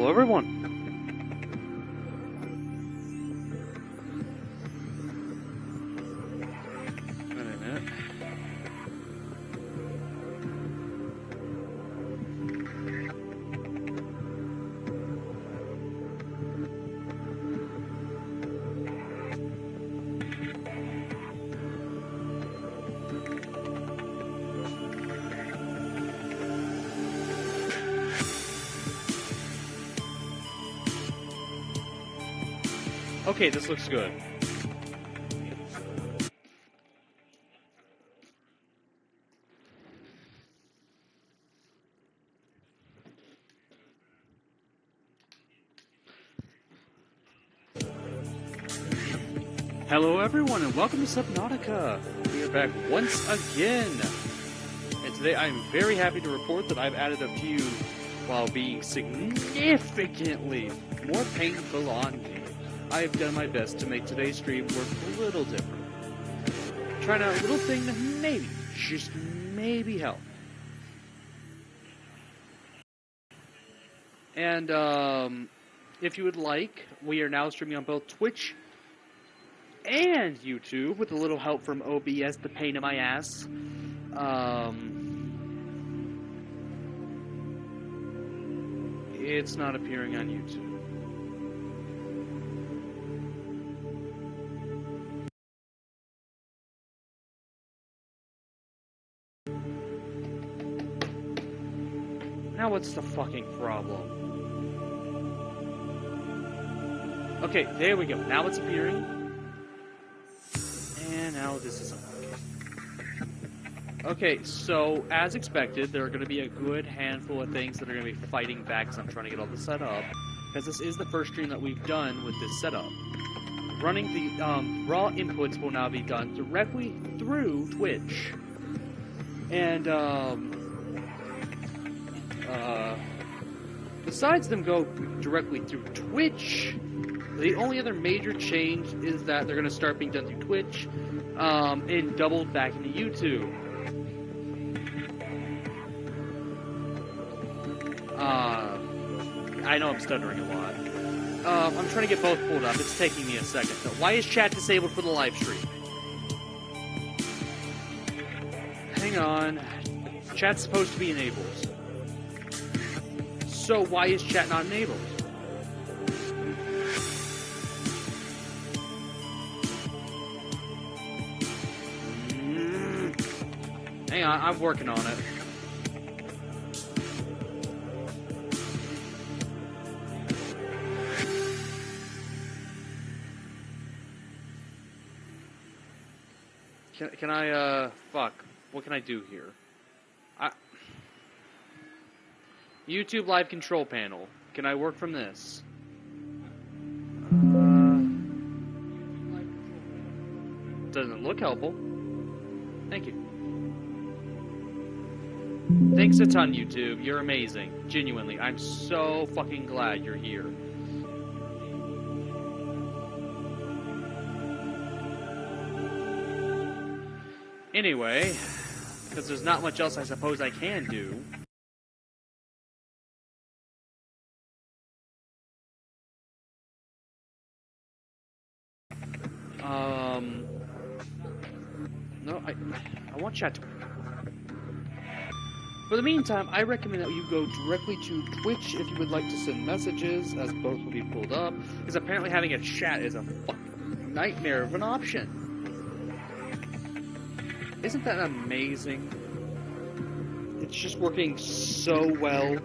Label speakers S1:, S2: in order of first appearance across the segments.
S1: Hello everyone. Wait a minute. Okay, this looks good. Hello everyone and welcome to Subnautica. We are back once again. And today I'm very happy to report that I've added a few while being significantly more painful on me. I have done my best to make today's stream work a little different. Trying out a little thing that maybe, just maybe help. And if you would like, we are now streaming on both Twitch and YouTube with a little help from OBS, the pain in my ass. It's not appearing on YouTube. Now what's the fucking problem? Okay, there we go. Now it's appearing. And now this isn't working. Okay, so as expected, there are going to be a good handful of things that are going to be fighting back as I'm trying to get all this set up. Because this is the first stream that we've done with this setup. Running the raw inputs will now be done directly through Twitch. And besides them go directly through Twitch, the only other major change is that they're going to start being done through Twitch and doubled back into YouTube. I know I'm stuttering a lot. I'm trying to get both pulled up. It's taking me a second. So why is chat disabled for the live stream? Hang on. Chat's supposed to be enabled. So why is chat not enabled? Hang on, I'm working on it. Can I, fuck. What can I do here? YouTube live control panel. Can I work from this? Doesn't look helpful. Thank you. Thanks a ton, YouTube. You're amazing. Genuinely. I'm so fucking glad you're here. Anyway, because there's not much else I suppose I can do. No, I want chat to... For the meantime, I recommend that you go directly to Twitch if you would like to send messages, as both will be pulled up, because apparently having a chat is a fucking nightmare of an option. Isn't that amazing? It's just working so well.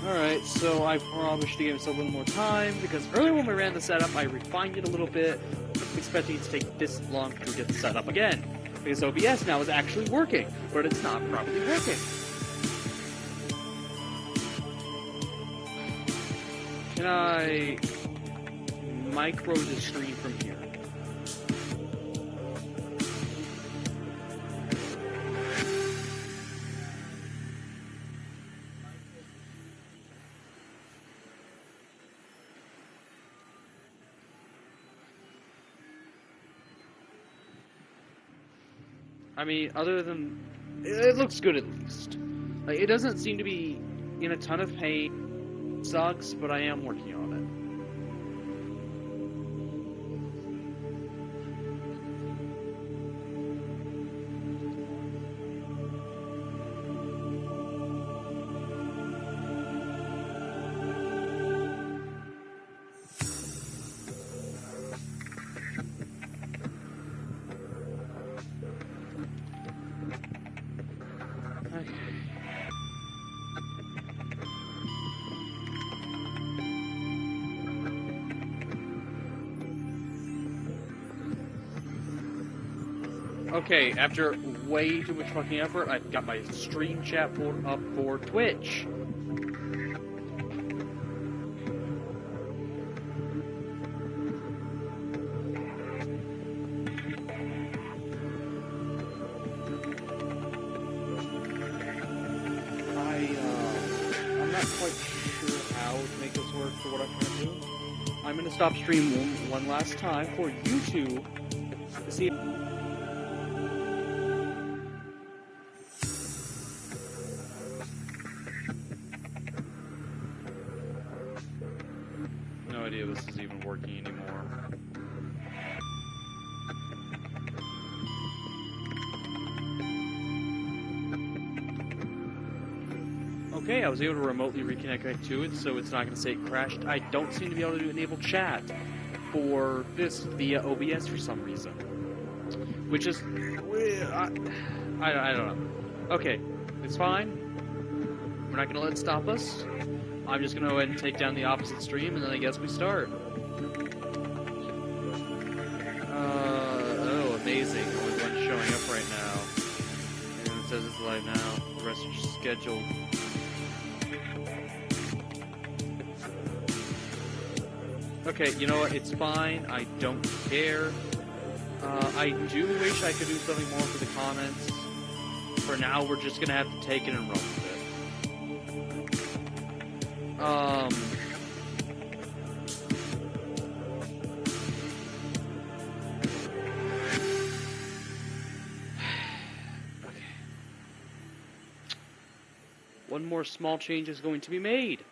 S1: Alright, so I probably should give myself a little more time, because earlier when we ran the setup, I refined it a little bit, expecting it to take this long to get the setup again. Because OBS now is actually working, but it's not properly working. Can I micro the screen from here? I mean, other than... It looks good at least. Like, it doesn't seem to be in a ton of pain. It sucks, but I am working on it. Okay, after way too much fucking effort, I've got my stream chat board up for Twitch. I'm not quite sure how to make this work for what I'm trying to do. I'm going to stop stream one last time for YouTube to see if... No idea this is even working anymore. Okay, I was able to remotely reconnect back to it, so it's not going to say it crashed. I don't seem to be able to enable chat for this via OBS for some reason. Which is... I don't know. Okay, it's fine. We're not going to let it stop us. I'm just going to go ahead and take down the opposite stream, and then I guess we start. Oh, amazing. Only one showing up right now. And it says it's live now. The rest are scheduled. Okay, you know what? It's fine. I don't care. I do wish I could do something more for the comments. For now, we're just going to have to take it and run with it. Okay. One more small change is going to be made.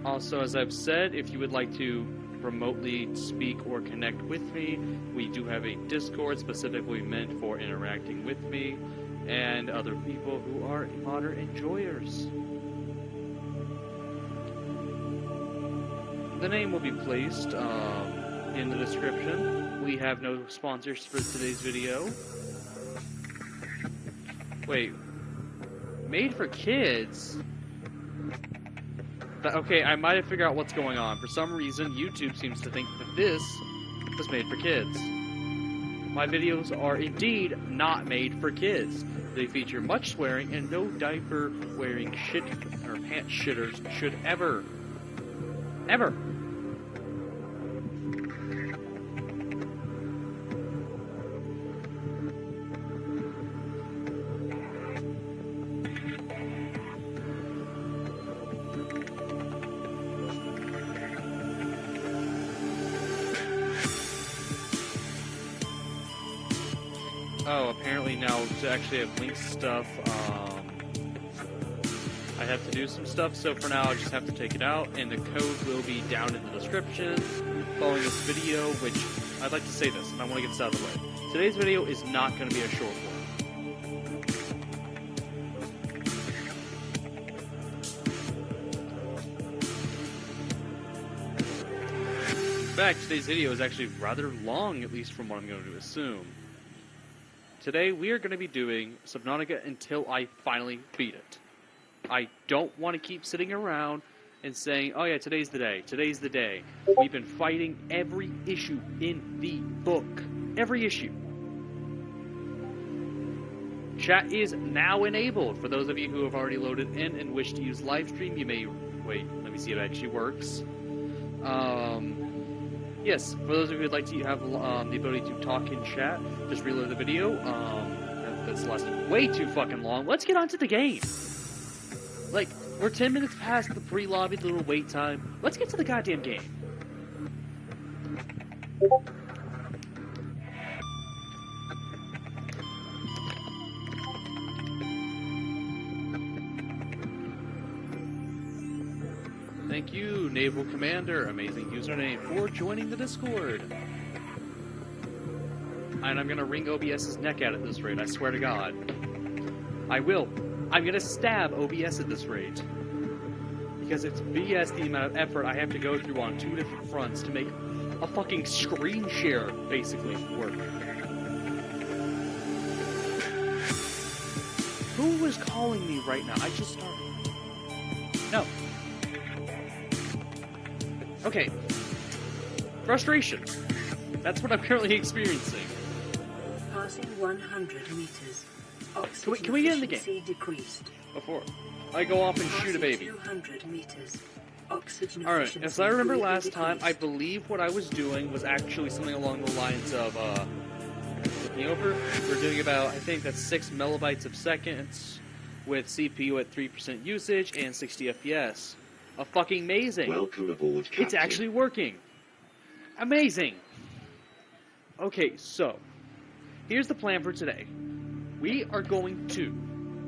S1: Also, as I've said, if you would like to remotely speak or connect with me, we do have a Discord specifically meant for interacting with me and other people who are modern enjoyers. The name will be placed in the description. We have no sponsors for today's video. Wait, made for kids? Okay, I might have figured out what's going on. For some reason, YouTube seems to think that this was made for kids. My videos are indeed not made for kids. They feature much swearing and no diaper-wearing shit or pants shitters should ever Oh, apparently now to actually have linked stuff, I have to do some stuff, so for now I just have to take it out, and the code will be down in the description following this video, which, I'd like to say this, and I want to get this out of the way. Today's video is not going to be a short one. In fact, today's video is actually rather long, at least from what I'm going to assume. Today, we are going to be doing Subnautica until I finally beat it. I don't want to keep sitting around and saying, oh yeah, today's the day, today's the day. We've been fighting every issue in the book. Every issue. Chat is now enabled. For those of you who have already loaded in and wish to use livestream, you may... Wait, let me see if it actually works. Yes, for those of you who would like to have the ability to talk in chat, just reload the video. That's lasting way too fucking long. Let's get on to the game. Like, We're 10 minutes past the pre-lobby little wait time. Let's get to the goddamn game. Thank you, Naval Commander, amazing username, for joining the Discord. And I'm gonna wring OBS's neck out at this rate, I swear to God. I will. I'm gonna stab OBS at this rate. Because it's BS the amount of effort I have to go through on 2 different fronts to make a fucking screen share, basically, work. Who was calling me right now? I just started. No. Okay. Frustration. That's what I'm currently experiencing.
S2: Passing 100 meters. Oxygen
S1: can we get in the game?
S2: efficiency decreased.
S1: Before I go off and shoot a baby.
S2: 200 meters. Oxygen
S1: Alright,
S2: efficiency
S1: as I remember
S2: greatly
S1: last time, I
S2: decreased.
S1: believe what I was doing was actually something along the lines of, looking over, we're doing about, I think that's 6 megabytes of seconds, with CPU at 3% usage and 60 FPS. Fucking amazing.
S3: Welcome aboard, Captain.
S1: It's actually working. Amazing. Okay, so, here's the plan for today. We are going to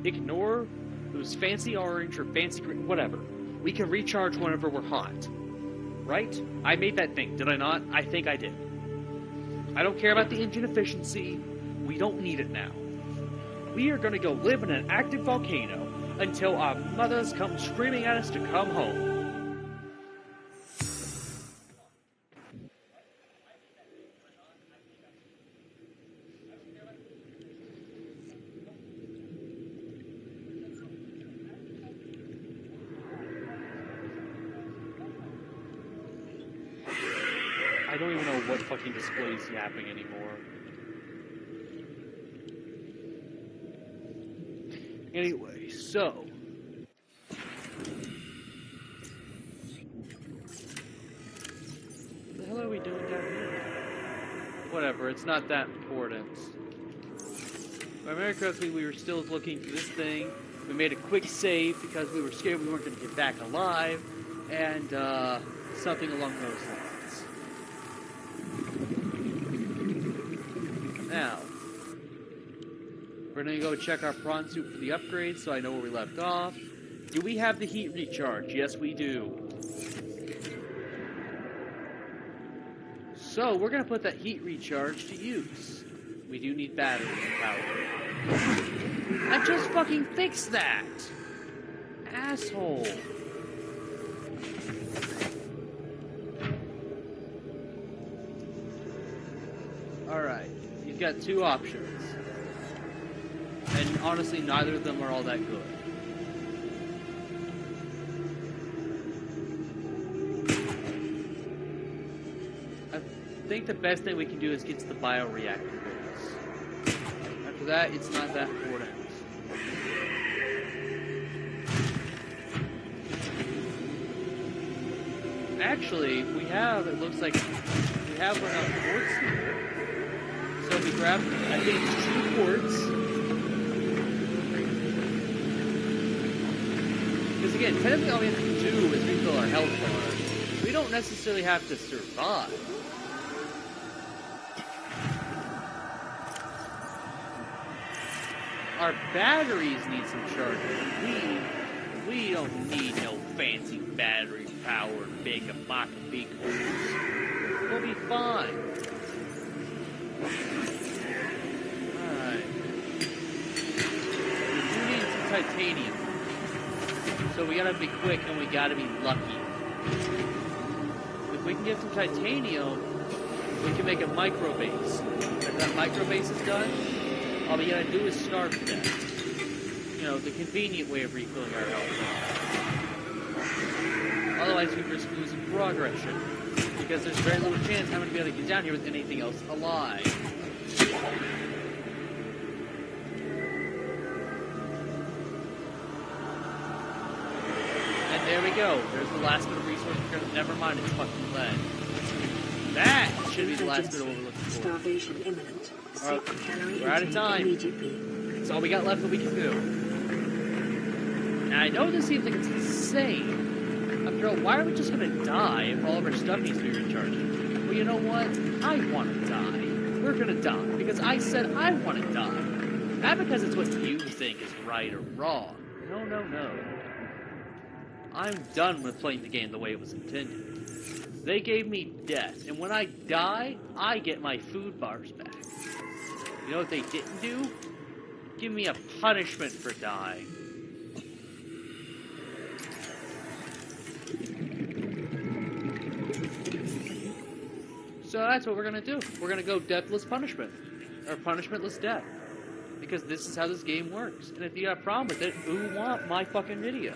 S1: ignore those fancy orange or fancy green, whatever. We can recharge whenever we're hot. Right? I made that thing, did I not? I think I did. I don't care about the engine efficiency. We don't need it now. We are going to go live in an active volcano until our mothers come screaming at us to come home. I don't even know what fucking display is yapping anymore. Anyway, so... What the hell are we doing down here? Whatever, it's not that important. If I remember correctly, we were still looking for this thing. We made a quick save because we were scared we weren't going to get back alive. And, something along those lines. Now, we're going to go check our prawn suit for the upgrade so I know where we left off. Do we have the heat recharge? Yes, we do. So, we're going to put that heat recharge to use. We do need battery power. I just fucking fixed that! Asshole. Alright. You've got 2 options. And honestly, neither of them are all that good. I think the best thing we can do is get to the bioreactor base. After that, it's not that important. Actually, we have, it looks like, we have enough quartz here. So we grab, I think it's 2 quartz. Because again, technically all we have to do is refill our health bar. We don't necessarily have to survive. Our batteries need some charging. We don't need no fancy battery powered big box vehicles. We'll be fine. Alright. We do need some titanium. So we gotta be quick and we gotta be lucky. If we can get some titanium, we can make a micro base. If that micro base is done, all we gotta do is starve to death. You know, the convenient way of refilling our health. Otherwise, we risk losing progression. Because there's very little chance I'm going to be able to get down here with anything else alive. And there we go. There's the last bit of resource. Never mind, it's fucking lead. That should be the last bit of what we're looking for.
S2: Starvation imminent.
S1: Alright, we're out of time. That's all we got left that we can do. And I know this seems like it's insane. After all, why are we just gonna die if all of our stuff needs to be recharged? Well, you know what? I want to die. We're gonna die because I said I want to die. Not because it's what you think is right or wrong. No, no, no. I'm done with playing the game the way it was intended. They gave me death, and when I die, I get my food bars back. You know what they didn't do? Give me a punishment for dying. So that's what we're gonna do. We're gonna go deathless punishment. Or punishmentless death. Because this is how this game works. And if you got a problem with it, ooh, want my fucking video.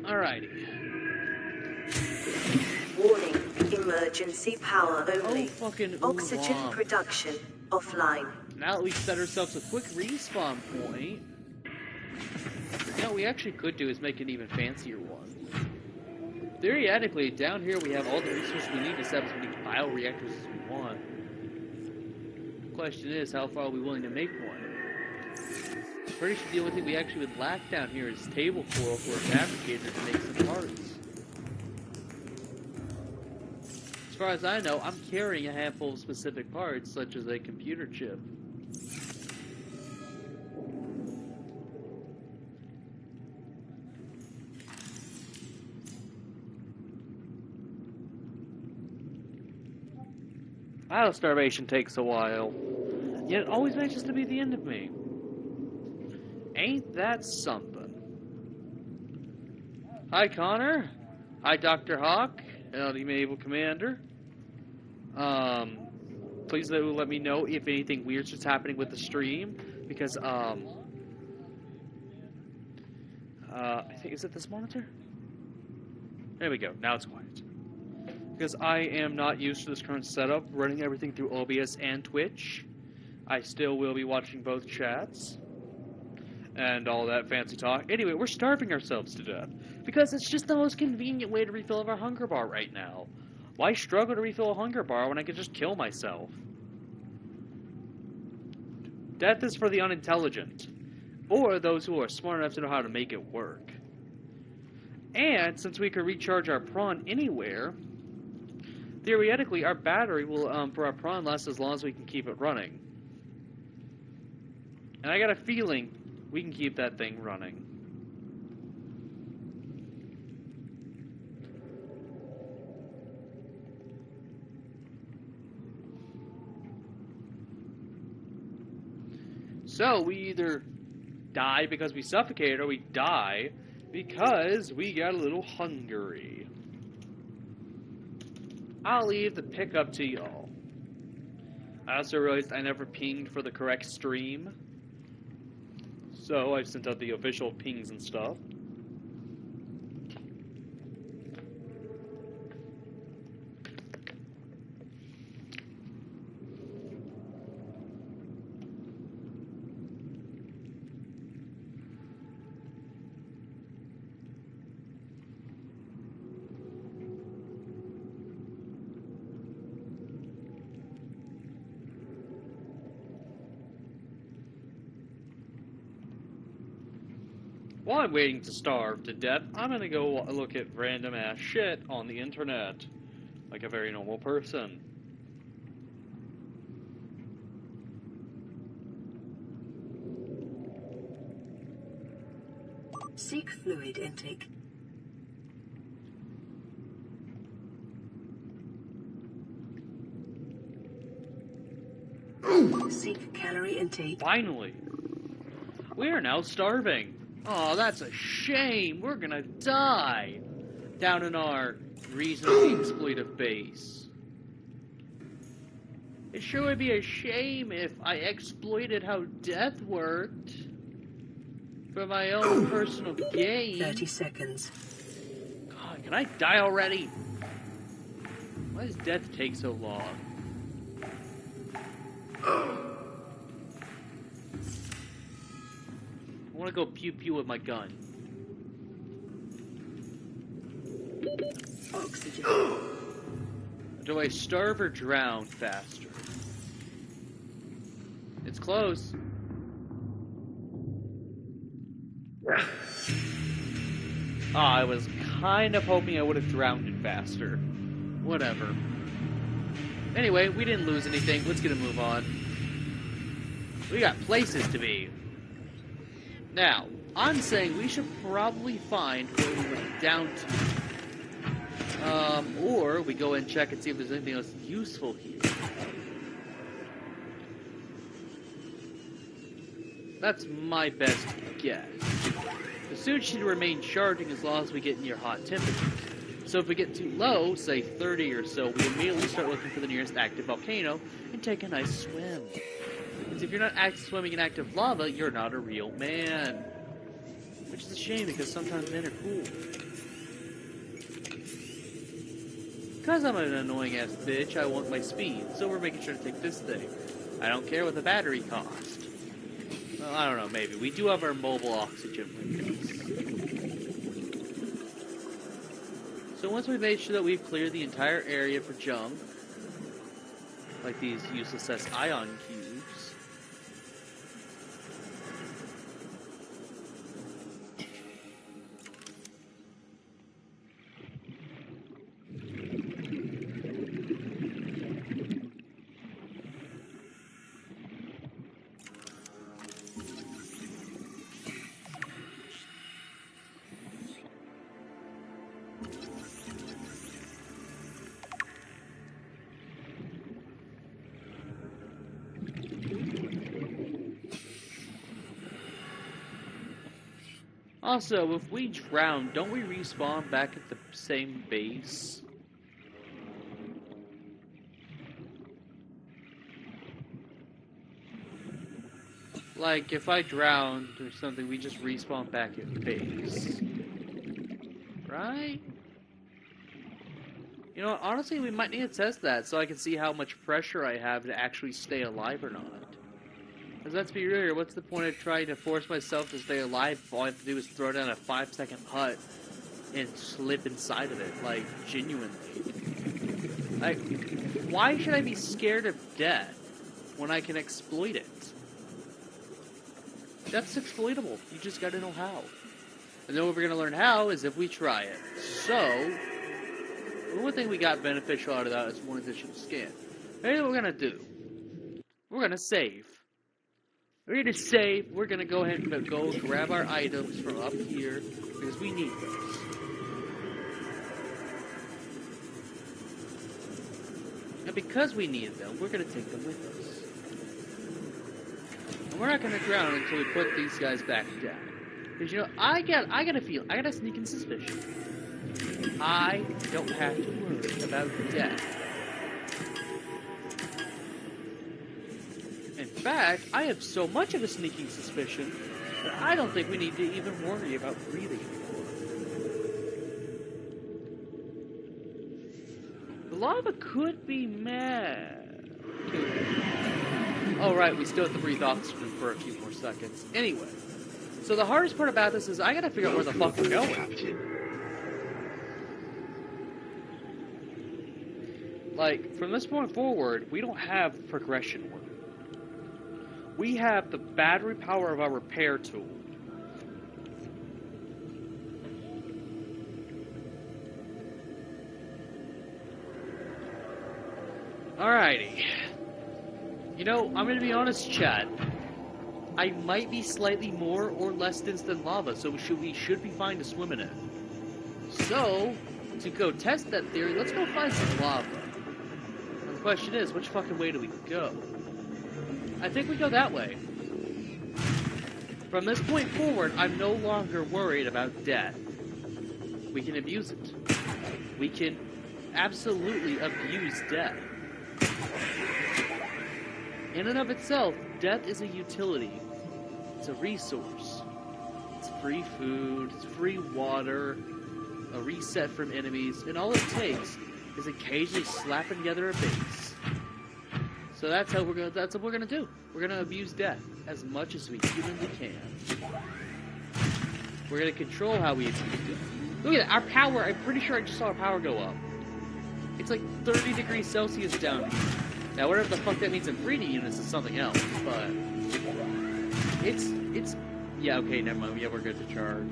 S1: Alrighty.
S3: Warning, emergency power only.
S1: Oh, fucking
S3: Oxygen production offline.
S1: Now that we've set ourselves a quick respawn point, you know what we actually could do is make an even fancier one. Theoretically, down here we have all the resources we need to set up as many bioreactors as we want. The question is, how far are we willing to make one? Pretty sure the only thing we actually would lack down here is table coral for a fabricator to make some parts. As far as I know, I'm carrying a handful of specific parts, such as a computer chip. I know starvation takes a while, yet it always manages to be the end of me. Ain't that something? Hi, Connor. Hi, Dr. Hawk, the Naval Commander. Please let me know if anything weird's just happening with the stream, because, I think, is it this monitor? There we go, now it's quiet. Because I am not used to this current setup, running everything through OBS and Twitch. I still will be watching both chats. And all that fancy talk. Anyway, we're starving ourselves to death. Because it's just the most convenient way to refill our hunger bar right now. Why struggle to refill a hunger bar when I could just kill myself? Death is for the unintelligent. Or those who are smart enough to know how to make it work. And, since we can recharge our prawn anywhere, theoretically, our battery will, for our prawn, last as long as we can keep it running. And I got a feeling we can keep that thing running. So, we either die because we suffocated, or we die because we got a little hungry. I'll leave the pick up to y'all. I also realized I never pinged for the correct stream. So I've sent out the official pings and stuff. While I'm waiting to starve to death, I'm gonna go look at random ass shit on the internet. Like a very normal person.
S2: Seek fluid intake. Seek calorie intake.
S1: Finally! We are now starving. Oh, that's a shame. We're gonna die down in our reasonably exploitive base. It sure would be a shame if I exploited how death worked for my own personal gain.
S2: 30 seconds.
S1: God, can I die already? Why does death take so long? I want to go pew-pew with my gun.
S2: Oxygen.
S1: Do I starve or drown faster? It's close. I was kind of hoping I would have drowned it faster. Whatever. Anyway, we didn't lose anything. Let's get a move on. We got places to be. Now, I'm saying we should probably find where we went down to. Or we go and check and see if there's anything else useful here. That's my best guess. The suit should remain charging as long as we get near hot temperatures. So if we get too low, say 30 or so, we immediately start looking for the nearest active volcano and take a nice swim. Because if you're not swimming in active lava, you're not a real man. Which is a shame because sometimes men are cool. Because I'm an annoying ass bitch, I want my speed, so we're making sure to take this thing. I don't care what the battery cost. Well, I don't know, maybe. We do have our mobile oxygen windows. So once we've made sure that we've cleared the entire area for junk, like these useless as ion cubes, also, if we drown, don't we respawn back at the same base? Like, if I drowned or something, we just respawn back at base. Right? You know, honestly, we might need to test that so I can see how much pressure I have to actually stay alive or not. Because let's be real here, what's the point of trying to force myself to stay alive if all I have to do is throw down a 5-second putt and slip inside of it, like, genuinely. Like, why should I be scared of death when I can exploit it? Death's exploitable, you just gotta know how. And then what we're gonna learn how is if we try it. So, the one thing we got beneficial out of that is one additional scan. Here's what we're gonna do. We're gonna save. We're gonna save. We're gonna go ahead and go grab our items from up here because we need those. And because we need them, we're gonna take them with us. And we're not gonna drown until we put these guys back down. Because you know, I got a sneaking suspicion. I don't have to worry about death. In fact, I have so much of a sneaking suspicion that I don't think we need to even worry about breathing anymore. The lava could be mad. Oh right, we still have to breathe oxygen for a few more seconds. Anyway, so the hardest part about this is I gotta figure out where the fuck we're going. Like, from this point forward, we don't have progression work. We have the battery power of our repair tool. Alrighty. You know, I'm gonna be honest, chat. I might be slightly more or less dense than lava, so we should be fine to swim in it. So, to go test that theory, let's go find some lava. And the question is, which fucking way do we go? I think we go that way. From this point forward, I'm no longer worried about death. We can abuse it. We can absolutely abuse death. In and of itself, death is a utility. It's a resource. It's free food, it's free water, a reset from enemies, and all it takes is occasionally slapping together a base. So that's what we're gonna do. We're gonna abuse death as much as we humanly can. We're gonna control how we abuse it. Look at that, our power, I'm pretty sure I just saw our power go up. It's like 30 degrees Celsius down here. Now whatever the fuck that means in 3D units is something else, but it's Yeah, okay, never mind. Yeah, we're good to charge.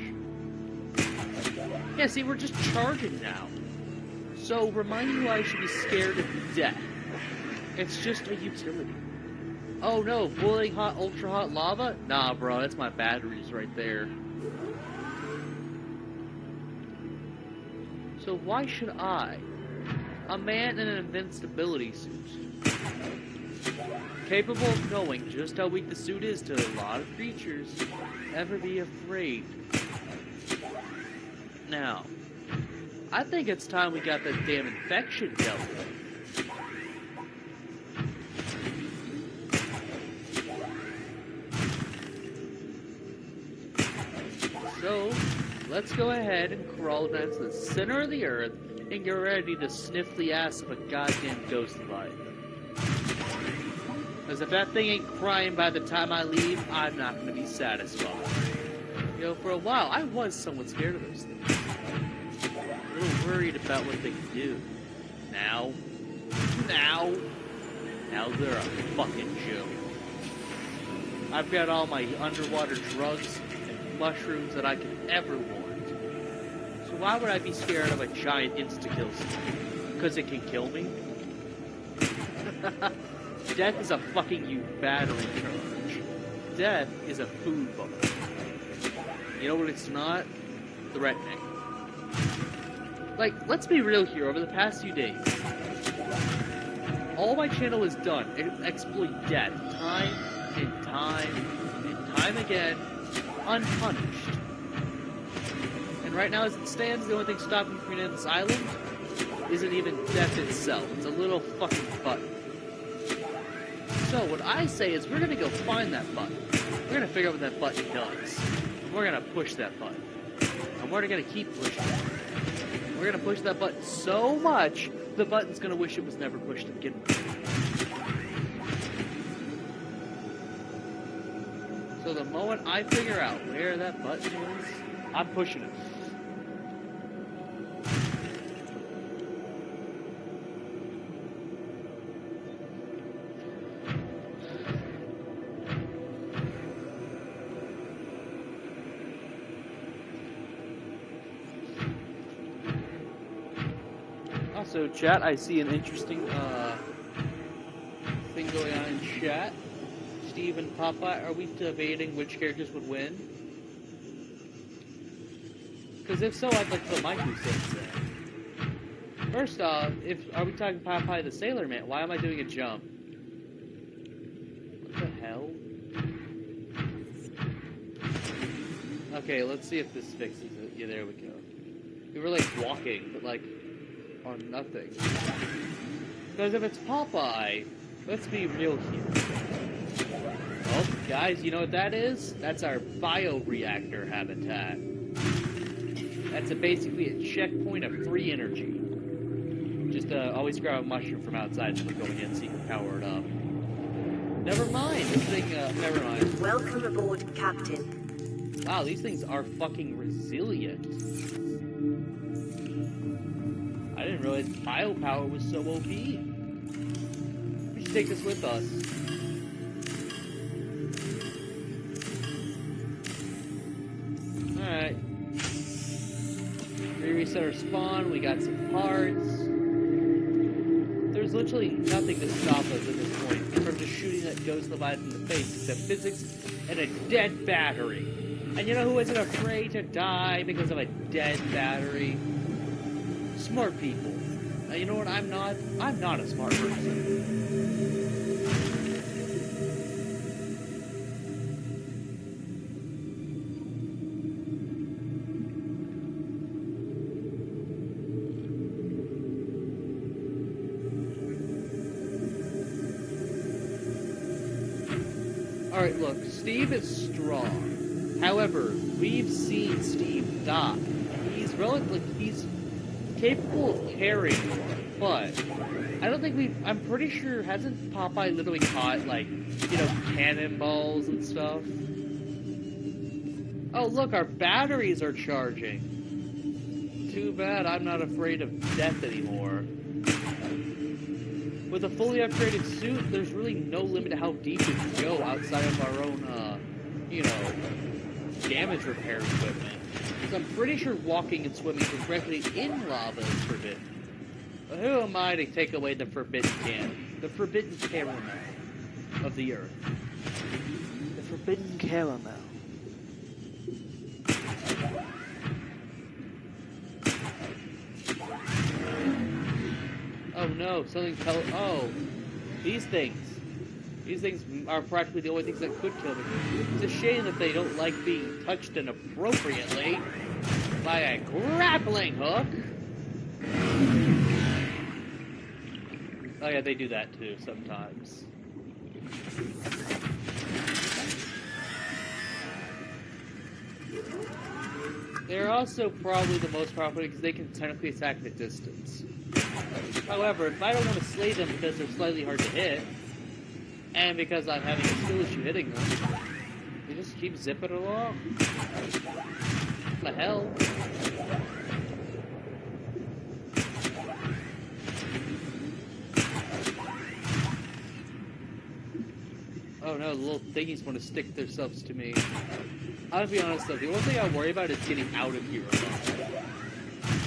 S1: Yeah, see, we're just charging now. So, remind you why I should be scared of death. It's just a utility. Oh no, boiling hot, ultra hot lava? Nah, bro, that's my batteries right there. So why should I, a man in an invincibility suit, capable of knowing just how weak the suit is to a lot of creatures, ever be afraid? Now, I think it's time we got that damn infection dealt with. So, let's go ahead and crawl down to the center of the earth and get ready to sniff the ass of a goddamn ghost light. Because if that thing ain't crying by the time I leave, I'm not going to be satisfied. You know, for a while, I was somewhat scared of those things. A little worried about what they could do. Now they're a fucking joke. I've got all my underwater drugs and mushrooms that I could ever want. So why would I be scared of a giant insta-kill snake? Because it can kill me? Death is a fucking you battery charge. Death is a food bar. You know what it's not? Threatening. Like, let's be real here, over the past few days, all my channel has done is exploit death time and time again, unpunished. And right now, as it stands, the only thing stopping me from getting this island isn't even death itself. It's a little fucking button. So, what I say is we're gonna go find that button. We're gonna figure out what that button does. And we're gonna push that button. And we're gonna keep pushing it. We're gonna push that button so much, the button's gonna wish it was never pushed to begin with. So the moment I figure out where that button is, I'm pushing it. Also, chat, I see an interesting thing going on in chat. Steve and Papa, are we debating which characters would win? Because if so, I'd like to put my 2 cents in. First off, are we talking Popeye the Sailor Man? Why am I doing a jump? What the hell? Okay, let's see if this fixes it. Yeah, there we go. We were like walking, but like on nothing. Because if it's Popeye, let's be real here. Well, guys, you know what that is? That's our bioreactor habitat. That's basically a checkpoint of 3 energy. Just always grab a mushroom from outside so we go in so you can power it up. Never mind, this thing, never mind.
S3: Welcome aboard, Captain.
S1: Wow, these things are fucking resilient. I didn't realize biopower was so OP. We should take this with us. Alright. We reset our spawn, we got some parts. There's literally nothing to stop us at this point from just shooting that ghost Leviathan in the face except physics and a dead battery. And you know who isn't afraid to die because of a dead battery? Smart people. Now, you know what I'm not? I'm not a smart person. Alright, look, Steve is strong. However, we've seen Steve die. He's capable of carrying one, but I don't think I'm pretty sure, hasn't Popeye literally caught, like, you know, cannonballs and stuff? Oh, look, our batteries are charging. Too bad I'm not afraid of death anymore. With a fully upgraded suit, there's really no limit to how deep we can go outside of our own, you know, damage repair equipment. So I'm pretty sure walking and swimming directly in lava is forbidden. But who am I to take away the forbidden candy? The forbidden caramel of the earth. The forbidden caramel. Oh no, something oh, these things are practically the only things that could kill me. It's a shame that they don't like being touched inappropriately by a grappling hook. Oh yeah, they do that too sometimes. They're also probably the most powerful because they can technically attack at distance. However, if I don't want to slay them because they're slightly hard to hit, and because I'm having a skill issue hitting them, they just keep zipping along. What the hell? Oh no, the little thingies want to stick themselves to me. I'll be honest though, the only thing I worry about is getting out of here alone.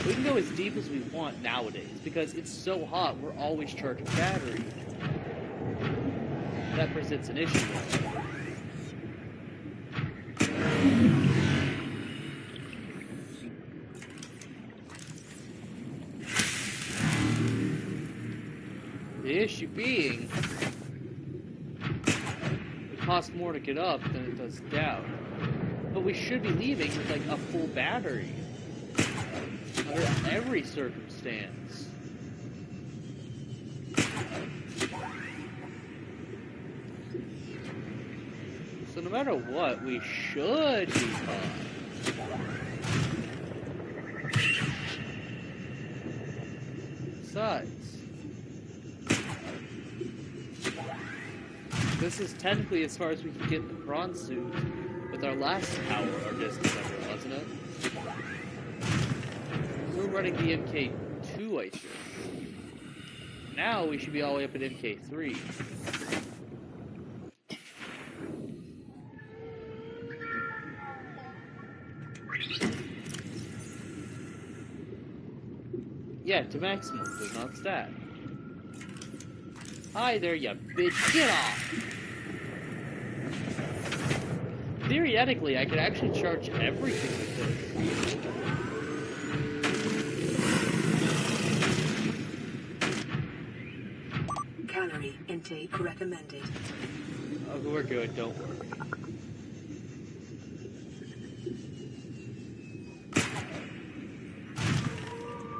S1: We can go as deep as we want nowadays, because it's so hot, we're always charging battery. That presents an issue. The issue being, it costs more to get up than it does down. But we should be leaving with like a full battery. Under every circumstance. So no matter what, we should be fine. Besides, this is technically as far as we can get in the prawn suit with our last power or distance ever, wasn't it? We're running the MK2, I think. Now we should be all the way up at MK3. Yeah, to maximum, does not stat. Hi there, you bitch, get off! Theoretically, I could actually charge everything with this.
S2: Calorie intake recommended.
S1: Oh, we're good, don't worry.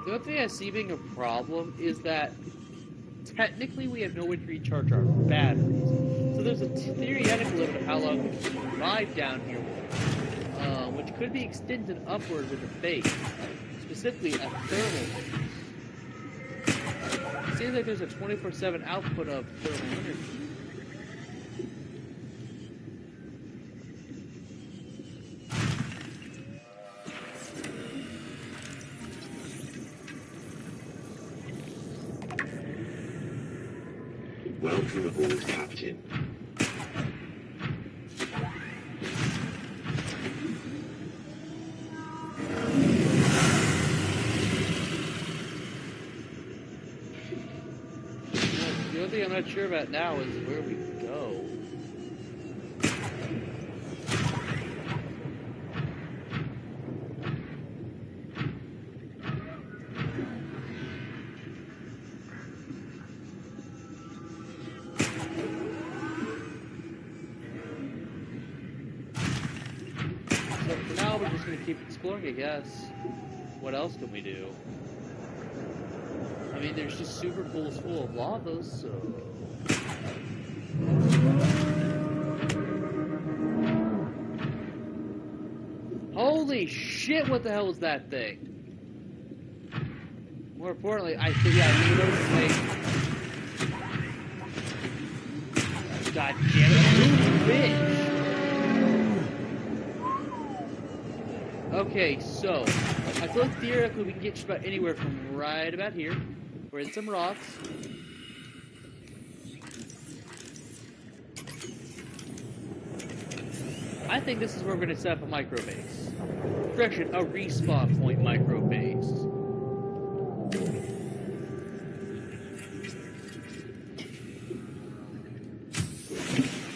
S1: The only thing I see being a problem is that technically we have no way to recharge our batteries. So there's a theoretical limit of how long we can survive down here, which could be extended upward with a base, specifically a thermal base. It seems like there's a 24/7 output of thermal energy.
S4: Welcome aboard, Captain.
S1: The only thing I'm not sure about now is where we go. So for now, we're just going to keep exploring, I guess. What else can we do? I mean, there's just super pools full of lavas, so... Holy shit, what the hell is that thing? More importantly, I think those things... God damn it, bitch! Okay, so, I feel like theoretically we can get just about anywhere from right about here. We're in some rocks. I think this is where we're going to set up a micro base. Correction, a respawn point micro base.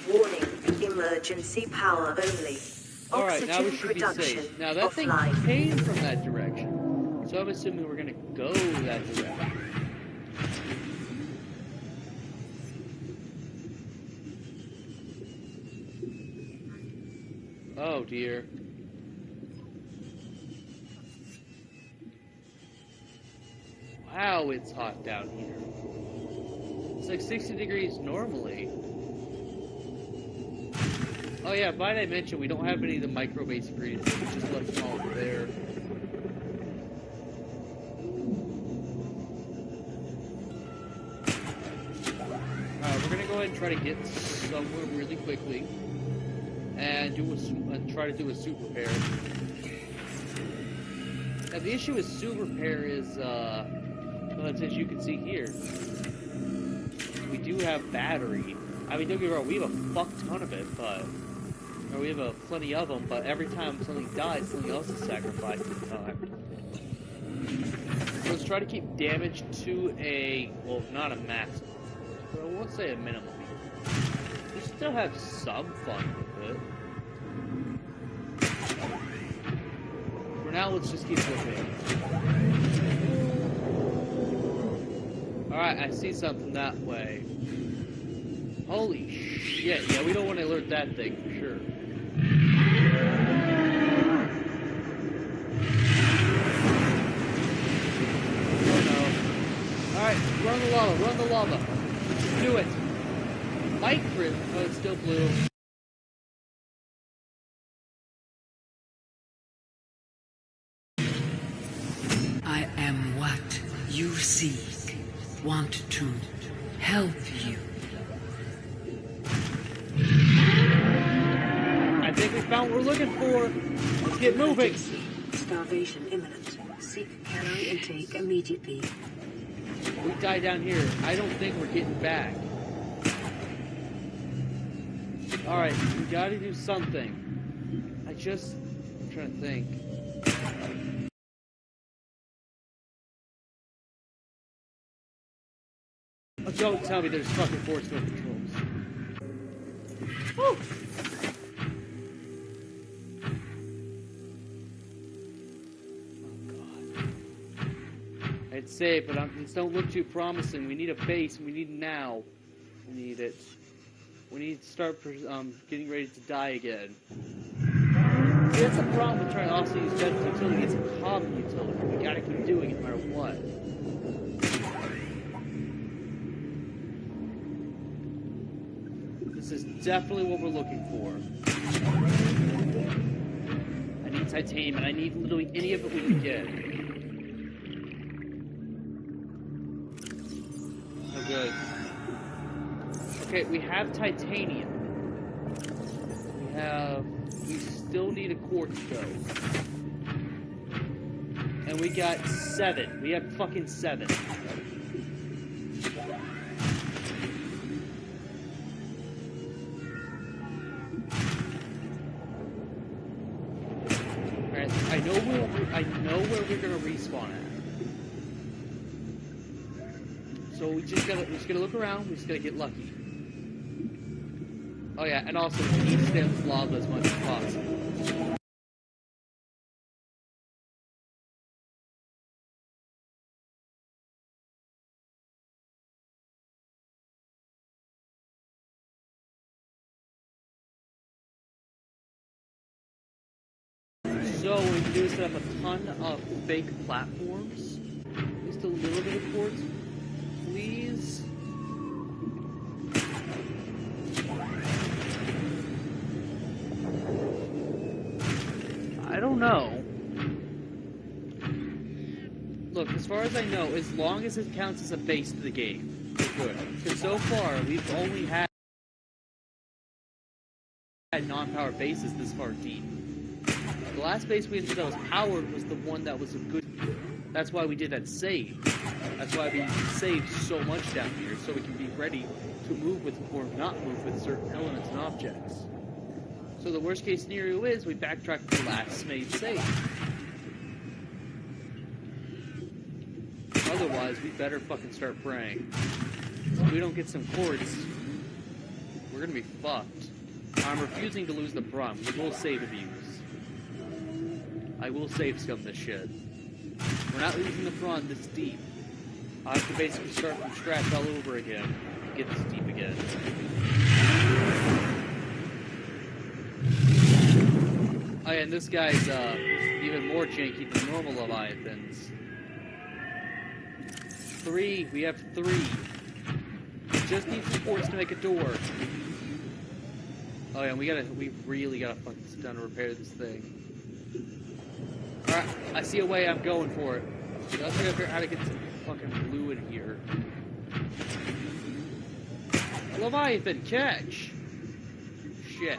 S3: Warning, emergency power only.
S1: Alright, now we
S3: Oxygen
S1: should be
S3: production
S1: safe. Now that thing
S3: offline.
S1: came from that direction. So I'm assuming we're going to go that direction. Oh dear. Wow, it's hot down here. It's like 60 degrees normally. Oh yeah, might I mention, we don't have any of the micro base ingredients. We just left them all over there. Alright, we're gonna go ahead and try to get somewhere really quickly. And try to do a suit repair. Now the issue with suit repair is, well, as you can see here, we do have battery. I mean, don't get me wrong, we have a fuck ton of it, but or we have plenty of them. But every time something dies, something else is sacrificed in time. So let's try to keep damage to a, well, not a maximum, but I won't say a minimum. We still have some fun with it. For now, let's just keep looking. Alright, I see something that way. Holy shit, yeah, we don't want to alert that thing for sure. Oh no. Alright, run the lava. Do it. Light crit. Oh, it's still blue.
S2: I am what you seek. Want to help you.
S1: I think we found what we're looking for. Let's get moving.
S2: Starvation imminent. Seek calorie intake immediately.
S1: We die down here. I don't think we're getting back. Alright, we gotta do something. I'm trying to think. Oh, don't tell me there's fucking force field controls. Woo! I'd say, but these don't look too promising. We need a base. We need it now. We need it. We need to start getting ready to die again. See, that's a problem with trying to also use Dead's utility. It's a common utility. We gotta keep doing it no matter what. This is definitely what we're looking for. I need titanium, and I need literally any of it we can get. Oh, good. Okay, we have titanium. We still need a quartz though. And we got 7. We have fucking 7. Alright, I know where we're gonna respawn at. So we just gotta look around. We just gotta get lucky. Oh yeah, and also we need to stay on this lava as much as possible. So what we can do is set up a ton of fake platforms. Just a little bit of quartz, please. I don't know. Look, as far as I know, as long as it counts as a base to the game, we're good. Because so far, we've only had non-powered bases this far deep. The last base we did that was powered was the one that was a good... That's why we did that save. That's why we saved so much down here, so we can be ready to move with, or not move with certain elements and objects. So the worst case scenario is we backtrack to the last made safe. Otherwise, we better fucking start praying. If we don't get some quartz, we're gonna be fucked. I'm refusing to lose the Brum. We will save abuse. I will save scum this shit. We're not losing the prawn this deep. I have to basically start from scratch all over again. Get this deep again. Oh yeah, and this guy's even more janky than normal Leviathans. 3, we have 3. We just need some quartz to make a door. Oh yeah, we really gotta fuck this down to repair this thing. Alright, I see a way, I'm going for it. Let's figure out how to get some fucking blue in here. Leviathan, catch! Shit.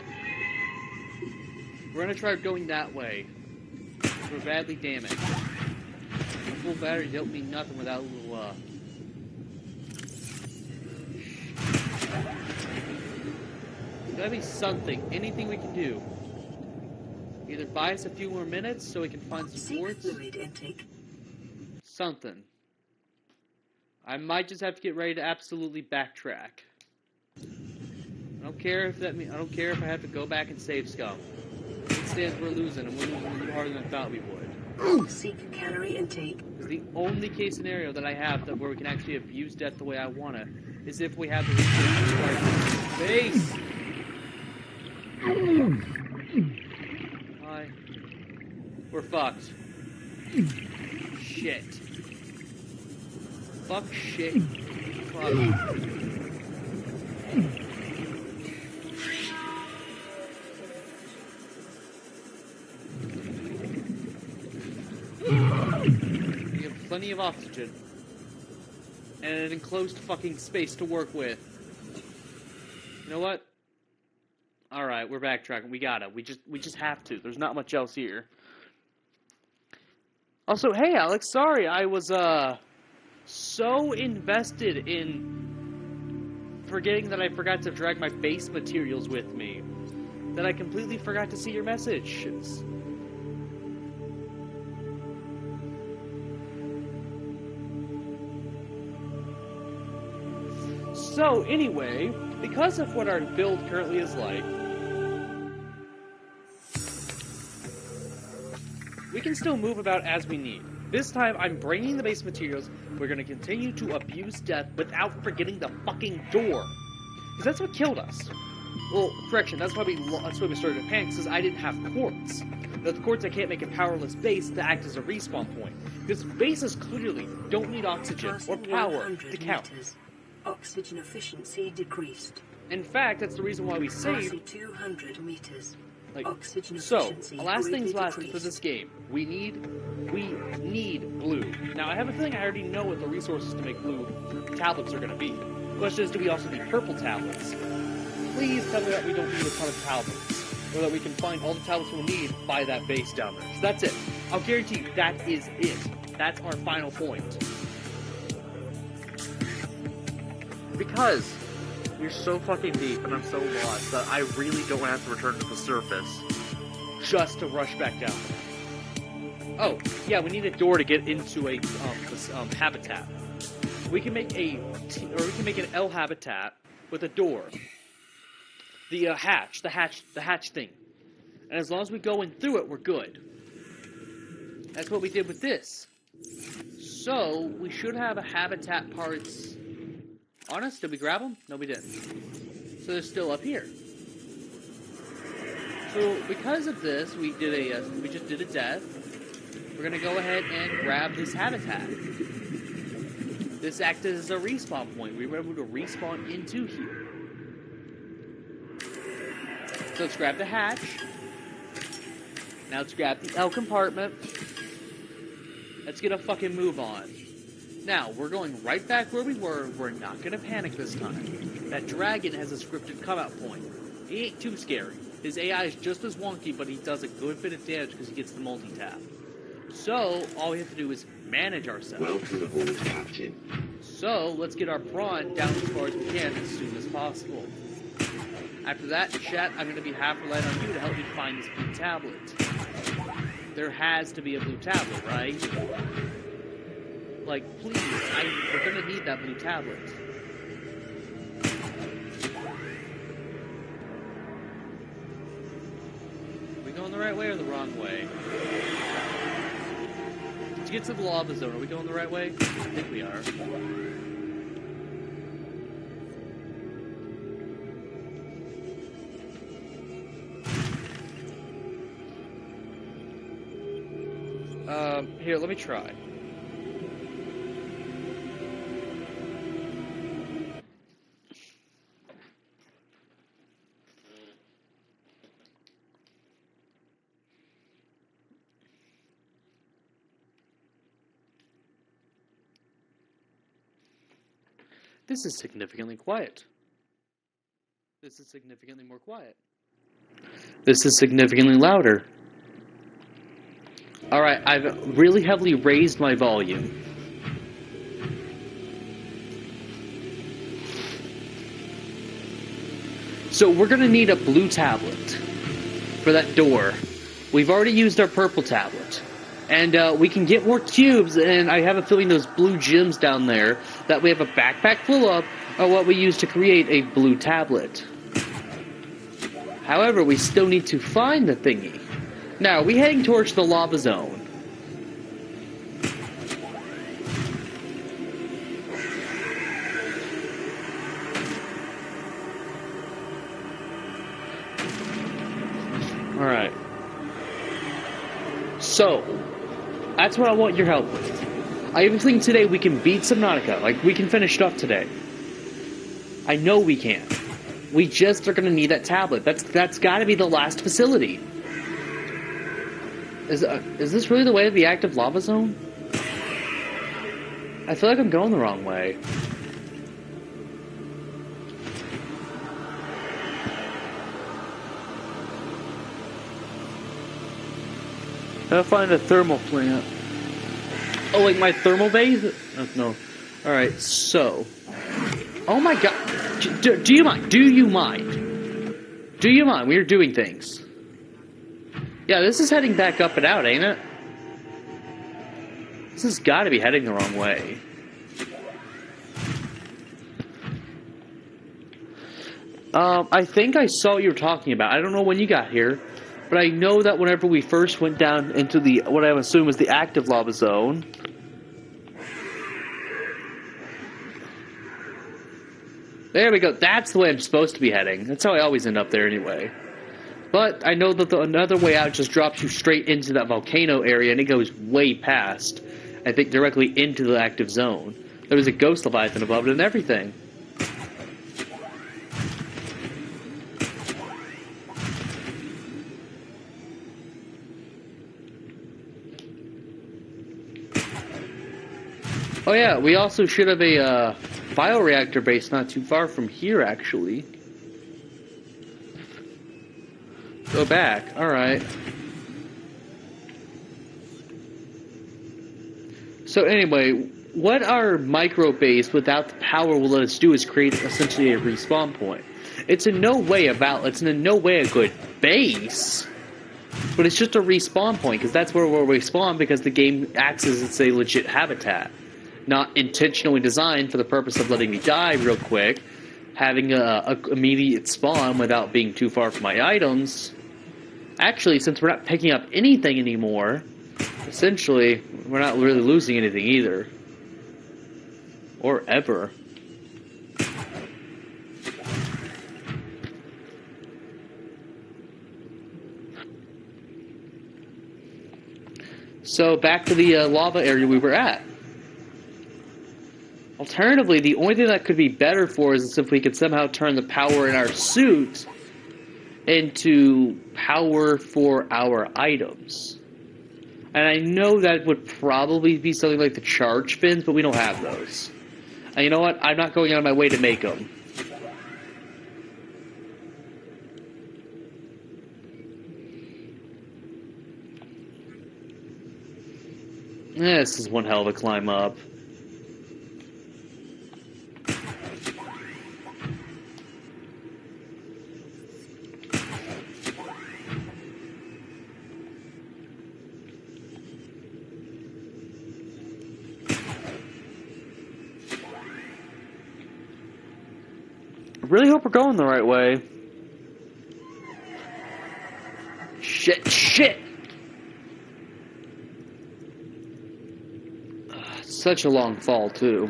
S1: We're gonna try going that way. We're badly damaged. A full battery don't mean nothing without a little, There's gotta be something, anything we can do. Either buy us a few more minutes so we can find some quartz.
S2: Fluid intake.
S1: Something. I might just have to get ready to absolutely backtrack. I don't care if that means I don't care if I have to go back and save scum. It stands we're losing, and we're losing a little harder than I thought we would.
S2: Seek calorie intake.
S1: The only case scenario that I have that where we can actually abuse death the way I want to is if we have the resources to start base. Hi. We're fucked. Shit. Fuck shit. Fuck. We have plenty of oxygen. And an enclosed fucking space to work with. You know what? Alright, we're backtracking. We gotta. We just have to. There's not much else here. Also, hey Alex, sorry, I was so invested in forgetting that I forgot to drag my base materials with me that I completely forgot to see your message. So, anyway, because of what our build currently is like, we can still move about as we need. This time, I'm bringing the base materials. We're going to continue to abuse death without forgetting the fucking door. Because that's what killed us. Well, correction, that's why we started to panic, because I didn't have quartz. With quartz, I can't make a powerless base to act as a respawn point. Because bases clearly don't need oxygen or power to count.
S2: Meters. Oxygen efficiency decreased.
S1: In fact, that's the reason why we saved.
S2: 200 meters.
S1: Like,
S2: Oxygen
S1: so,
S2: efficiency
S1: last things
S2: greatly
S1: last for
S2: decreased.
S1: this game. We need blue. Now, I have a feeling I already know what the resources to make blue tablets are going to be. The question is, do we also need purple tablets? Please tell me that we don't need a ton of tablets. Or that we can find all the tablets we'll need by that base down there. So that's it. I'll guarantee you, that is it. That's our final point. Because we're so fucking deep and I'm so lost that I really don't have to return to the surface just to rush back down there. Oh, yeah, we need a door to get into a habitat. We can make we can make an L habitat with a door. The hatch thing. And as long as we go in through it, we're good. That's what we did with this. So, we should have a habitat parts on us. Did we grab them? No, we didn't. So they're still up here. So because of this, we just did a death. We're gonna go ahead and grab this habitat. This acted as a respawn point. We were able to respawn into here. So let's grab the hatch. Now let's grab the L compartment. Let's get a fucking move on. Now, we're going right back where we were. We're not going to panic this time. That dragon has a scripted come-out point. He ain't too scary. His AI is just as wonky, but he does a good bit of damage because he gets the multi-tap. So, all we have to do is manage ourselves.
S4: Welcome aboard, Captain.
S1: So, let's get our prawn down as far as we can as soon as possible. After that, chat, I'm going to be half reliant on you to help me find this blue tablet. There has to be a blue tablet, right? Like, please, we're going to need that blue tablet. Are we going the right way or the wrong way? To get to the lava zone, are we going the right way? I think we are. Here, let me try. This is significantly quiet. This is significantly more quiet. This is significantly louder. Alright, I've really heavily raised my volume. So we're going to need a blue tablet for that door. We've already used our purple tablet. And we can get more cubes, and I have a feeling those blue gems down there that we have a backpack full of are what we use to create a blue tablet. However, we still need to find the thingy. Now, are we heading towards the lava zone? Alright. So, that's what I want your help with. I even think today we can beat Subnautica. Like, we can finish stuff today. I know we can. We just are going to need that tablet. That's got to be the last facility. Is this really the way to the active lava zone? I feel like I'm going the wrong way. Gotta find a thermal plant. Oh, like my thermal base? No. Alright, so. Oh my god. Do you mind? Do you mind? Do you mind? We are doing things. Yeah, this is heading back up and out, ain't it? This has got to be heading the wrong way. I think I saw what you were talking about. I don't know when you got here, but I know that whenever we first went down into the, what I assume was the active lava zone, there we go. That's the way I'm supposed to be heading. That's how I always end up there anyway. But I know that another way out just drops you straight into that volcano area, and it goes way past, I think, directly into the active zone. There was a ghost leviathan above it and everything. Oh yeah, we also should have a bioreactor base not too far from here, actually. Go back. Alright. So anyway, what our micro base without the power will let us do is create essentially a respawn point. It's in no way it's in no way a good base, but it's just a respawn point, because that's where we'll respawn, because the game acts as it's a legit habitat. Not intentionally designed for the purpose of letting me die real quick, having a immediate spawn without being too far from my items. Actually, since we're not picking up anything anymore, essentially, we're not really losing anything either. Or ever. So, back to the lava area we were at. Alternatively, the only thing that could be better for us is if we could somehow turn the power in our suit into power for our items. And I know that would probably be something like the charge fins, but we don't have those. And you know what? I'm not going out of my way to make them. This is one hell of a climb up. really hope we're going the right way. Shit! Such a long fall, too.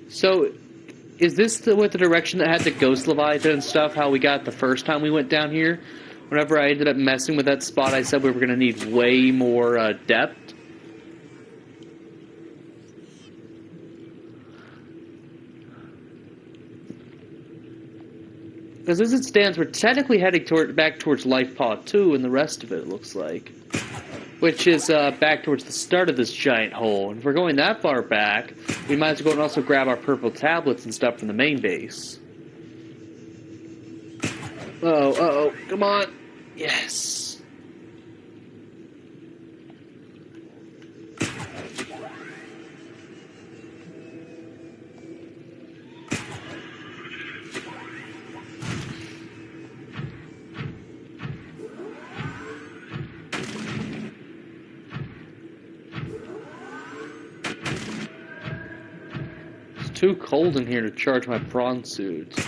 S1: So, is this with the direction that had the Ghost Leviathan and stuff, how we got the first time we went down here? Whenever I ended up messing with that spot, I said we were going to need way more depth. Because as it stands, we're technically heading back towards Life Pod 2, and the rest of it looks like. Which is back towards the start of this giant hole. And if we're going that far back, we might as well go and also grab our purple tablets and stuff from the main base. Uh-oh, come on. Yes. Too cold in here to charge my prawn suit.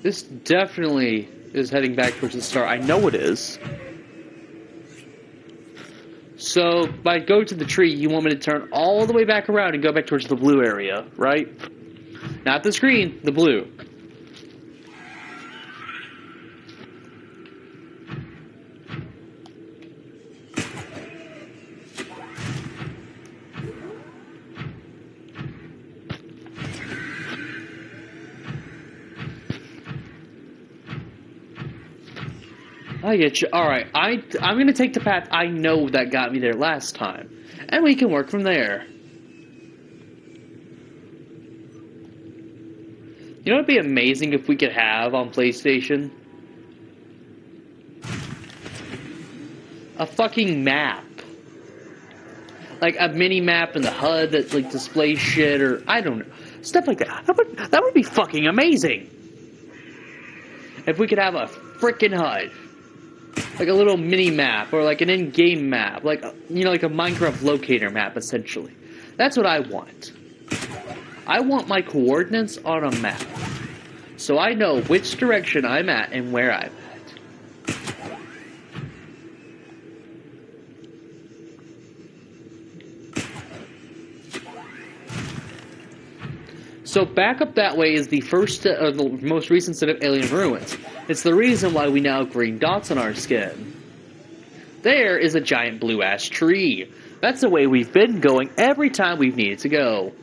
S1: This definitely is heading back towards the start. I know it is. So, by go to the tree, you want me to turn all the way back around and go back towards the blue area, right? Not the screen, the blue. I get you. Alright, I'm going to take the path I know that got me there last time. And we can work from there. You know what would be amazing if we could have on PlayStation? A fucking map. Like a mini map in the HUD that like displays shit or I don't know. Stuff like that. That would be fucking amazing. If we could have a frickin' HUD. Like a little mini map, or like an in-game map, like, you know, like a Minecraft locator map, essentially. That's what I want. I want my coordinates on a map, so I know which direction I'm at and where I'm at. So back up that way is the first, the most recent set of alien ruins. It's the reason why we now have green dots on our skin. There is a giant blue-ash tree. That's the way we've been going every time we've needed to go.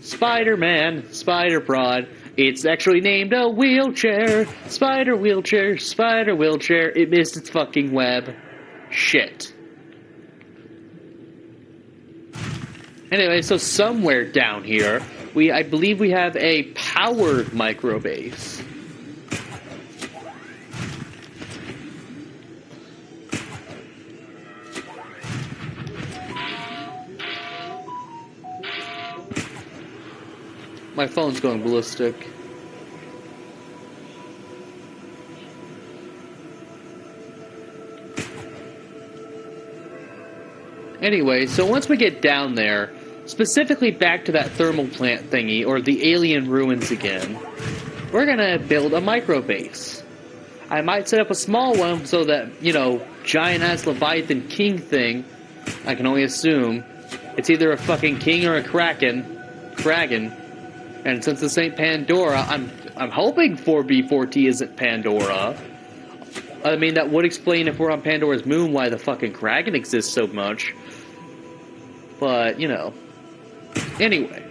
S1: Spider-Man, Spider-Prod. It's actually named a wheelchair. Spider wheelchair, spider wheelchair. It missed its fucking web. Shit. Anyway, so somewhere down here, I believe we have a powered micro base. My phone's going ballistic. Anyway, so once we get down there, specifically back to that thermal plant thingy, or the alien ruins again, we're gonna build a micro base. I might set up a small one so that, you know, giant-ass Leviathan King thing, I can only assume, it's either a fucking king or a kraken. And since this ain't Pandora, I'm hoping 4B4T isn't Pandora. I mean, that would explain if we're on Pandora's moon why the fucking kraken exists so much. But, you know. Anyway.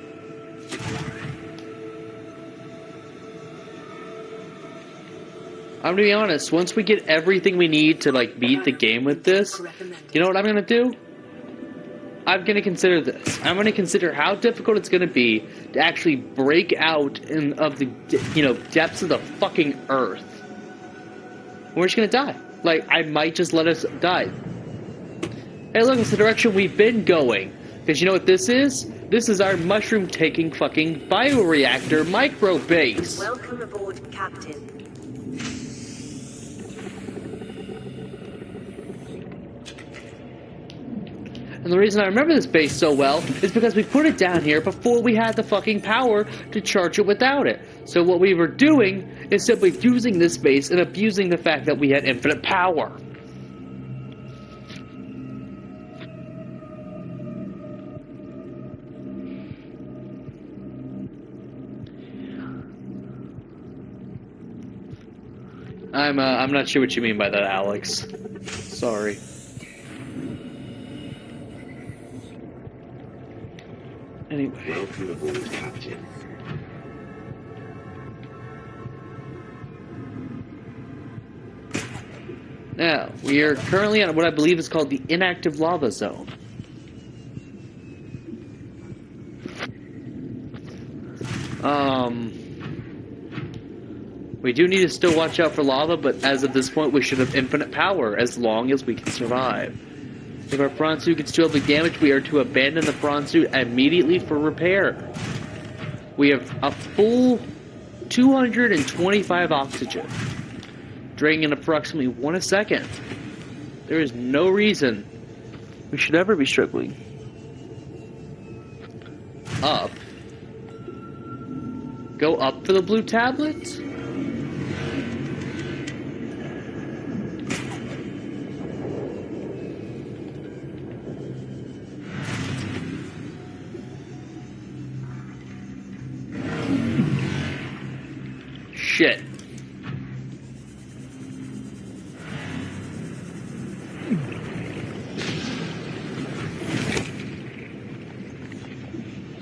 S1: I'm gonna be honest, once we get everything we need to, like, beat the game with this, you know what I'm gonna do? I'm going to consider this. I'm going to consider how difficult it's going to be to actually break out of the, you know, depths of the fucking earth. We're just going to die. Like, I might just let us die. Hey, look, it's the direction we've been going. Because you know what this is? This is our mushroom-taking fucking bioreactor micro base.
S3: Welcome aboard, Captain.
S1: And the reason I remember this base so well is because we put it down here before we had the fucking power to charge it without it. So what we were doing is simply using this base and abusing the fact that we had infinite power. I'm not sure what you mean by that, Alex. Sorry. Anyway.
S4: Welcome aboard, Captain.
S1: Now, we are currently on what I believe is called the inactive lava zone. We do need to still watch out for lava, but as of this point, we should have infinite power as long as we can survive. If our prawn suit gets too heavily damaged, we are to abandon the prawn suit immediately for repair. We have a full 225 oxygen, draining in approximately 1 a second. There is no reason we should ever be struggling. Up. Go up for the blue tablet? Shit.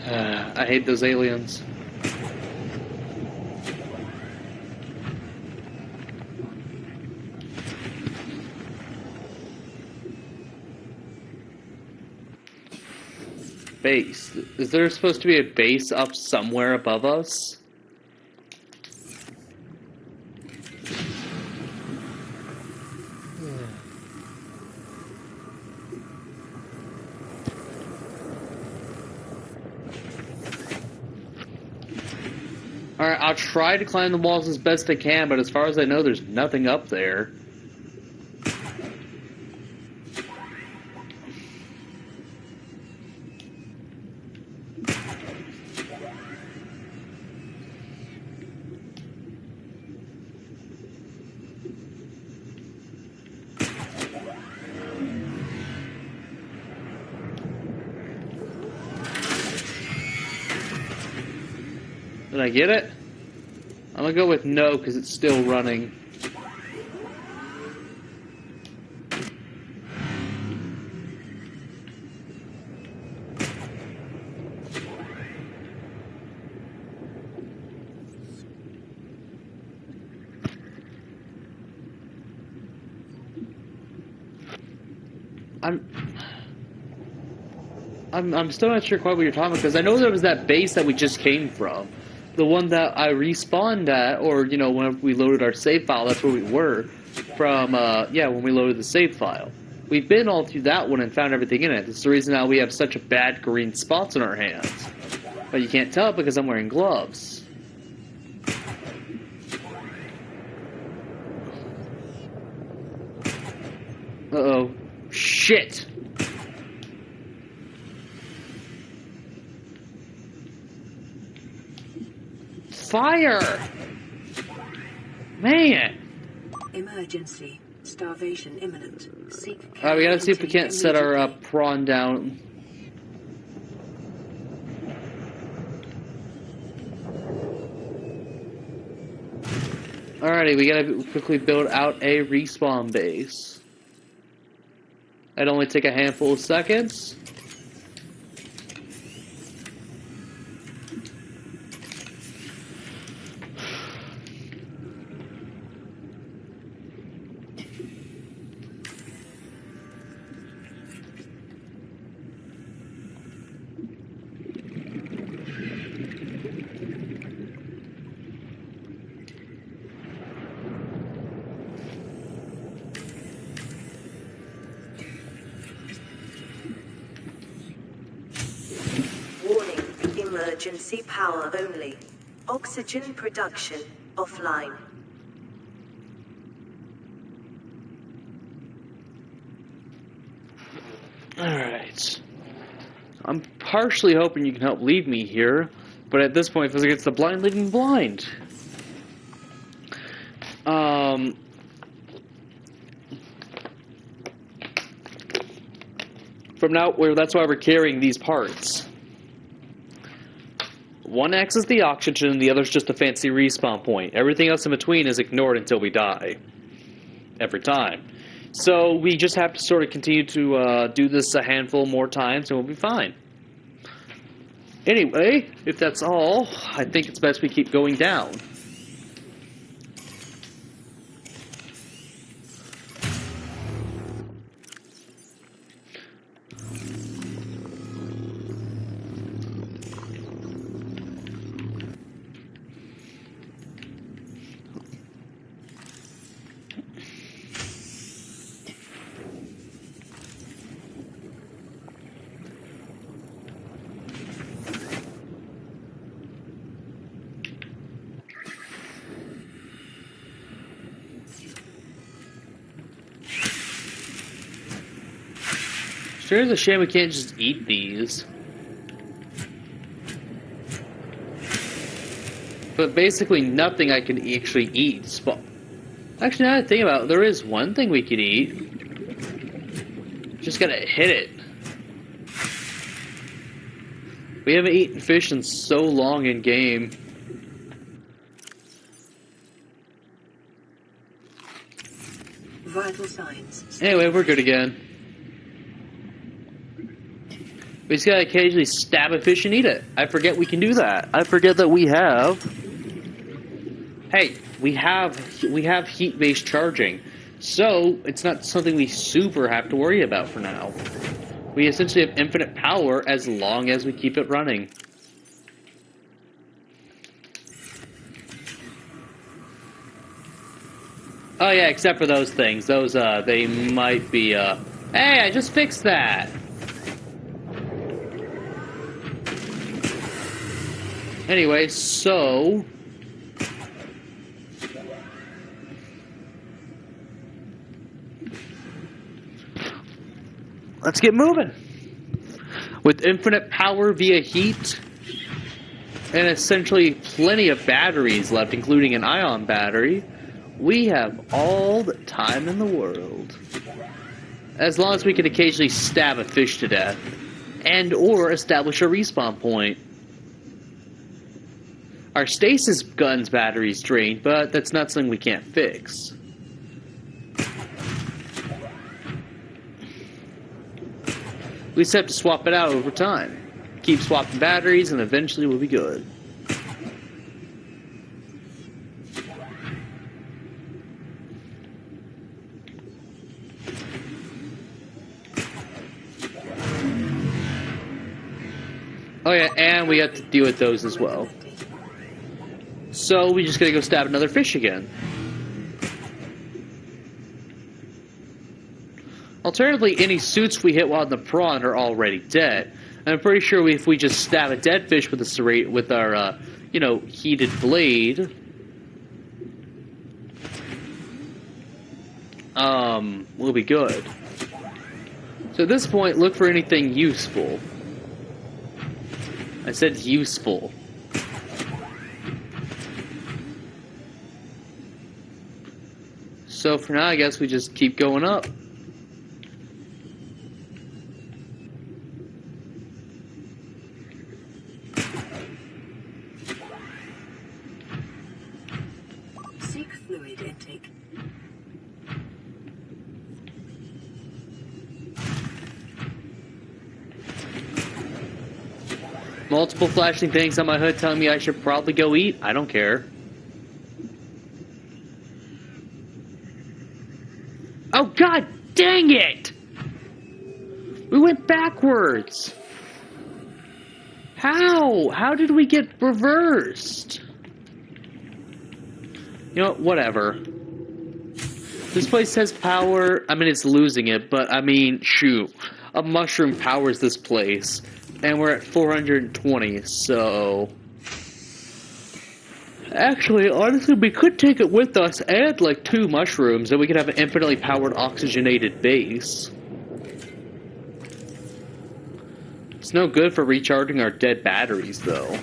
S1: I hate those aliens. Base. Is there supposed to be a base up somewhere above us? Alright, I'll try to climb the walls as best I can, but as far as I know, there's nothing up there. Did I get it? I'm gonna go with no because it's still running. I'm still not sure quite what you're talking about, because I know there was that base that we just came from. The one that I respawned at, or, you know, when we loaded our save file, that's where we were. From, yeah, when we loaded the save file. We've been all through that one and found everything in it. It's the reason now we have such a bad green spots on our hands. But you can't tell because I'm wearing gloves. Uh-oh. Shit! Fire! Man!
S2: Emergency. Starvation imminent. Seek
S1: Alright, we gotta see if we
S2: intake
S1: can't set our
S2: immediately.
S1: prawn down. Alrighty, we gotta quickly build out a respawn base. That'd only take a handful of seconds.
S3: Warning, emergency power only. Oxygen production offline.
S1: Alright. parts. I'm partially hoping you can help lead me here, but at this point it feels like it's the blind leading the blind. From now, that's why we're carrying these parts. One acts as the oxygen, the other's just a fancy respawn point. Everything else in between is ignored until we die. Every time. So we just have to sort of continue to do this a handful more times and we'll be fine. Anyway, if that's all, I think it's best we keep going down. Sure is a shame we can't just eat these. But basically nothing I can actually eat. Actually, now that I think about it, there is one thing we could eat. Just gotta hit it. We haven't eaten fish in so long in game.
S2: Vital signs.
S1: Anyway, we're good again. We just gotta occasionally stab a fish and eat it. I forget we can do that. I forget that we have... Hey, we have heat-based charging. So, it's not something we super have to worry about for now. We essentially have infinite power as long as we keep it running. Oh yeah, except for those things. Those, they might be, Hey, I just fixed that! Anyway, so... let's get moving! With infinite power via heat, and essentially plenty of batteries left, including an ion battery, we have all the time in the world. As long as we can occasionally stab a fish to death, and or establish a respawn point. Our stasis gun's battery's drained, but that's not something we can't fix. We just have to swap it out over time. Keep swapping batteries, and eventually we'll be good. Oh yeah, and we have to deal with those as well. So we just gotta go stab another fish again. Alternatively, any suits we hit while in the prawn are already dead. And I'm pretty sure if we just stab a dead fish with our, heated blade, we'll be good. So at this point, look for anything useful. I said useful. So for now, I guess we just keep going up.
S2: Seek fluid intake.
S1: Multiple flashing things on my hood telling me I should probably go eat. I don't care. Oh, god dang it! We went backwards! How? How did we get reversed? You know, whatever. This place has power. I mean, it's losing it, but I mean, shoot. A mushroom powers this place. And we're at 420, so... Actually, honestly, we could take it with us and, like, 2 mushrooms, and we could have an infinitely powered oxygenated base. It's no good for recharging our dead batteries, though.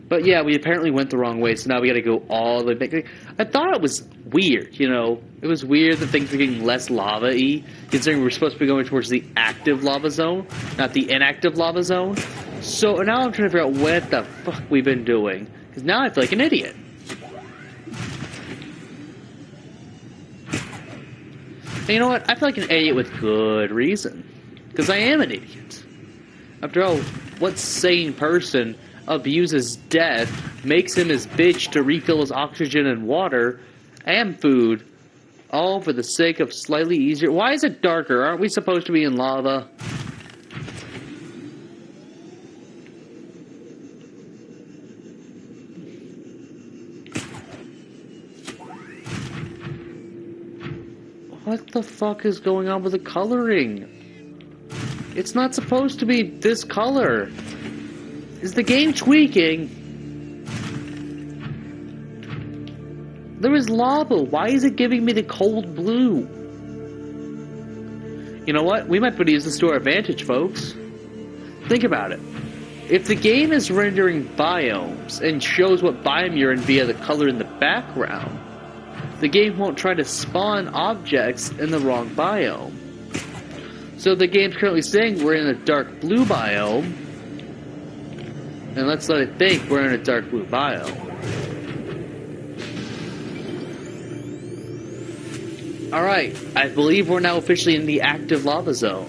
S1: But yeah, we apparently went the wrong way, so now we gotta go all the way back. I thought it was weird, you know? It was weird that things were getting less lava-y, considering we're supposed to be going towards the active lava zone, not the inactive lava zone. So now I'm trying to figure out what the fuck we've been doing. Because now I feel like an idiot. And you know what? I feel like an idiot with good reason. Because I am an idiot. After all, what sane person abuses death, makes him his bitch to refill his oxygen and water and food, all for the sake of slightly easier... Why is it darker? Aren't we supposed to be in lava? What the fuck is going on with the coloring? It's not supposed to be this color. Is the game tweaking? There is lava. Why is it giving me the cold blue? You know what? We might be able to use this to our advantage, folks. Think about it. If the game is rendering biomes and shows what biome you're in via the color in the background, the game won't try to spawn objects in the wrong biome. So the game's currently saying we're in a dark blue biome, and let's let it think we're in a dark blue biome. Alright, I believe we're now officially in the active lava zone.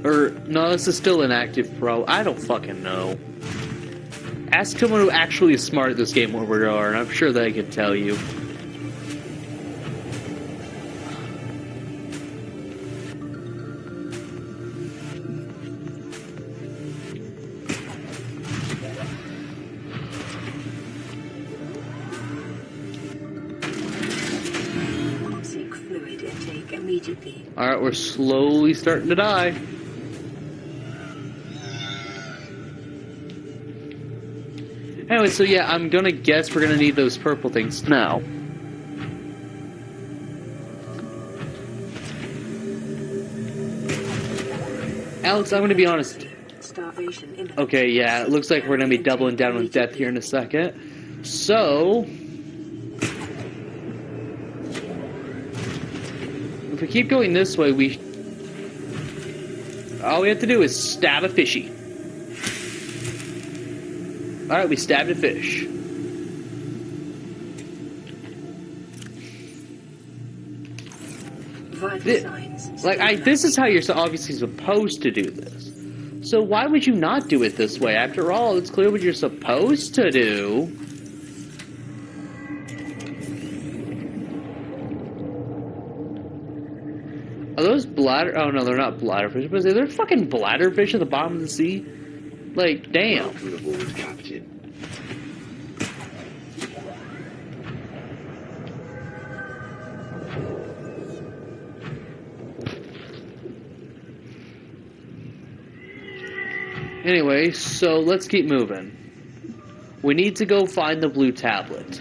S1: Or, no, this is still inactive, bro. I don't fucking know. Ask someone who actually is smart at this game where we are, and I'm sure they can tell you.
S2: Seek fluid intake immediately.
S1: Alright, we're slowly starting to die. Anyway, so yeah, I'm gonna guess we're gonna need those purple things now. Alex, I'm gonna be honest.
S2: Starvation imminent.
S1: Okay, yeah, it looks like we're gonna be doubling down on death here in a second. So... if we keep going this way, all we have to do is stab a fishy. Alright, we stabbed a fish. This is how you're obviously supposed to do this. So why would you not do it this way? After all, it's clear what you're supposed to do. Are those bladder... oh no, they're not bladderfish, but are there fucking bladderfish at the bottom of the sea? Like, damn.
S4: Welcome aboard, Captain.
S1: Anyway, so let's keep moving. We need to go find the blue tablet.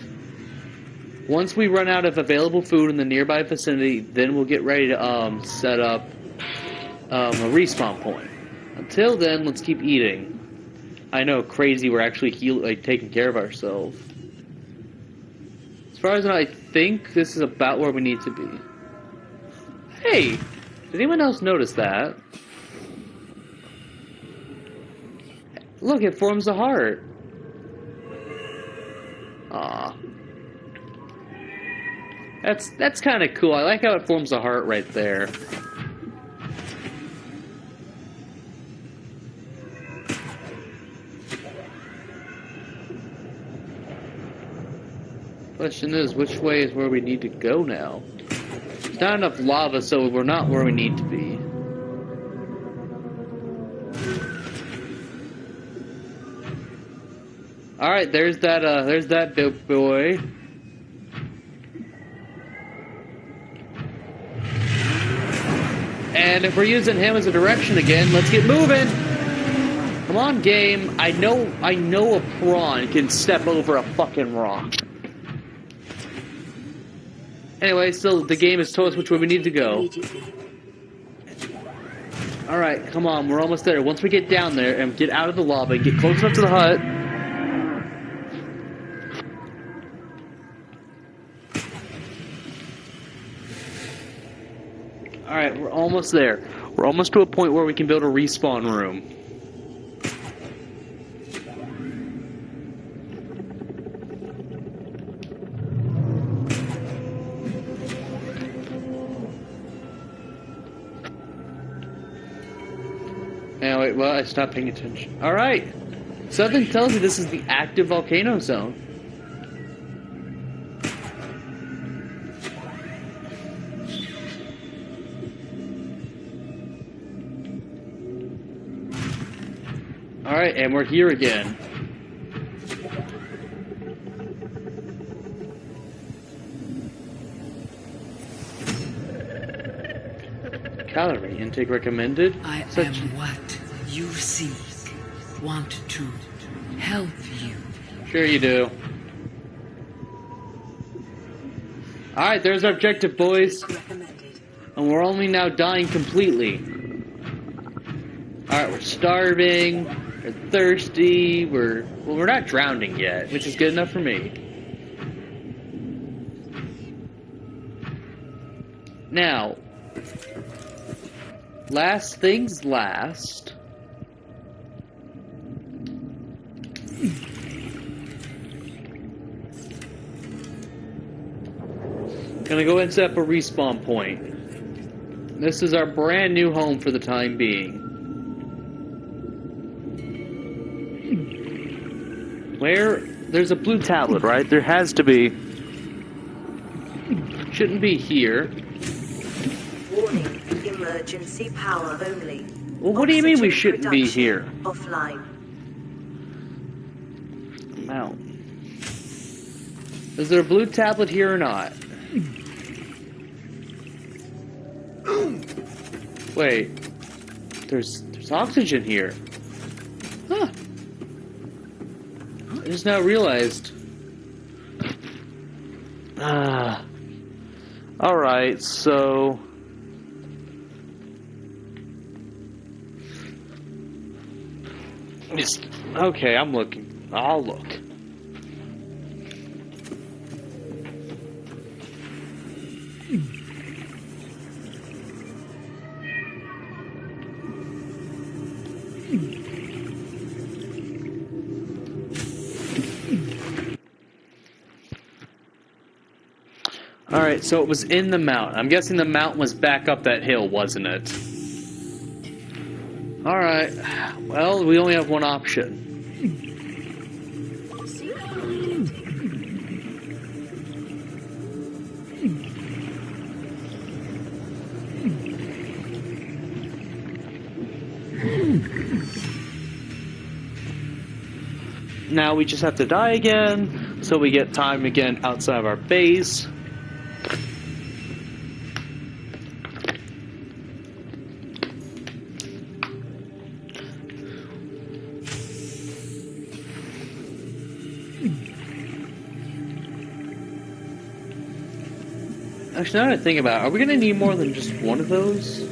S1: Once we run out of available food in the nearby vicinity, then we'll get ready to set up a respawn point. Until then, let's keep eating. I know, crazy, we're actually taking care of ourselves. As far as I know, I think this is about where we need to be. Hey! Did anyone else notice that? Look, it forms a heart. Aw. That's kind of cool. I like how it forms a heart right there. Question is, which way is where we need to go now? There's not enough lava, so we're not where we need to be. Alright, there's that big boy. And if we're using him as a direction again, let's get moving! Come on, game. I know a prawn can step over a fucking rock. Anyway, so the game has told us which way we need to go. Alright, come on, we're almost there. Once we get down there and get out of the lava and get close enough to the hut. Alright, we're almost there. We're almost to a point where we can build a respawn room. Oh, wait, well, I stopped paying attention. Alright! Something tells me this is the active volcano zone. Alright, and we're here again. Calorie intake recommended.
S5: I am what you seek. Want to help you.
S1: Sure you do. Alright, there's our objective, boys.
S2: Recommended.
S1: And we're only now dying completely. Alright, we're starving. We're thirsty. We're not drowning yet, which is good enough for me. Now, last things last. Gonna go and set up a respawn point. This is our brand new home for the time being. Where? There's a blue tablet, right? There has to be. Shouldn't be here.
S3: Warning, emergency power only.
S1: Well, what do you mean we
S3: Oxygen
S1: shouldn't be
S3: production
S1: here?
S3: Offline.
S1: Mount. Is there a blue tablet here or not? Wait. There's oxygen here. Huh. I just now realized. Alright, so. Okay, I'm looking. I'll look. Alright, so it was in the mountain. I'm guessing the mountain was back up that hill, wasn't it? Alright, well, we only have one option.
S2: Seek fluid intake.
S1: Now we just have to die again, so we get time again outside of our base. Actually, now that I think about it, are we going to need more than just one of those?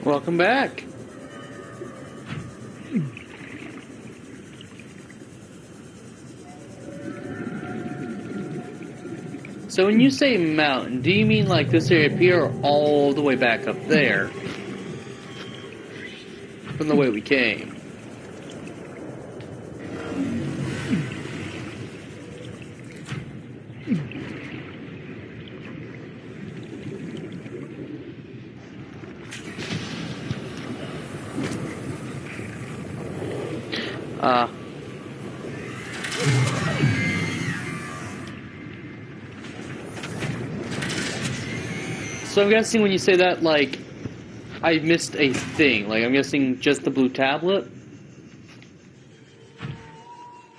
S1: Welcome back. So when you say mountain, do you mean like this area up here or all the way back up there? From the way we came. So I'm guessing when you say that, like, I missed a thing. Like, I'm guessing just the blue tablet.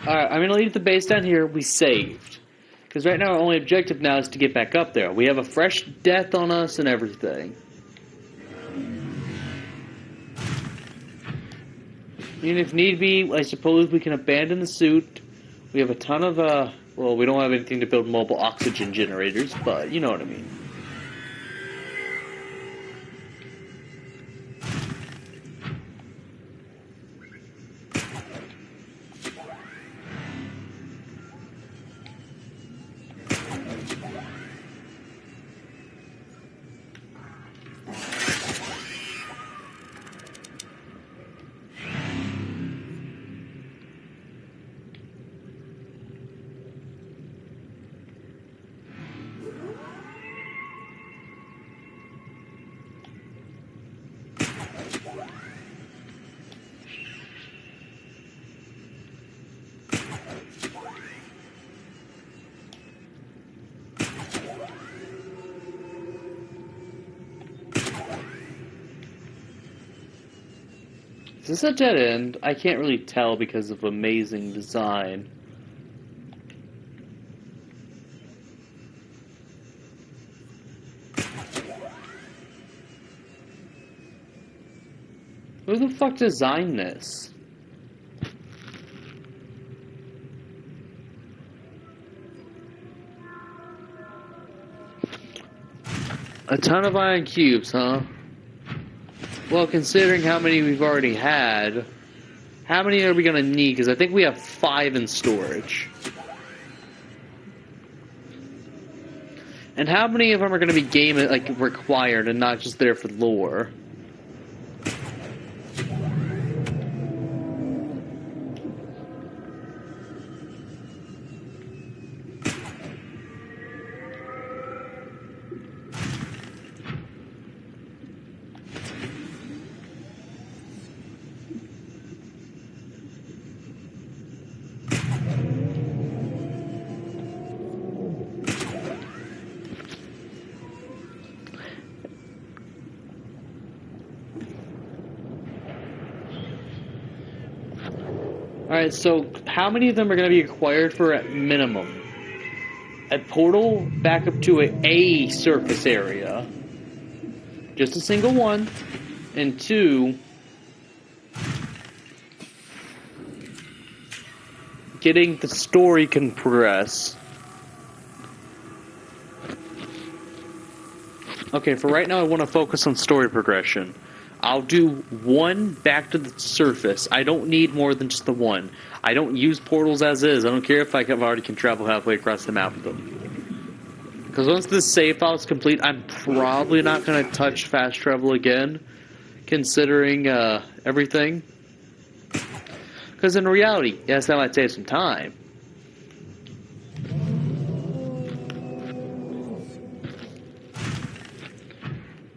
S1: Alright, I'm gonna leave the base down here. We saved. Because right now our only objective now is to get back up there. We have a fresh death on us and everything. And if need be, I suppose we can abandon the suit. We have a ton of, well, we don't have anything to build mobile oxygen generators, but you know what I mean. Is this a dead end? I can't really tell because of amazing design. Who the fuck designed this? A ton of iron cubes, huh? Well, considering how many we've already had, how many are we going to need? Because I think we have 5 in storage. And how many of them are going to be game like required and not just there for lore? Alright, so how many of them are going to be required for at minimum? A portal back up to a surface area. Just a single one. And 2, getting the story can progress. Okay, for right now I want to focus on story progression. I'll do 1 back to the surface. I don't need more than just the 1. I don't use portals as is. I don't care if I already can travel halfway across the map with them. Because once this save file is complete, I'm probably not going to touch fast travel again, considering everything. Because in reality, yes, that might save some time.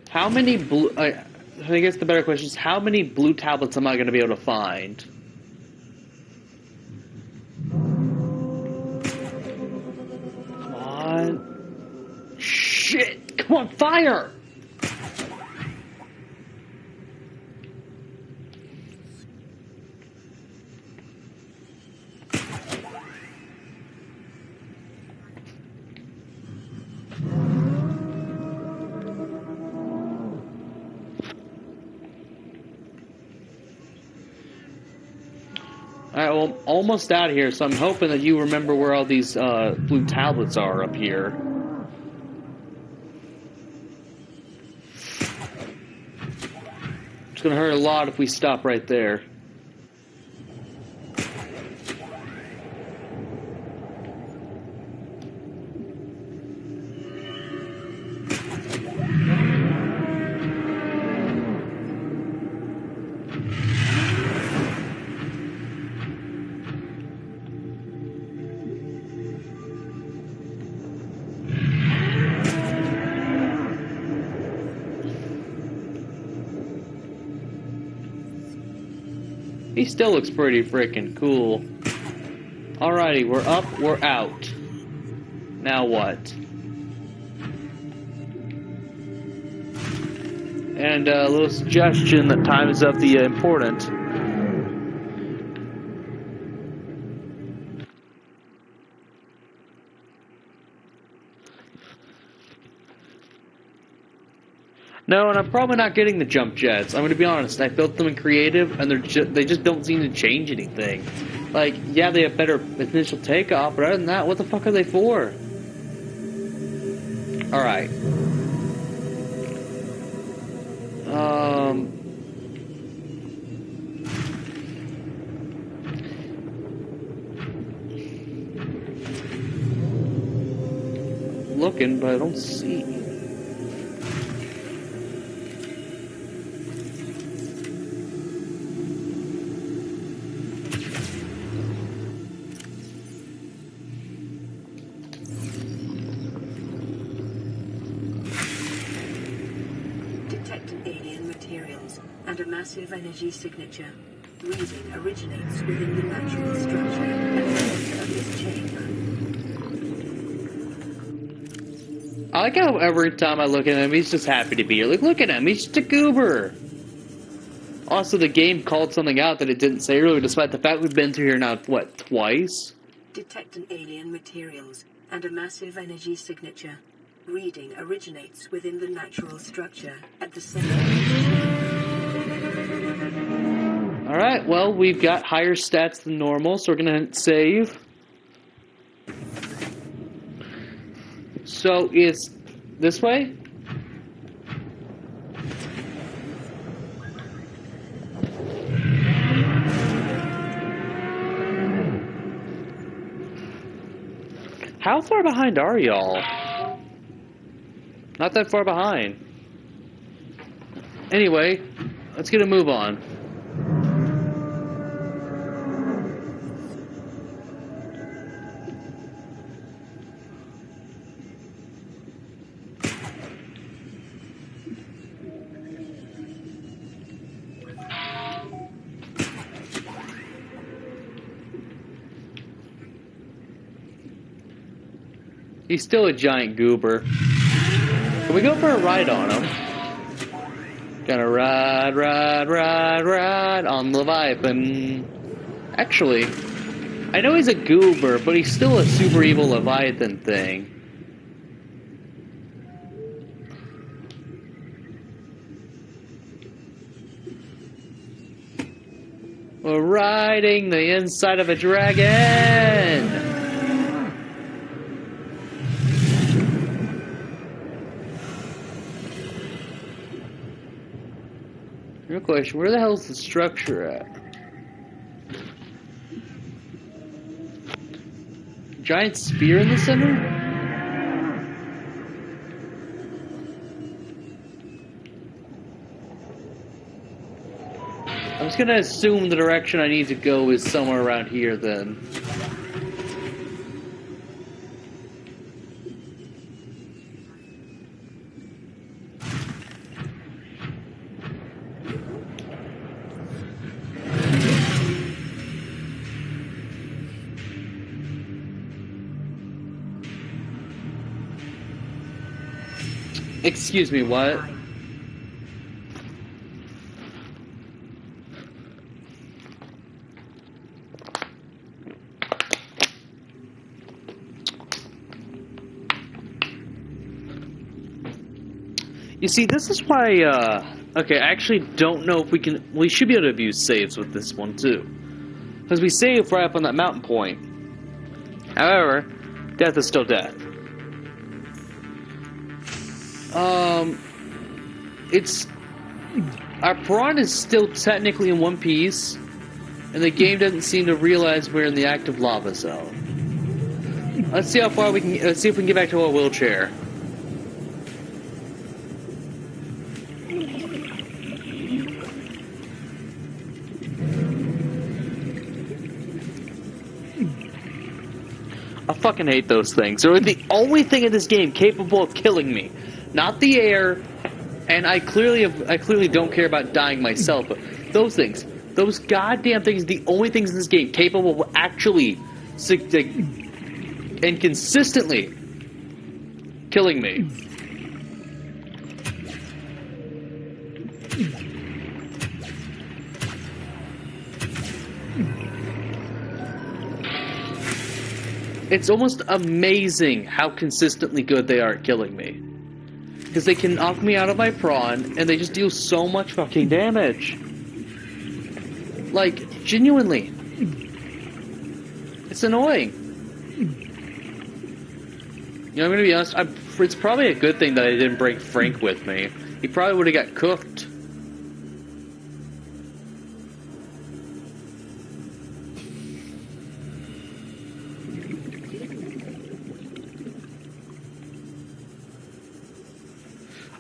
S1: How many blue... I guess the better question is, how many blue tablets am I going to be able to find? Come on. Shit! Come on, fire! Alright, well, I'm almost out of here, so I'm hoping that you remember where all these blue tablets are up here. It's gonna hurt a lot if we stop right there. He still looks pretty freaking cool. Alrighty, we're up, we're out. Now what? And a little suggestion that time is of the important. No, and I'm probably not getting the jump jets. I'm gonna be honest. I built them in creative, and they just don't seem to change anything. Like, yeah, they have better initial takeoff, but other than that, what the fuck are they for? All right. Looking, but I don't see.
S2: Detecting alien materials and a massive energy signature. Reading originates within the natural structure and center of this chamber.
S1: I like how every time I look at him, he's just happy to be here. Like, look at him, he's just a goober. Also, the game called something out that it didn't say earlier, despite the fact we've been through here now, what, twice?
S2: Detecting alien materials and a massive energy signature. Reading originates within the natural structure at the center of this chamber.
S1: Alright, well, we've got higher stats than normal, so we're gonna save. So, it's this way? How far behind are y'all? Not that far behind. Anyway, let's get a move on. He's still a giant goober. Can we go for a ride on him? Gonna ride on Leviathan. Actually, I know he's a goober, but he's still a super evil Leviathan thing. We're riding the inside of a dragon! Real question, where the hell is the structure at? Giant spear in the center? I'm just gonna assume the direction I need to go is somewhere around here then. Excuse me, what? You see, this is why, okay, I actually don't know if we should be able to view saves with this one, too. Because we saved right up on that mountain point. However, death is still death. It's... Our prawn is still technically in one piece, and the game doesn't seem to realize we're in the active lava zone. Let's see how far we can... Let's see if we can get back to our wheelchair. I fucking hate those things. They're the only thing in this game capable of killing me. Not the air, and I clearly don't care about dying myself, but those things. Those goddamn things are the only things in this game capable of actually and consistently killing me. It's almost amazing how consistently good they are at killing me. Because they can knock me out of my prawn, and they just deal so much fucking damage. Like, genuinely. It's annoying. You know, I'm gonna be honest, it's probably a good thing that I didn't bring Frank with me. He probably would have got cooked.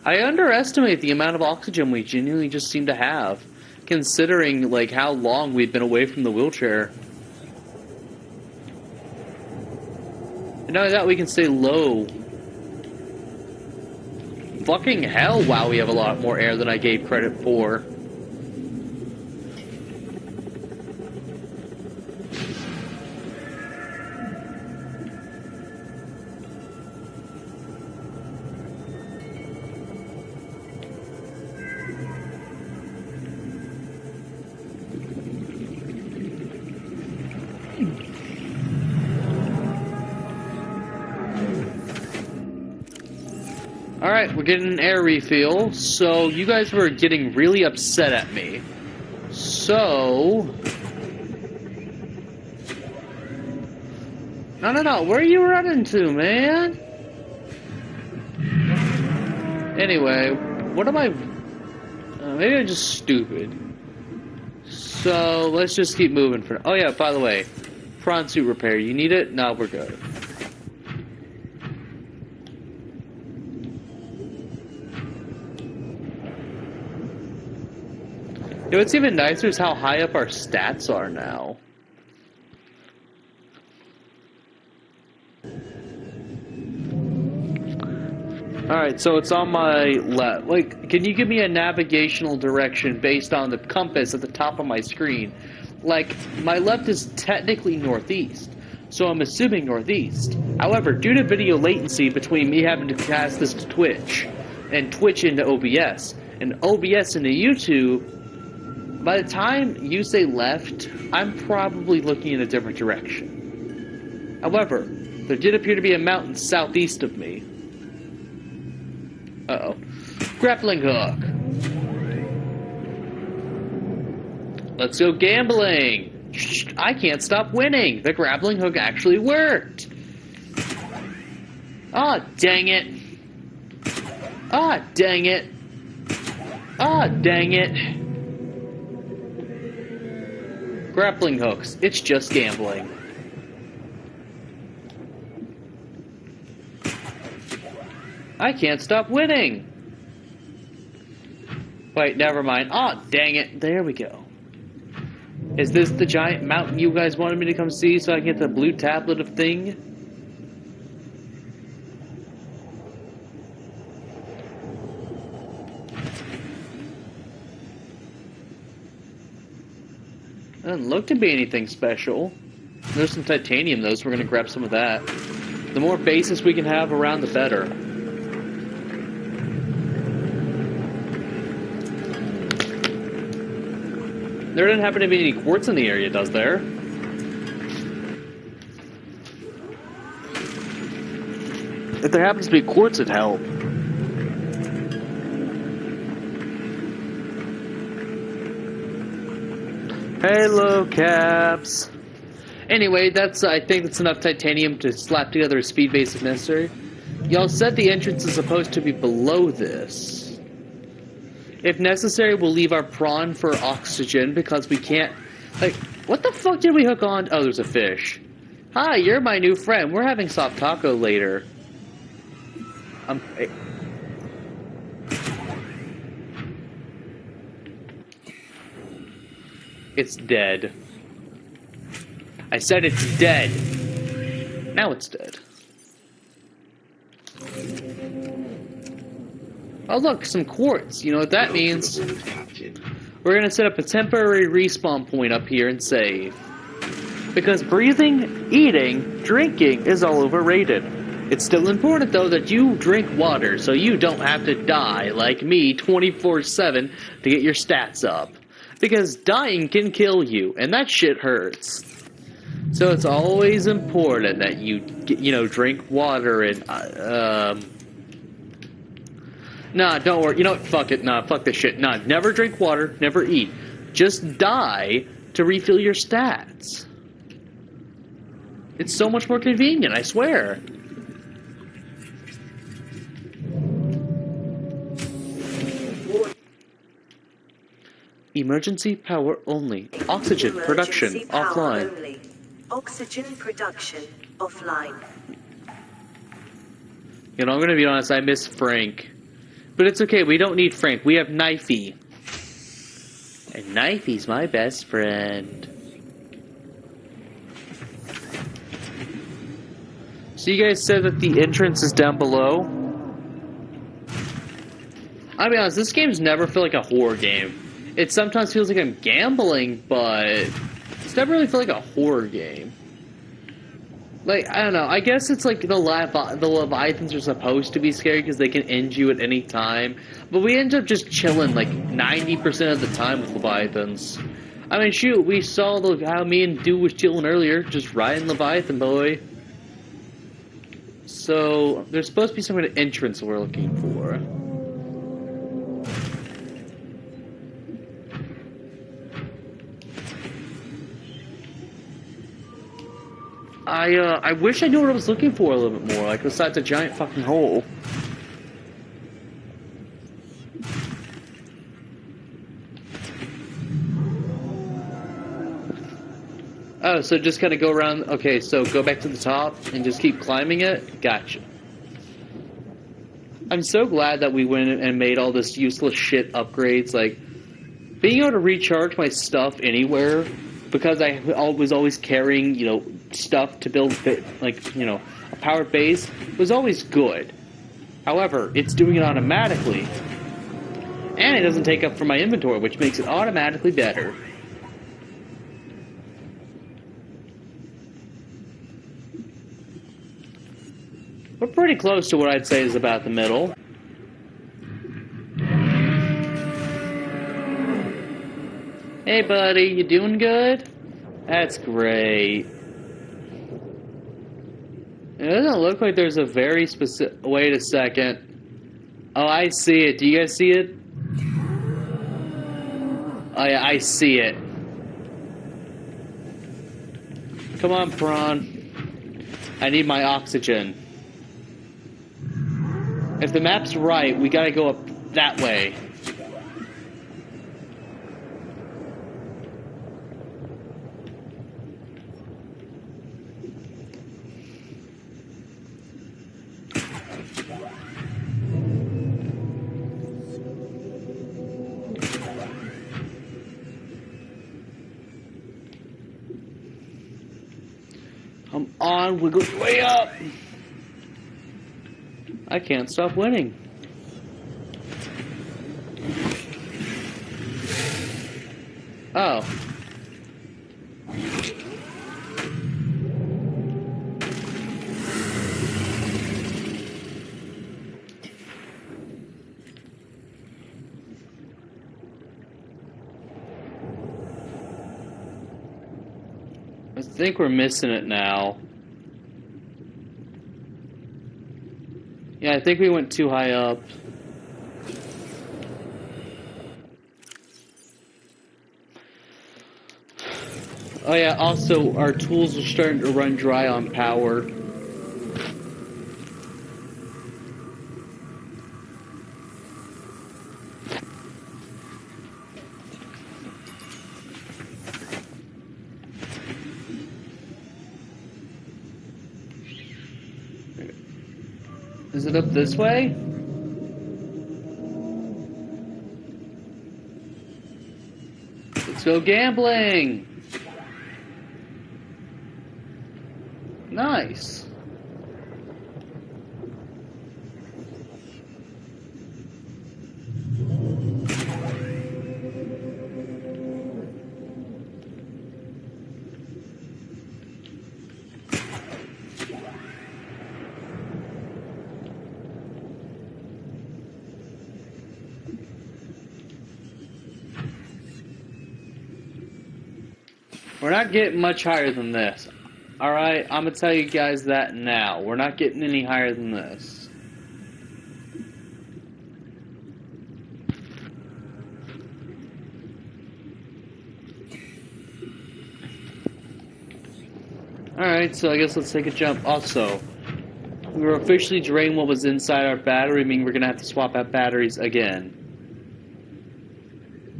S1: I underestimate the amount of oxygen we genuinely just seem to have, considering, like, how long we've been away from the wheelchair. And not only that, we can stay low. Fucking hell, wow, we have a lot more air than I gave credit for. Alright, we're getting an air refill, so you guys were getting really upset at me. So... No, where are you running to, man? Anyway, what am I... maybe I'm just stupid. So, let's just keep moving for... Oh yeah, by the way, prawn suit repair, you need it? No, we're good. You know, what's even nicer is how high up our stats are now. Alright, so it's on my left. Like, can you give me a navigational direction based on the compass at the top of my screen? Like, my left is technically northeast, so I'm assuming northeast. However, due to video latency between me having to cast this to Twitch, and Twitch into OBS, and OBS into YouTube, by the time you say left, I'm probably looking in a different direction. However, there did appear to be a mountain southeast of me. Uh-oh. Grappling hook. Let's go gambling. Shh, I can't stop winning. The grappling hook actually worked. Ah, dang it. Ah, dang it. Ah, dang it. Grappling hooks. It's just gambling. I can't stop winning. Wait, never mind. Aw, dang it. There we go. Is this the giant mountain you guys wanted me to come see so I can get the blue tablet of thing? Doesn't look to be anything special. There's some titanium though, so we're gonna grab some of that. The more bases we can have around, the better. There doesn't happen to be any quartz in the area, does there? If there happens to be quartz, it'd help. Hello, Caps. Anyway, I think that's enough titanium to slap together a speed base if necessary. Y'all said the entrance is supposed to be below this. If necessary, we'll leave our prawn for oxygen because we can't... Like, what the fuck did we hook on? Oh, there's a fish. Hi, you're my new friend. We're having soft taco later. It's dead. I said it's dead. Now it's dead. Oh look, some quartz. You know what that means? We're gonna set up a temporary respawn point up here and save. Because breathing, eating, drinking is all overrated. It's still important though that you drink water so you don't have to die like me 24/7 to get your stats up. Because dying can kill you, and that shit hurts. So it's always important that you drink water and Nah, don't worry. You know what? Fuck it. Nah, fuck this shit. Nah, never drink water, never eat. Just die to refill your stats. It's so much more convenient, I swear. Emergency power only. Oxygen production offline.
S3: Only. Oxygen production offline.
S1: You know, I'm gonna be honest, I miss Frank. But it's okay, we don't need Frank. We have Knifey. And Knifey's my best friend. So you guys said that the entrance is down below? I'll be honest, this game's never felt like a horror game. It sometimes feels like I'm gambling, but it's never really felt like a horror game. Like, I don't know, I guess it's like the Leviathans are supposed to be scary because they can end you at any time, but we end up just chilling like 90% of the time with Leviathans. I mean, shoot, we saw how me and Dew was chilling earlier, just riding Leviathan, boy. So, there's supposed to be some kind of entrance we're looking for. I wish I knew what I was looking for a little bit more, like besides a giant fucking hole. Oh, so just kind of go around, okay, so go back to the top and just keep climbing it? Gotcha. I'm so glad that we went and made all this useless shit upgrades, like, being able to recharge my stuff anywhere, because I was always carrying, stuff to build, a powered base, was always good. However, it's doing it automatically. And it doesn't take up from my inventory, which makes it automatically better. We're pretty close to what I'd say is about the middle. Hey buddy, you doing good? That's great. It doesn't look like there's a very specific... Wait a second. Oh, I see it. Do you guys see it? Oh yeah, I see it. Come on, Prawn. I need my oxygen. If the map's right, we gotta go up that way. Come on, we're going way up! I can't stop winning. Oh. I think we're missing it now. Yeah, I think we went too high up. Oh yeah, also, our tools are starting to run dry on power. Is it up this way? Let's go gambling! Nice. We're not getting much higher than this. Alright, I'm gonna tell you guys that now. We're not getting any higher than this. Alright, so I guess let's take a jump. Also, we were officially drained what was inside our battery, meaning we're gonna have to swap out batteries again.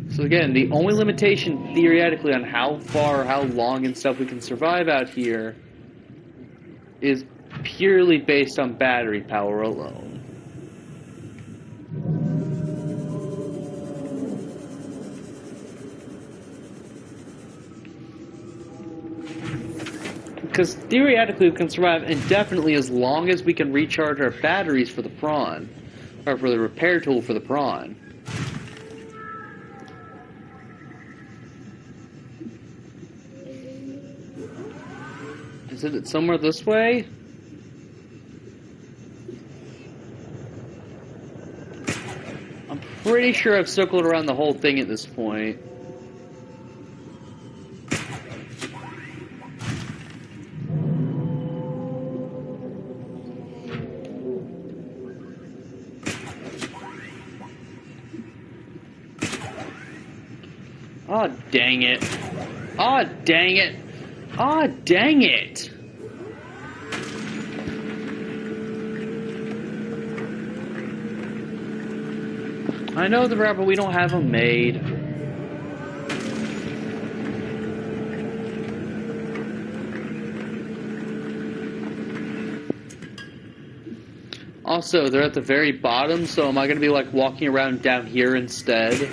S1: So again, the only limitation, theoretically, on how far, how long and stuff we can survive out here is purely based on battery power alone. Because theoretically we can survive indefinitely as long as we can recharge our batteries for the prawn. Or for the repair tool for the prawn. Is it somewhere this way? I'm pretty sure I've circled around the whole thing at this point. Aw, dang it. Aw, dang it. Aw, dang it. I know the route, but we don't have them made. Also, they're at the very bottom, so am I going to be like walking around down here instead?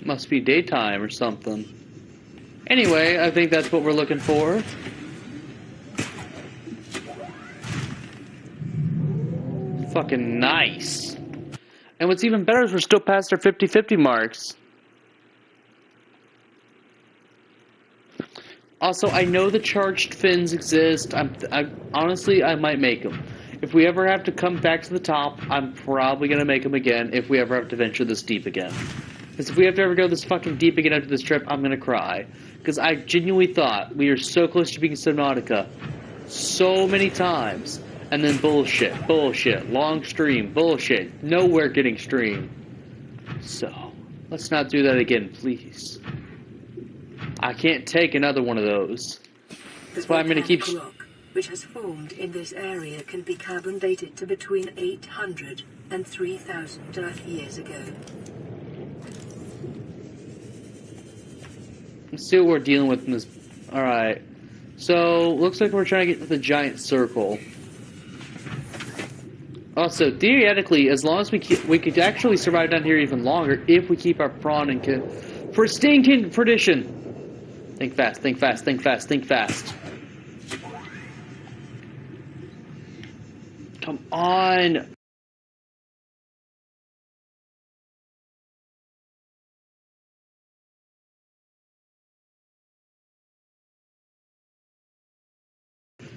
S1: Must be daytime or something. Anyway, I think that's what we're looking for. Fucking nice. And what's even better is we're still past our 50-50 marks. Also, I know the charged fins exist. Honestly, I might make them. If we ever have to come back to the top, I'm probably going to make them again if we ever have to venture this deep again. Because if we have to ever go this fucking deep again after this trip, I'm going to cry. Because I genuinely thought we were so close to being Subnautica so many times. And then bullshit, bullshit, long stream, bullshit, nowhere getting stream. So, let's not do that again, please. I can't take another one of those. That's why I'm going to keep...
S2: rock, which has formed in this area, can be carbon dated to between 800 and 3,000 Earth years ago.
S1: Let's see what we're dealing with in this... Alright. So, looks like we're trying to get to the giant circle. Also, theoretically, as long as we could actually survive down here even longer if we keep our prawn in pristine condition. Think fast, think fast, think fast, think fast. Come on!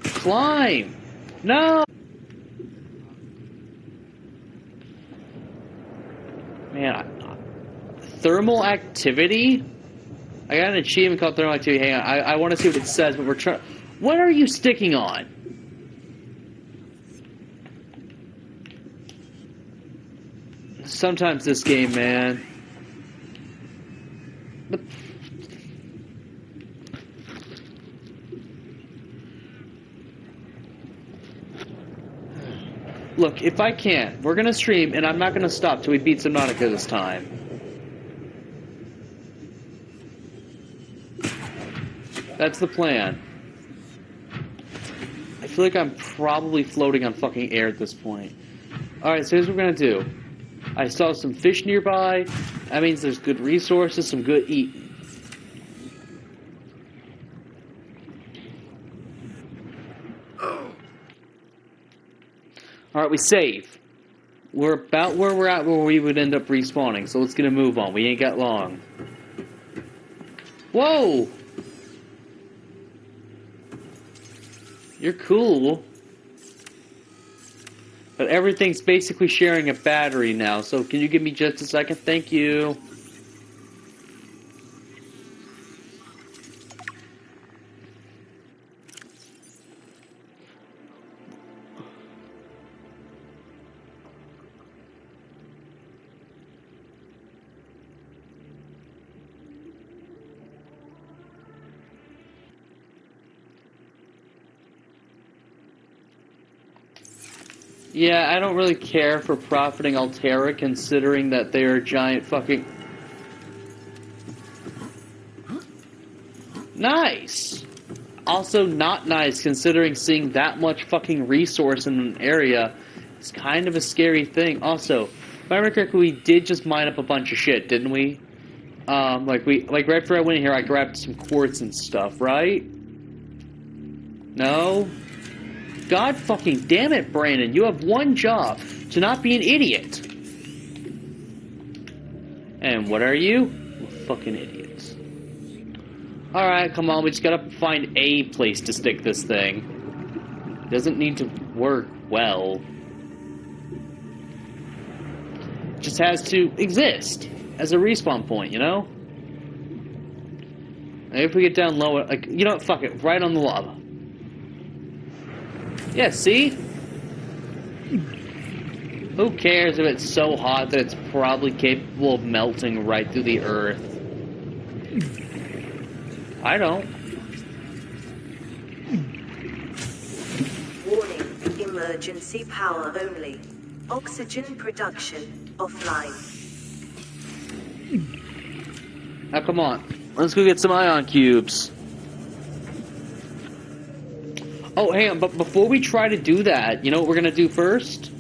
S1: Climb! No! Man, thermal activity? I got an achievement called thermal activity. Hang on, I want to see what it says, but we're trying. What are you sticking on? Sometimes this game, man. Look, if I can't, we're gonna stream, and I'm not gonna stop till we beat Subnautica this time. That's the plan. I feel like I'm probably floating on fucking air at this point. Alright, so here's what we're gonna do. I saw some fish nearby. That means there's good resources, some good eating. Alright, we save. We're about where we're at where we would end up respawning, so let's get a move on. We ain't got long. Whoa! You're cool. But everything's basically sharing a battery now, so can you give me just a second? Thank you. Yeah, I don't really care for profiting Altera, considering that they are giant fucking... Nice! Also not nice, considering seeing that much fucking resource in an area is kind of a scary thing. Also, if I remember correctly, we did just mine up a bunch of shit, didn't we? Like right after I went in here, I grabbed some quartz and stuff, right? No? God fucking damn it, Brandon. You have one job, to not be an idiot. And what are you? We're fucking idiots. Alright, come on, we just gotta find a place to stick this thing. It doesn't need to work well. It just has to exist as a respawn point, you know? And if we get down low, like, you know what, fuck it, right on the lava. Yeah, see? Who cares if it's so hot that it's probably capable of melting right through the earth? I don't.
S3: Warning, emergency power only. Oxygen production offline.
S1: Now come on, let's go get some ion cubes. Oh, hang on, but before we try to do that, you know what we're gonna do first?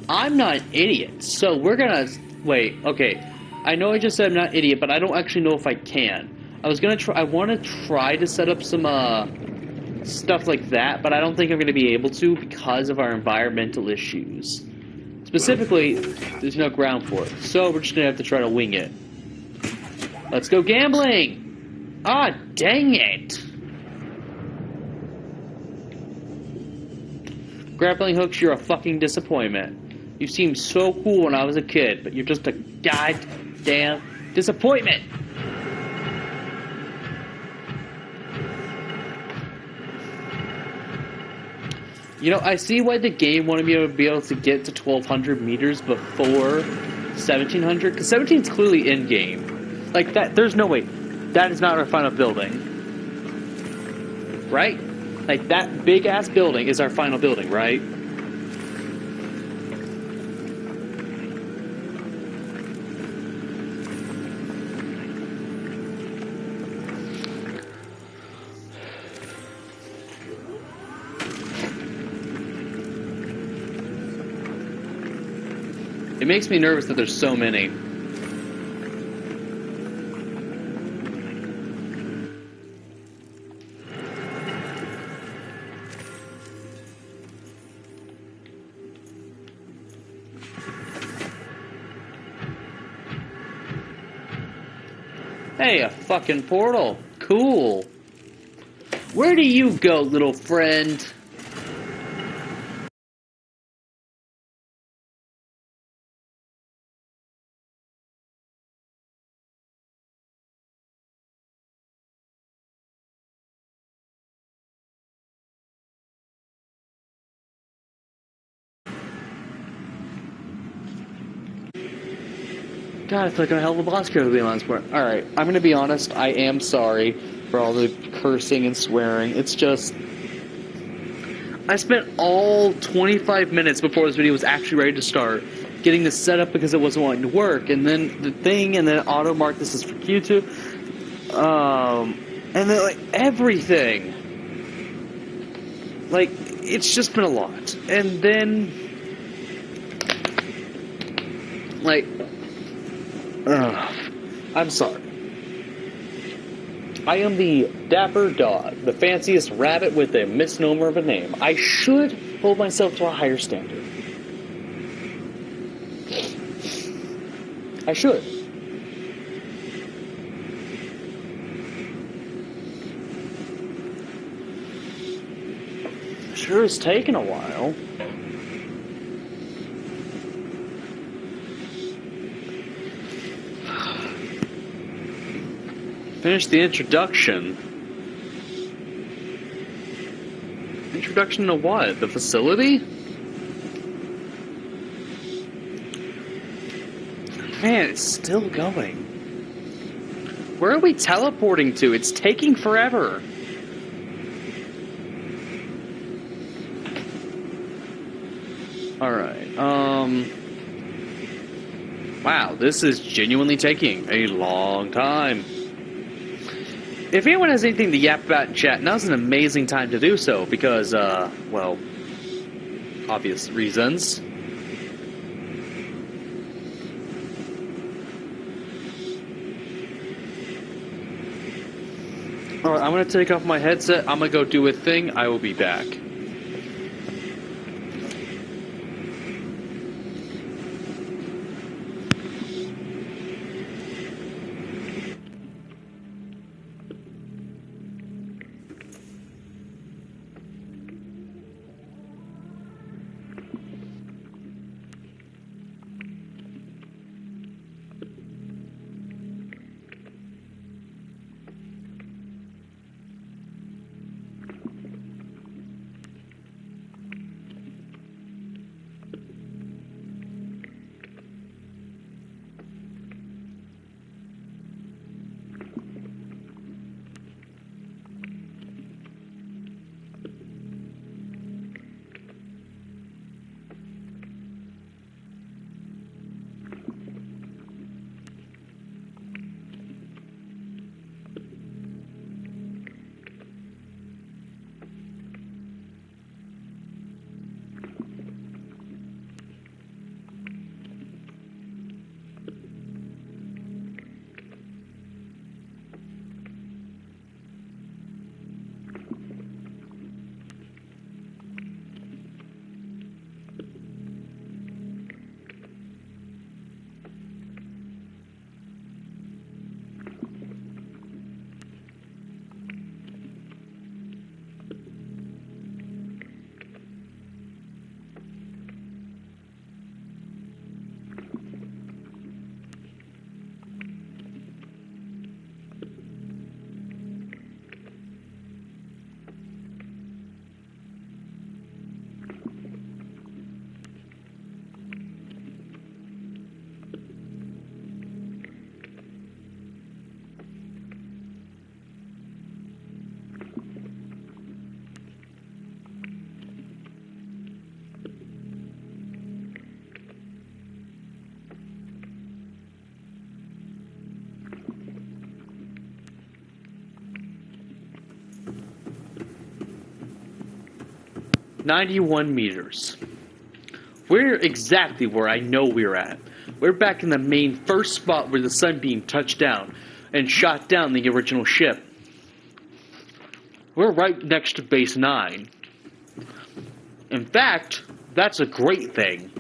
S1: I'm not an idiot, so we're gonna... Wait, okay. I know I just said I'm not an idiot, but I don't actually know if I can. I was gonna try... I want to try to set up some, stuff like that, but I don't think I'm gonna be able to because of our environmental issues. Specifically, there's no ground for it, so we're just gonna have to try to wing it. Let's go gambling! Ah, dang it! Grappling hooks, you're a fucking disappointment. You seemed so cool when I was a kid, but you're just a goddamn disappointment! You know, I see why the game wanted me to be able to get to 1,200 meters before 1,700, because 17 is clearly in-game. Like, that, there's no way. That is not our final building. Right? Like, that big-ass building is our final building, right? It makes me nervous that there's so many. Hey, a fucking portal. Cool. Where do you go, little friend? God, I feel like I'm a hell of a boss character to be honest. Alright, I'm gonna be honest, I am sorry for all the cursing and swearing. It's just... I spent all 25 minutes before this video was actually ready to start getting this set up because it wasn't wanting to work, and then the thing, and then auto mark this is for Q2, and then like everything. Like, it's just been a lot. And then, like, I'm sorry. I am the dapper dog, the fanciest rabbit with a misnomer of a name. I should hold myself to a higher standard. I should. Sure has taken a while. Finish the introduction. Introduction to what? The facility? Man, it's still going. Where are we teleporting to? It's taking forever. Alright, wow, this is genuinely taking a long time. If anyone has anything to yap about in chat, now's an amazing time to do so, because, well, obvious reasons. Alright, I'm gonna take off my headset, I'm gonna go do a thing, I will be back. "91 meters. We're exactly where I know we're at. We're back in the main first spot where the sunbeam touched down and shot down the original ship. We're right next to Base 9. In fact, that's a great thing.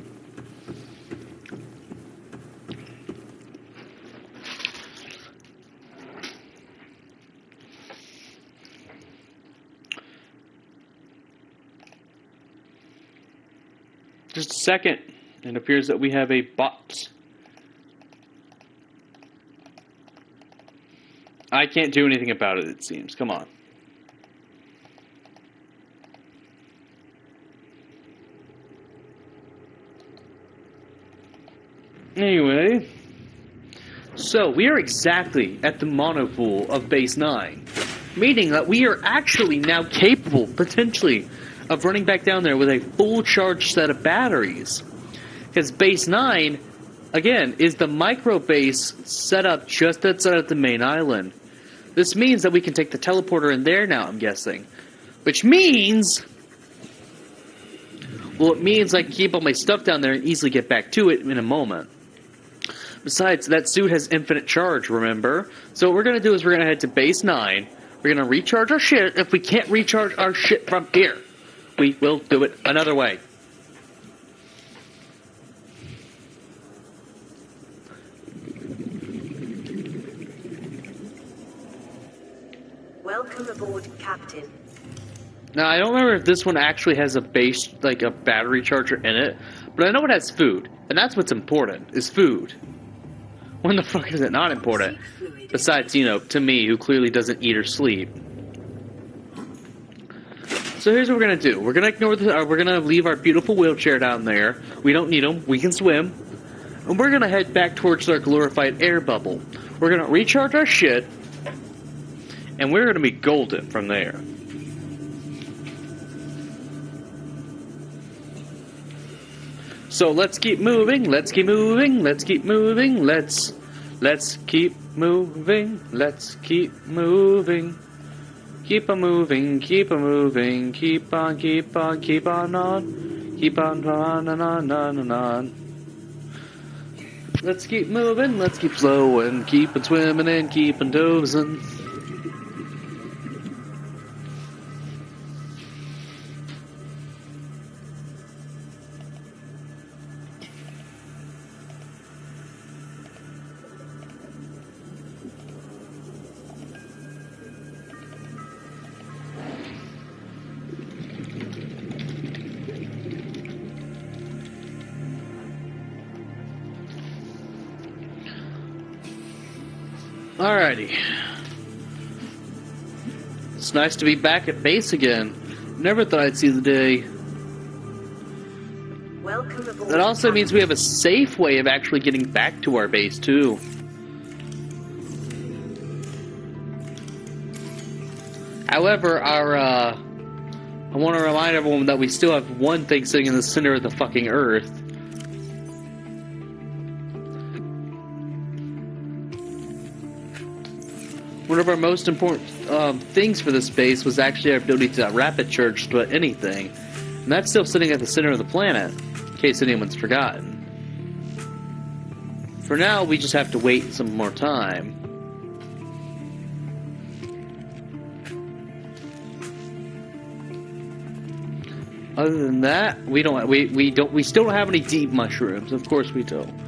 S1: Just a second. It appears that we have a bot. I can't do anything about it, it seems. Come on. Anyway, so we are exactly at the monopool of base 9, meaning that we are actually now capable, potentially, of running back down there with a full charged set of batteries. Because base 9, again, is the micro base set up just outside of the main island. This means that we can take the teleporter in there now, I'm guessing. Which means... well, it means I can keep all my stuff down there and easily get back to it in a moment. Besides, that suit has infinite charge, remember? So what we're going to do is we're going to head to base 9. We're going to recharge our shit. If we can't recharge our shit from here, we will do it another way.
S3: Welcome aboard, Captain.
S1: Now, I don't remember if this one actually has a base, like a battery charger in it, but I know it has food. And that's what's important, is food. When the fuck is it not important? Besides, you know, to me, who clearly doesn't eat or sleep. So here's what we're gonna do. We're gonna ignore the. We're gonna leave our beautiful wheelchair down there. We don't need them. We can swim. And we're gonna head back towards our glorified air bubble. We're gonna recharge our shit, and we're gonna be golden from there. So let's keep moving, let's keep moving, let's keep moving, let's keep moving, let's keep moving. Keep on moving, keep on moving, keep on, keep on, keep on, keep on. Let's keep moving, let's keep flowing, keep on swimming and keep on dozing. Alrighty. It's nice to be back at base again. Never thought I'd see the day.
S3: Welcome aboard.
S1: That also means we have a safe way of actually getting back to our base, too. However, I want to remind everyone that we still have one thing sitting in the center of the fucking Earth. One of our most important things for this base was actually our ability to rapid charge to anything. And that's still sitting at the center of the planet, in case anyone's forgotten. For now, we just have to wait some more time. Other than that, we still don't have any deep mushrooms. Of course we don't.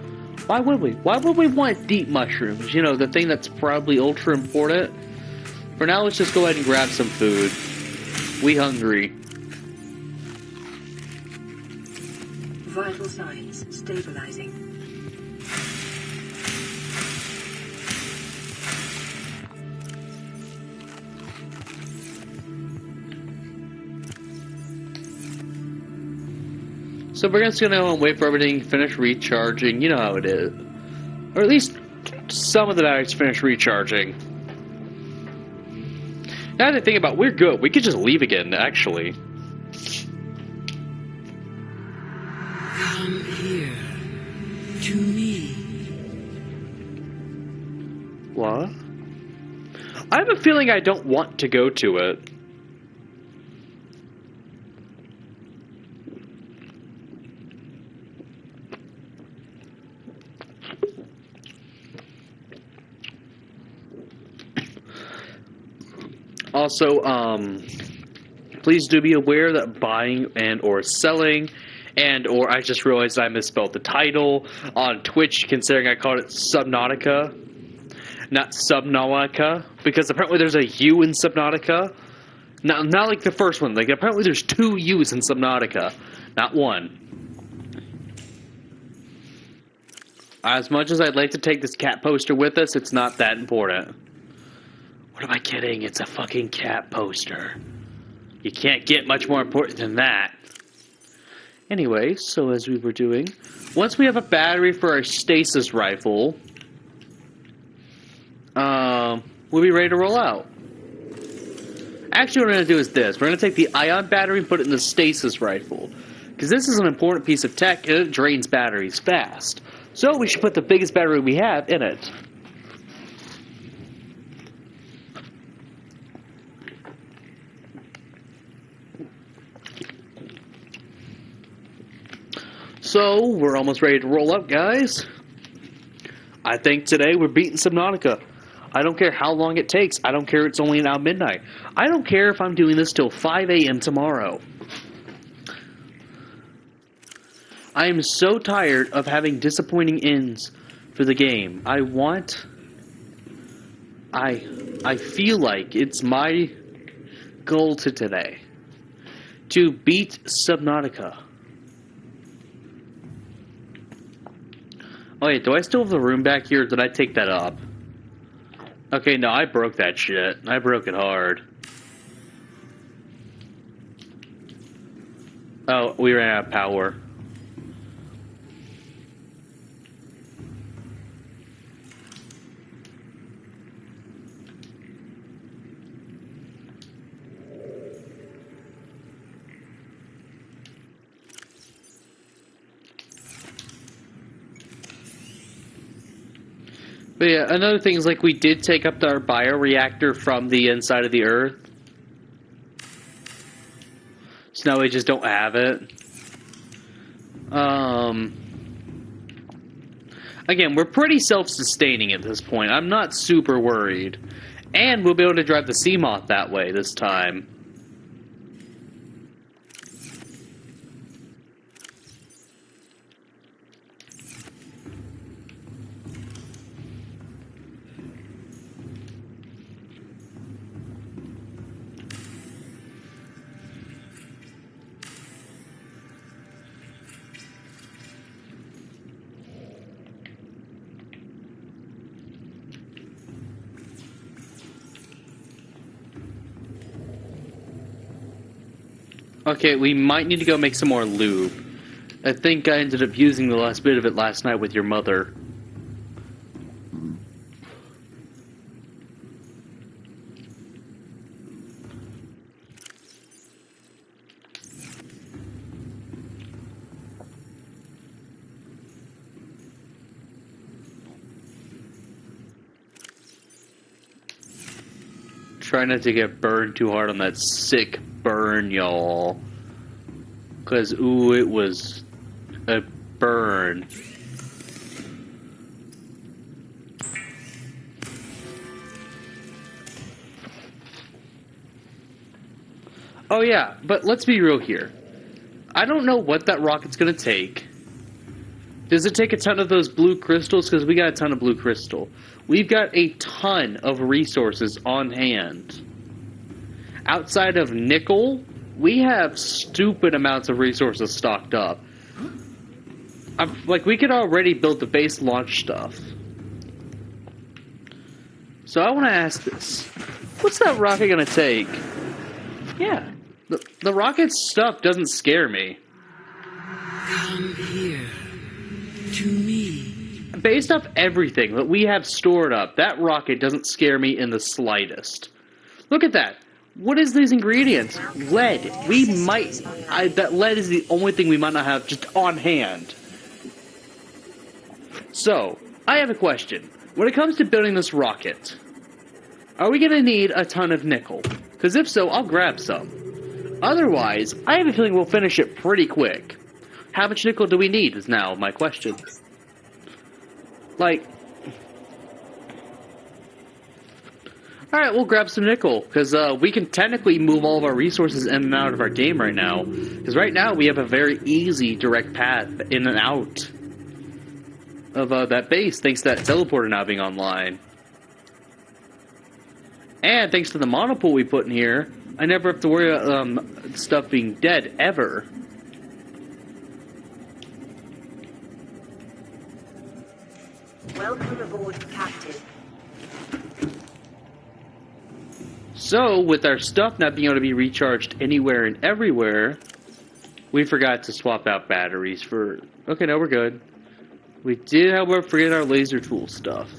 S1: Why would we? Why would we want deep mushrooms? You know, the thing that's probably ultra important. For now, let's just go ahead and grab some food. We hungry.
S2: Vital signs stabilizing.
S1: So we're just gonna wait for everything to finish recharging. You know how it is. Or at least some of the batteries finish recharging. Now that I think about it, we're good. We could just leave again, actually.
S5: Come here to me.
S1: What? I have a feeling I don't want to go to it. Also, please do be aware that buying and or selling and or I just realized I misspelled the title on Twitch, considering I called it Subnautica, not Subnautica, because apparently there's a U in Subnautica. Not like the first one. Like apparently there's two U's in Subnautica, not one. As much as I'd like to take this cat poster with us, it's not that important. What am I kidding? It's a fucking cat poster. You can't get much more important than that. Anyway, so as we were doing, once we have a battery for our stasis rifle, we'll be ready to roll out. Actually, what we're going to do is this. We're going to take the ion battery and put it in the stasis rifle. Because this is an important piece of tech, and it drains batteries fast. So we should put the biggest battery we have in it. So, we're almost ready to roll up, guys. I think today we're beating Subnautica. I don't care how long it takes. I don't care if it's only now midnight. I don't care if I'm doing this till 5 a.m. tomorrow. I am so tired of having disappointing ends for the game. I feel like it's my goal to today to beat Subnautica. Oh wait, do I still have the room back here, or did I take that up? Okay, no, I broke that shit. I broke it hard. Oh, we ran out of power. But yeah, another thing is, like, we did take up our bioreactor from the inside of the Earth. So now we just don't have it. Again, we're pretty self-sustaining at this point. I'm not super worried. And we'll be able to drive the Seamoth that way this time. Okay, we might need to go make some more lube. I think I ended up using the last bit of it last night with your mother. Try not to get burned too hard on that sick burn, y'all. Because, ooh, it was a burn. Oh yeah, but let's be real here. I don't know what that rocket's gonna take. Does it take a ton of those blue crystals? Because we got a ton of blue crystal. We've got a ton of resources on hand. Outside of nickel, we have stupid amounts of resources stocked up. Like, we could already build the base launch stuff. So I want to ask this. What's that rocket going to take? Yeah, the rocket's stuff doesn't scare me.
S5: Come here to me.
S1: Based off everything that we have stored up, that rocket doesn't scare me in the slightest. Look at that. What is these ingredients? Lead. That lead is the only thing we might not have just on hand. So, I have a question. When it comes to building this rocket, are we going to need a ton of nickel? Because if so, I'll grab some. Otherwise, I have a feeling we'll finish it pretty quick. How much nickel do we need is now my question. Like, alright, we'll grab some nickel, because we can technically move all of our resources in and out of our game right now. Because right now, we have a very easy direct path in and out of that base, thanks to that teleporter now being online. And thanks to the monopool we put in here, I never have to worry about stuff being dead, ever.
S3: Welcome aboard, Captain.
S1: So, with our stuff not being able to be recharged anywhere and everywhere, we forgot to swap out batteries for... Okay, no, we're good. We did, however, forget our laser tool stuff.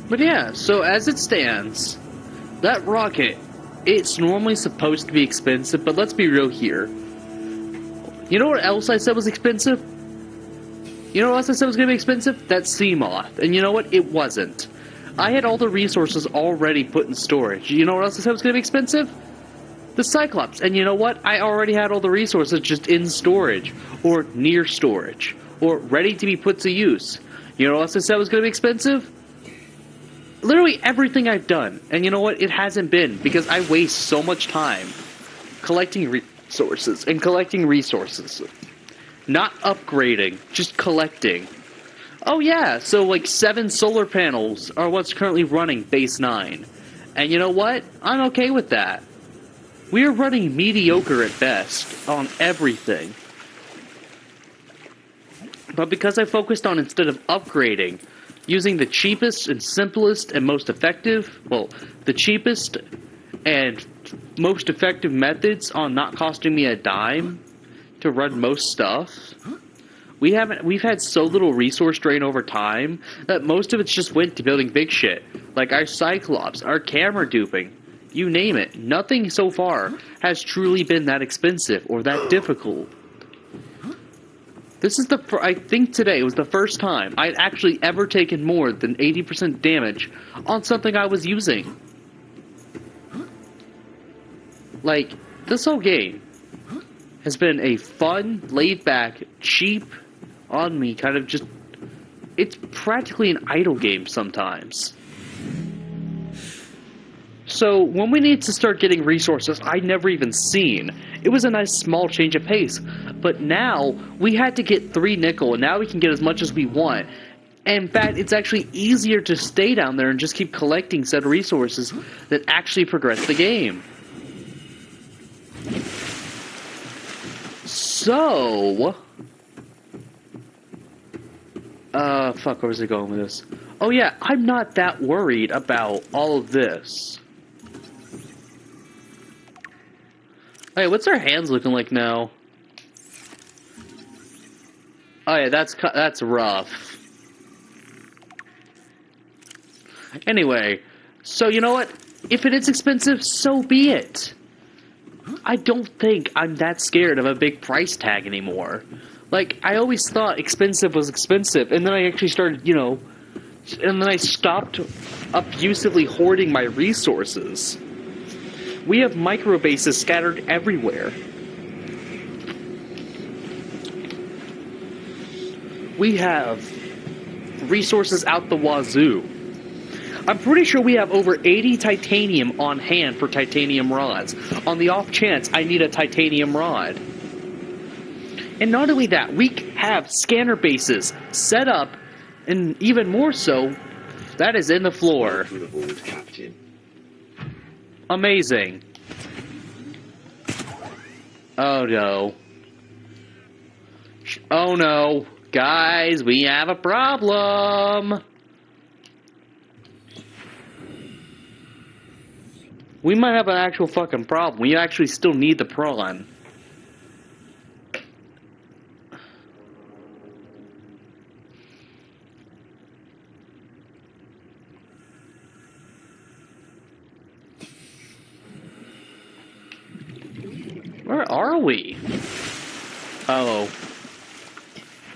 S1: But yeah, so as it stands, that rocket, it's normally supposed to be expensive, but let's be real here. You know what else I said was expensive? You know what else I said was going to be expensive? That Seamoth. And you know what? It wasn't. I had all the resources already put in storage. You know what else I said was going to be expensive? The Cyclops. And you know what? I already had all the resources just in storage, or near storage, or ready to be put to use. You know what else I said was going to be expensive? Literally everything I've done. And you know what? It hasn't been, because I waste so much time collecting resources and collecting resources. Not upgrading, just collecting. Oh yeah, so like 7 solar panels are what's currently running base 9. And you know what? I'm okay with that. We are running mediocre at best on everything. But because I focused on, instead of upgrading, using the cheapest and simplest and most effective, well, the cheapest and most effective methods on not costing me a dime to run most stuff, we've had so little resource drain over time that most of it's just went to building big shit. Like our Cyclops, our camera duping, you name it. Nothing so far has truly been that expensive or that difficult. This is I think today was the first time I'd actually ever taken more than 80% damage on something I was using. Like, this whole game has been a fun, laid-back, cheap, on me kind of just... It's practically an idle game sometimes. So, when we need to start getting resources I'd never even seen, it was a nice small change of pace. But now, we had to get 3 nickel, and now we can get as much as we want. And in fact, it's actually easier to stay down there and just keep collecting said resources that actually progress the game. So... fuck, where was I going with this? Oh yeah, I'm not that worried about all of this. Hey, what's our hands looking like now? Oh yeah, that's rough. Anyway, so you know what? If it is expensive, so be it. I don't think I'm that scared of a big price tag anymore. Like, I always thought expensive was expensive, and then I actually started, you know, and then I stopped abusively hoarding my resources. We have micro bases scattered everywhere. We have resources out the wazoo. I'm pretty sure we have over 80 titanium on hand for titanium rods, on the off chance I need a titanium rod. And not only that, we have scanner bases set up, and even more so, that is in the floor.
S4: Welcome aboard, Captain.
S1: Amazing. Oh no. Oh no. Guys, we have a problem. We might have an actual fucking problem. We actually still need the prawn. Where are we? Oh.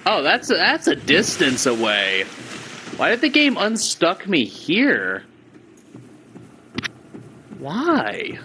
S1: Oh, that's a distance away. Why did the game unstuck me here? Why?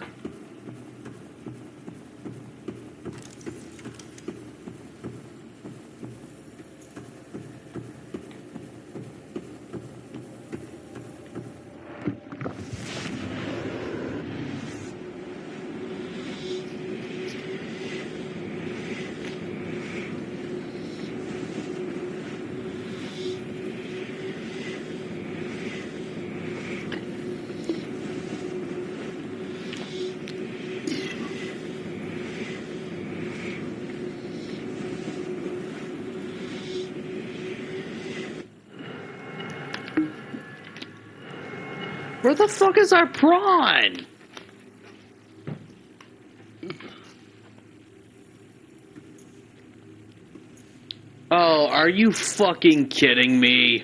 S1: Where the fuck is our prawn? Oh, are you fucking kidding me?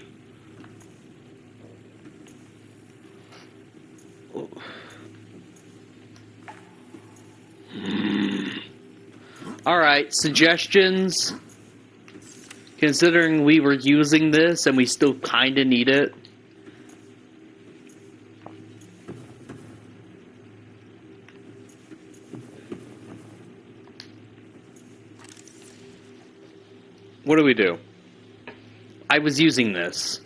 S1: Alright, suggestions? Considering we were using this and we still kinda need it. What do we do? I was using this.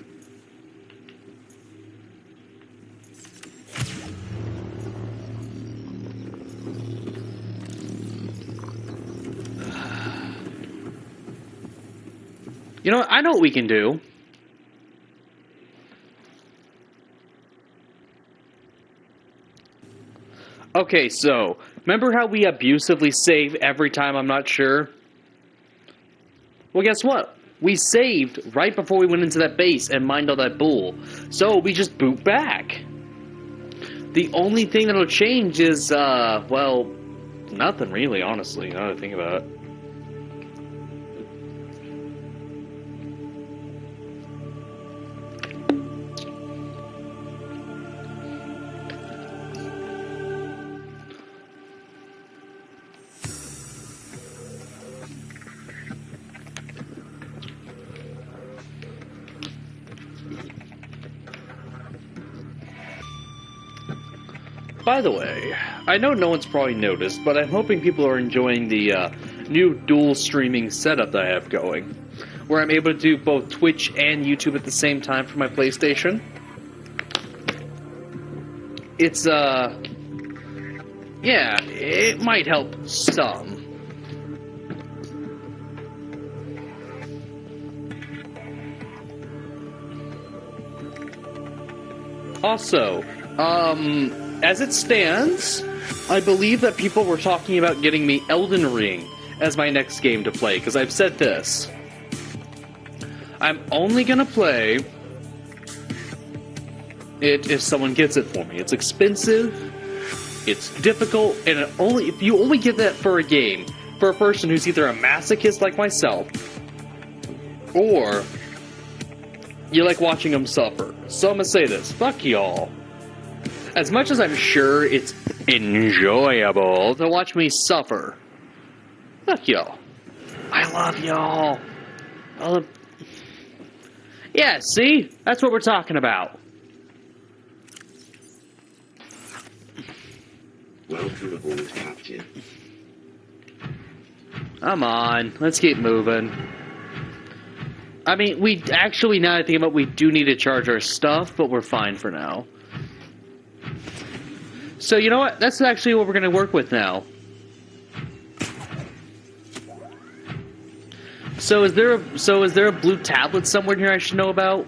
S1: You know what? I know what we can do. Okay, so, remember how we abusively save every time I'm not sure? Well, guess what? We saved right before we went into that base and mined all that bull. So, we just boot back. The only thing that'll change is, well, nothing really, honestly, now that I think about it. By the way, I know no one's probably noticed, but I'm hoping people are enjoying the new dual streaming setup that I have going, where I'm able to do both Twitch and YouTube at the same time for my PlayStation. It's, yeah, it might help some. Also, as it stands, I believe that people were talking about getting me Elden Ring as my next game to play, because I've said this. I'm only gonna play it if someone gets it for me. It's expensive, it's difficult, and if you only get that for a game, for a person who's either a masochist like myself, or you like watching them suffer. So I'm gonna say this, fuck y'all. As much as I'm sure it's enjoyable to watch me suffer, fuck y'all. I love y'all. Yeah, see? That's what we're talking about.
S4: Welcome aboard, Captain.
S1: Come on, let's keep moving. I mean, we actually, now that I think about it, we do need to charge our stuff, but we're fine for now. So, you know what? That's actually what we're going to work with now. So is there a blue tablet somewhere here I should know about?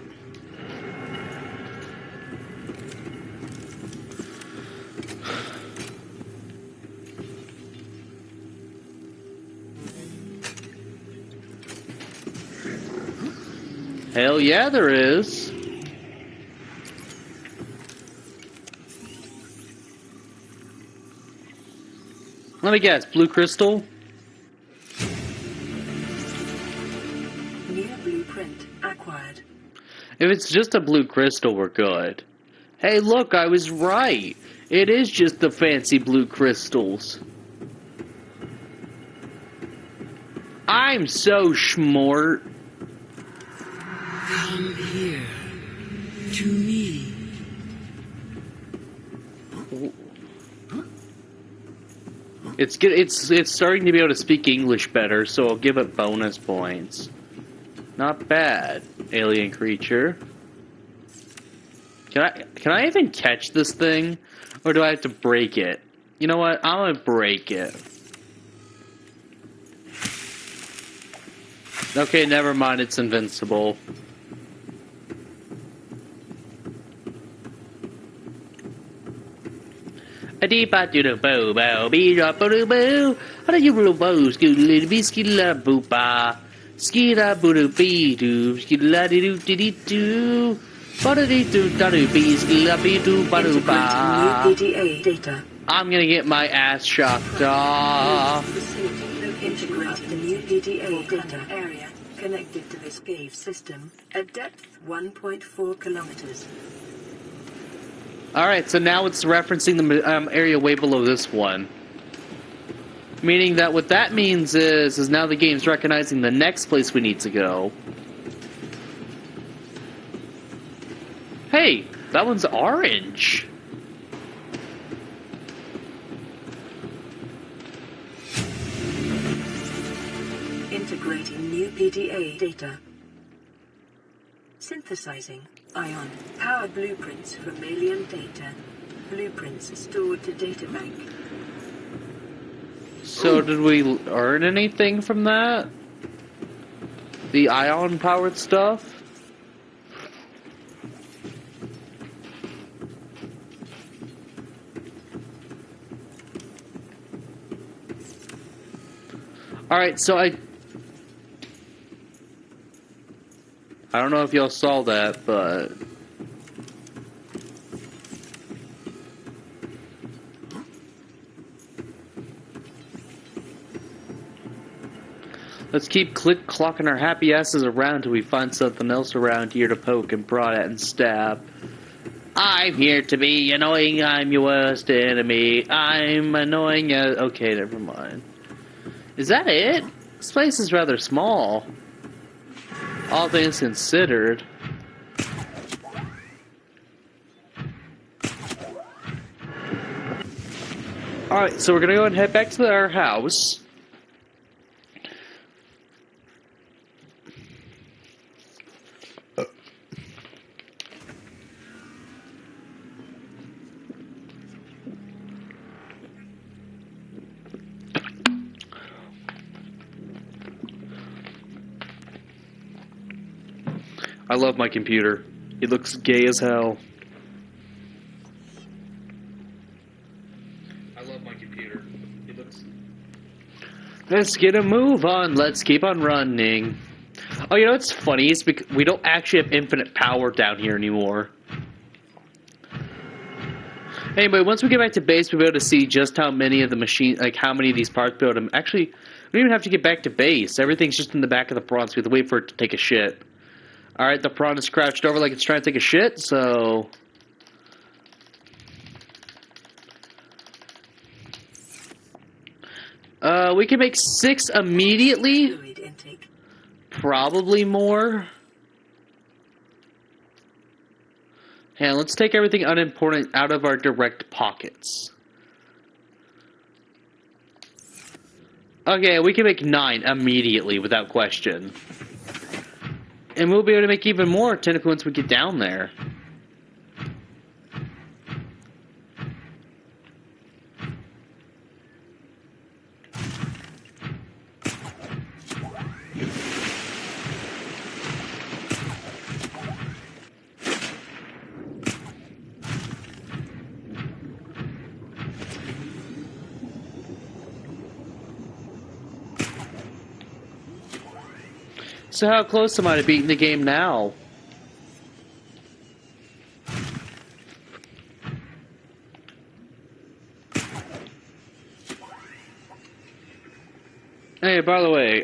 S1: Hell yeah, there is. Let me guess, blue crystal?
S2: New blueprint acquired.
S1: If it's just a blue crystal, we're good. Hey, look, I was right. It is just the fancy blue crystals. I'm so smart.
S5: Come here. To me.
S1: It's good. It's starting to be able to speak English better, so I'll give it bonus points. Not bad, alien creature. Can I even catch this thing, or do I have to break it? You know what? I'm gonna break it. Okay, never mind. It's invincible. A deep out to the bow bow, be drop a boo. How do you roll bows? Good little bee skilla boopa. Skilla boo bee doo, skilla doo doo doo. Ba-da-dee-doo-da-doo-bees, la-bee-doo-ba-doo-ba.
S2: Integrating new PDA data.
S1: I'm gonna get my ass shocked off.
S2: Integrate the new PDA data area connected to this cave system at depth 1.4 kilometers.
S1: Alright, so now it's referencing the area way below this one. Meaning that what that means is now the game's recognizing the next place we need to go. Hey, that one's orange.
S2: Integrating new PDA data. Synthesizing. Ion. Power blueprints for alien data. Blueprints stored to databank.
S1: So did we earn anything from that? The ion-powered stuff? Alright, so I don't know if y'all saw that, but let's keep clocking our happy asses around till we find something else around here to poke and prod at and stab. I'm here to be annoying, I'm your worst enemy. I'm annoying as... Okay, never mind. Is that it? This place is rather small. All things considered. Alright, so we're gonna go ahead and head back to our house. I love my computer. It looks gay as hell. I love my computer. It looks... Let's get a move on. Let's keep on running. Oh, you know what's funny is because we don't actually have infinite power down here anymore. Anyway, once we get back to base, we'll be able to see just how many of the machines, like how many of these parts build them. Actually, we don't even have to get back to base. Everything's just in the back of the prawn, so we have to wait for it to take a shit. Alright, the prawn is crouched over like it's trying to take a shit, so... we can make 6 immediately.
S2: Fluid intake.
S1: Probably more. And let's take everything unimportant out of our direct pockets. Okay, we can make 9 immediately without question. And we'll be able to make even more technically once we get down there. So how close am I to beating the game now? Hey, by the way,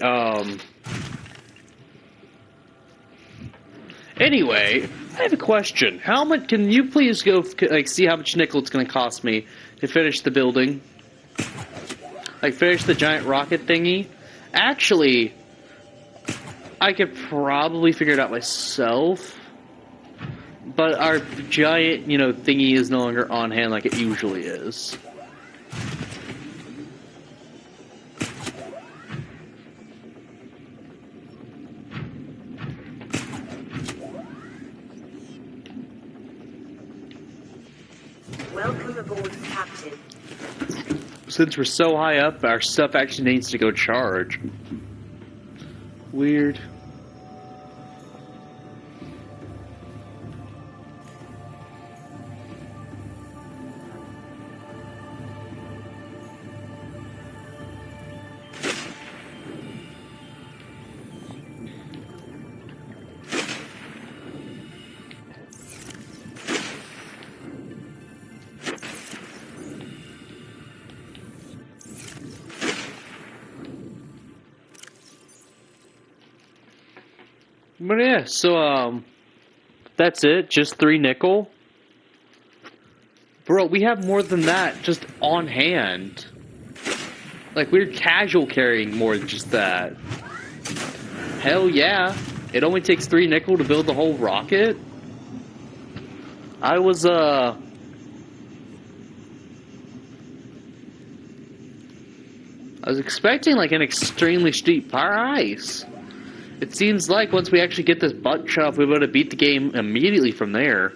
S1: anyway, I have a question. How much, can you please go, like, see how much nickel it's gonna cost me to finish the building? Like, finish the giant rocket thingy? Actually... I could probably figure it out myself, but our giant, thingy is no longer on hand like it usually is.
S3: Welcome aboard, Captain.
S1: Since we're so high up, our stuff actually needs to go charge. Weird. But yeah, so, that's it. Just 3 nickel. Bro, we have more than that just on hand. Like, we're casual carrying more than just that. Hell yeah. It only takes 3 nickel to build the whole rocket. I was expecting, like, an extremely steep price. It seems like once we actually get this butt chop, we're able to beat the game immediately from there.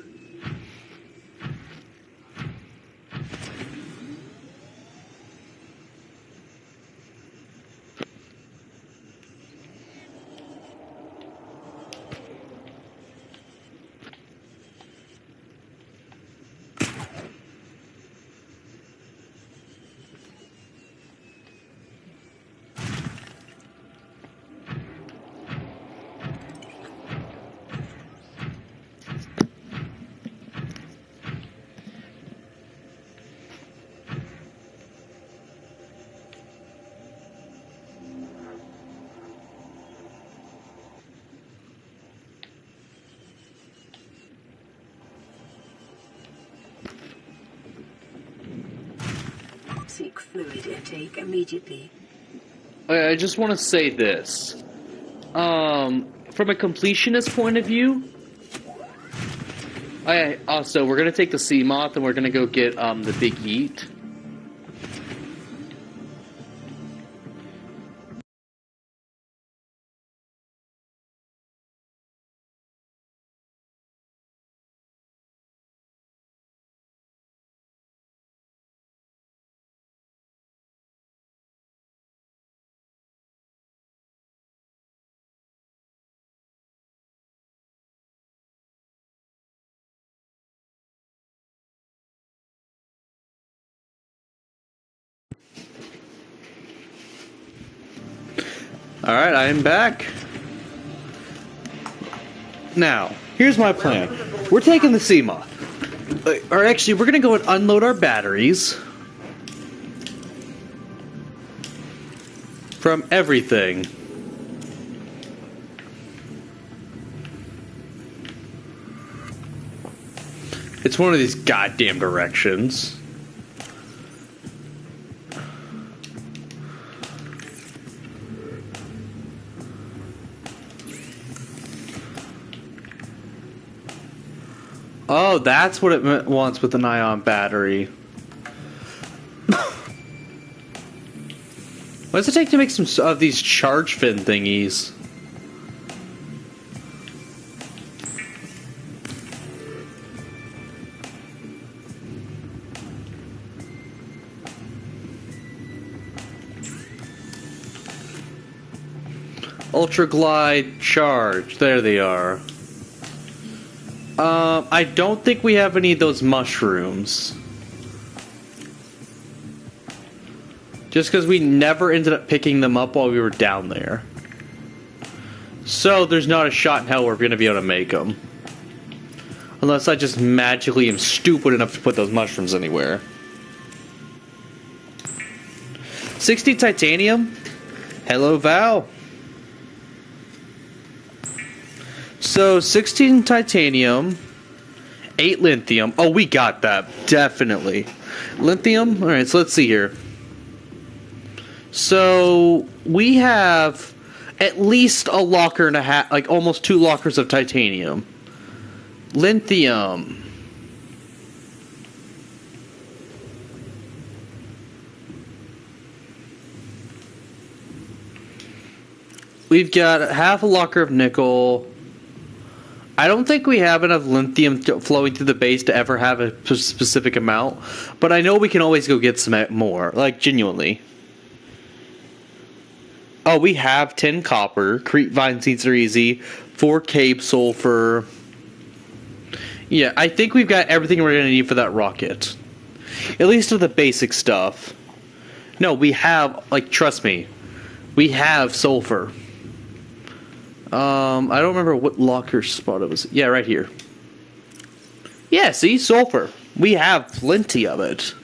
S2: Seek fluid intake immediately.
S1: I just want to say this. From a completionist point of view, also, we're going to take the sea moth and we're going to go get, the big eat. Alright, I am back. Now, here's my plan. We're taking the sea moth. Or actually, we're gonna go and unload our batteries. From everything. It's one of these goddamn directions. Oh, that's what it wants with an ion battery. What does it take to make some of these charge fin thingies? Ultra Glide charge. There they are. I don't think we have any of those mushrooms. Just because we never ended up picking them up while we were down there. So there's not a shot in hell we're going to be able to make them. Unless I just magically am stupid enough to put those mushrooms anywhere. 60 titanium? Hello, Val. So, 16 titanium, 8 lithium. Oh, we got that. Definitely. Lithium? Alright, so let's see here. So, we have at least a locker and a half, like almost 2 lockers of titanium. Lithium. We've got half a locker of nickel. I don't think we have enough lithium flowing through the base to ever have a specific amount, but I know we can always go get some more, like genuinely. Oh, we have 10 copper, Crete vine seeds are easy, 4 cape sulfur. Yeah, I think we've got everything we're going to need for that rocket. At least of the basic stuff. No, we have, like, trust me, we have sulfur. I don't remember what locker spot it was. Yeah, right here. Yeah, see? Sulfur. We have plenty of it.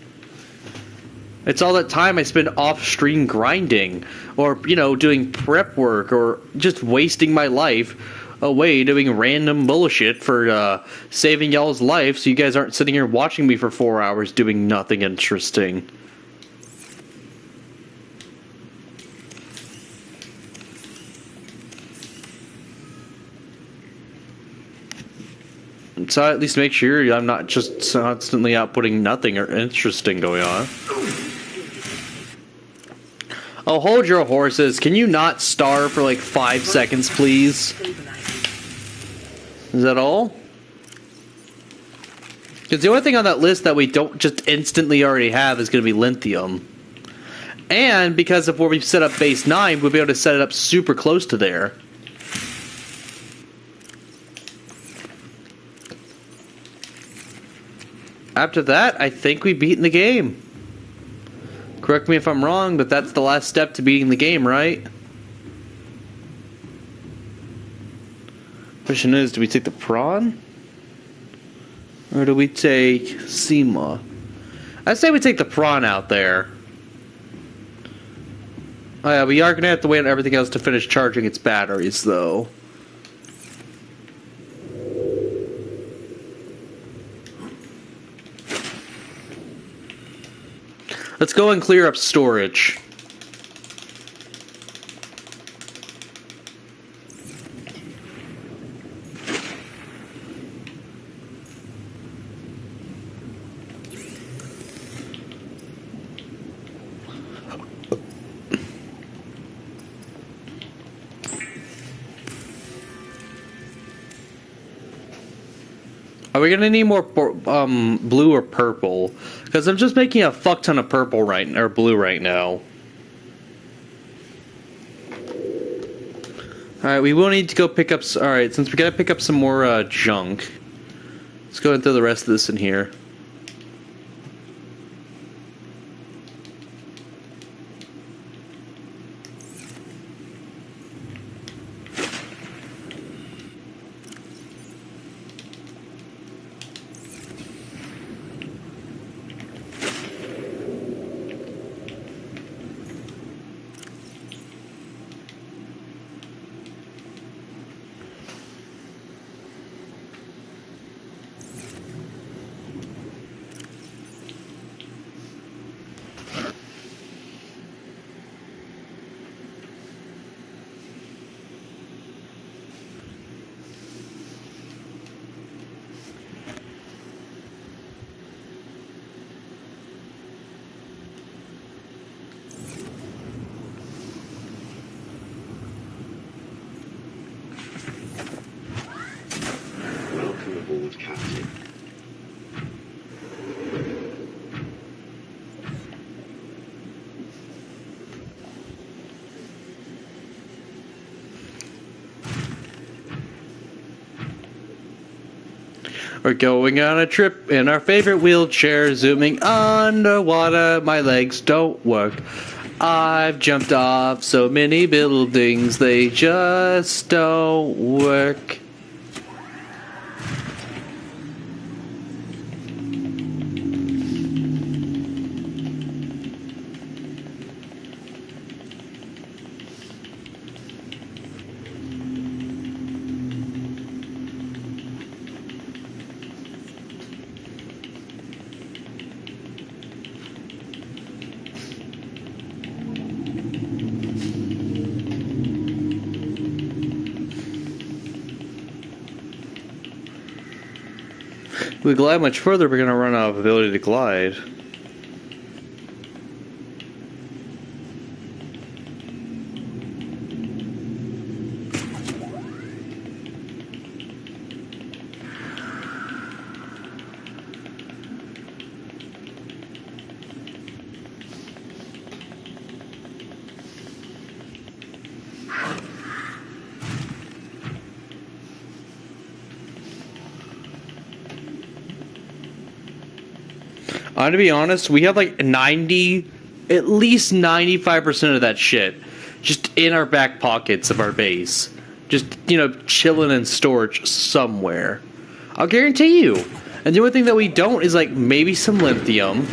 S1: It's all that time I spend off-stream grinding. Or, you know, doing prep work. Or just wasting my life away doing random bullshit for saving y'all's life so you guys aren't sitting here watching me for 4 hours doing nothing interesting. So I at least make sure I'm not just constantly outputting nothing or interesting going on. Oh, hold your horses. Can you not starve for like 5 seconds, please? Is that all? Because the only thing on that list that we don't just instantly already have is going to be lithium. And because of where we've set up base 9, we'll be able to set it up super close to there. After that, I think we've beaten the game. Correct me if I'm wrong, but that's the last step to beating the game, right? Question is, do we take the prawn? Or do we take Sema? I say we take the prawn out there. Oh yeah, we are going to have to wait on everything else to finish charging its batteries, though. Let's go and clear up storage. Are we gonna need more blue or purple? Because I'm just making a fuck ton of purple or blue right now. Alright, we will need to go pick up... Alright, since we gotta pick up some more junk. Let's go and throw the rest of this in here.
S4: Welcome aboard, Captain.
S1: We're going on a trip in our favorite wheelchair, zooming underwater. My legs don't work. I've jumped off so many buildings, they just don't work. If we glide much further, we're going to run out of ability to glide. To be honest, we have like at least 95% of that shit just in our back pockets of our base. Just, chilling in storage somewhere. I'll guarantee you. And the only thing that we don't is like maybe some lithium.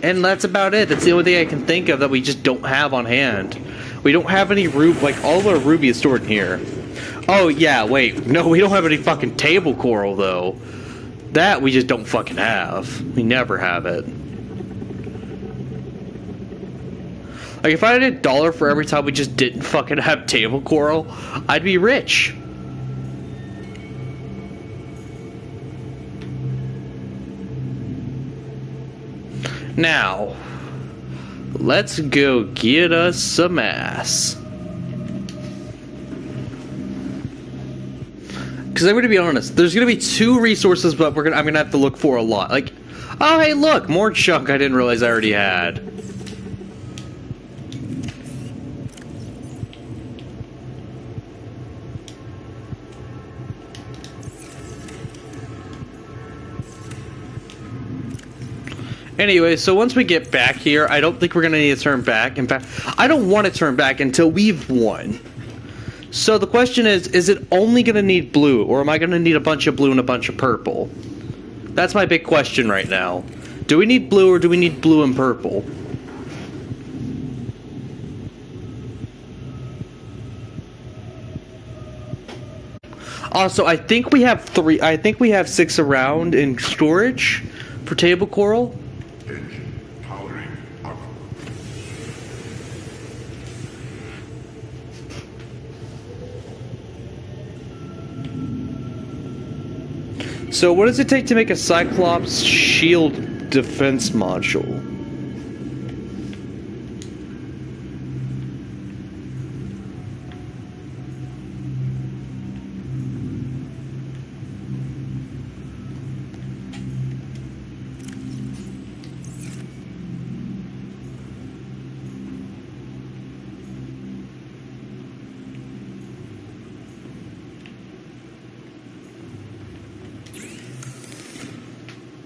S1: And that's about it. That's the only thing I can think of that we just don't have on hand. We don't have any ruby, like all of our ruby is stored in here. Oh, yeah, wait. No, we don't have any fucking table coral, though. That we just don't fucking have. We never have it. Like, if I had $1 for every time we just didn't fucking have table coral, I'd be rich. Now, let's go get us some ass. Because I'm going to be honest, there's going to be 2 resources, but I'm going to have to look for a lot. Like, oh hey look, more junk I didn't realize I already had. Anyway, so once we get back here, I don't think we're going to need to turn back. In fact, I don't want to turn back until we've won. So the question is it only going to need blue, or am I going to need a bunch of blue and a bunch of purple? That's my big question right now. Do we need blue, or do we need blue and purple? Also, I think we have 6 around in storage for table coral. So what does it take to make a Cyclops shield defense module?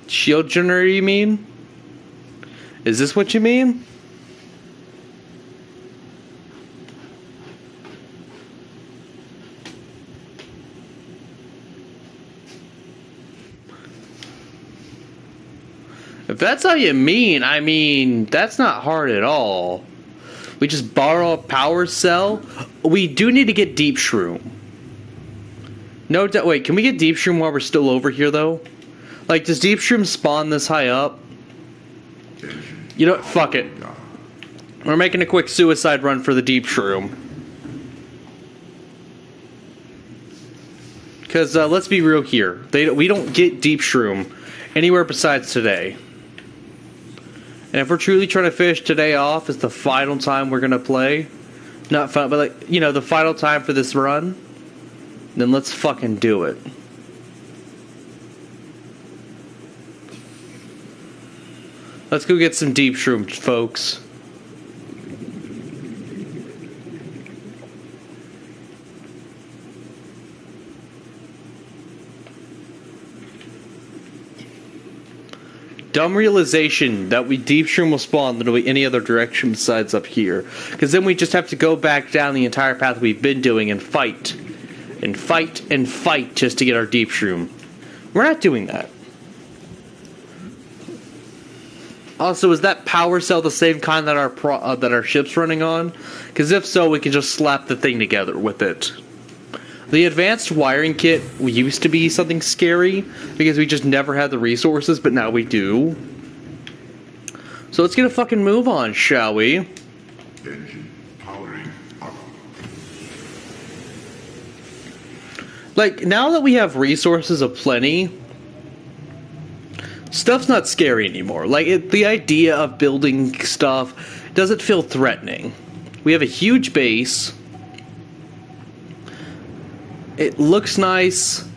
S1: Shield generator, you mean? Is this what you mean? If that's how you mean, I mean, that's not hard at all. We just borrow a power cell. We do need to get Deep Shroom. No doubt. Wait, can we get Deep Shroom while we're still over here, though? Like, does Deep Shroom spawn this high up? You know what? Fuck it. We're making a quick suicide run for the Deep Shroom. Because, let's be real here. We don't get Deep Shroom anywhere besides today. And if we're truly trying to finish today off as the final time we're going to play, not fun, but like, you know, the final time for this run, then let's fucking do it. Let's go get some Deep Shroom, folks. Dumb realization that Deep Shroom will spawn literally any other direction besides up here. Because then we just have to go back down the entire path we've been doing and fight. And fight and fight just to get our Deep Shroom. We're not doing that. Also, is that power cell the same kind that our ship's running on? Because if so, we can just slap the thing together with it. The advanced wiring kit used to be something scary because we just never had the resources, but now we do. So let's get a fucking move on, shall we?
S6: Engine powering up.
S1: Like, now that we have resources aplenty, stuff's not scary anymore. Like, the idea of building stuff doesn't feel threatening. We have a huge base. It looks nice.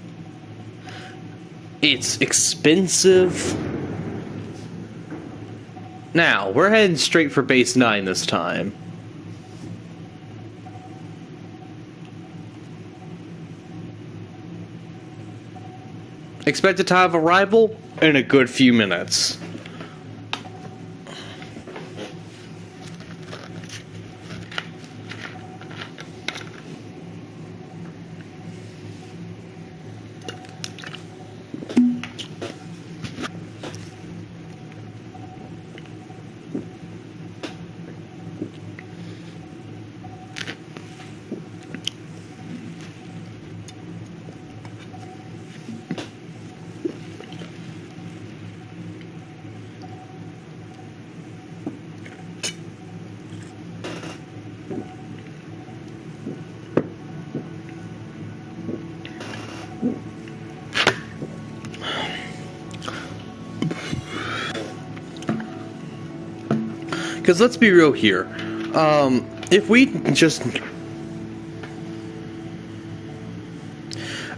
S1: It's expensive. Now, we're heading straight for base 9 this time. Expected time of arrival in a good few minutes.
S7: Because let's be real here. If we just...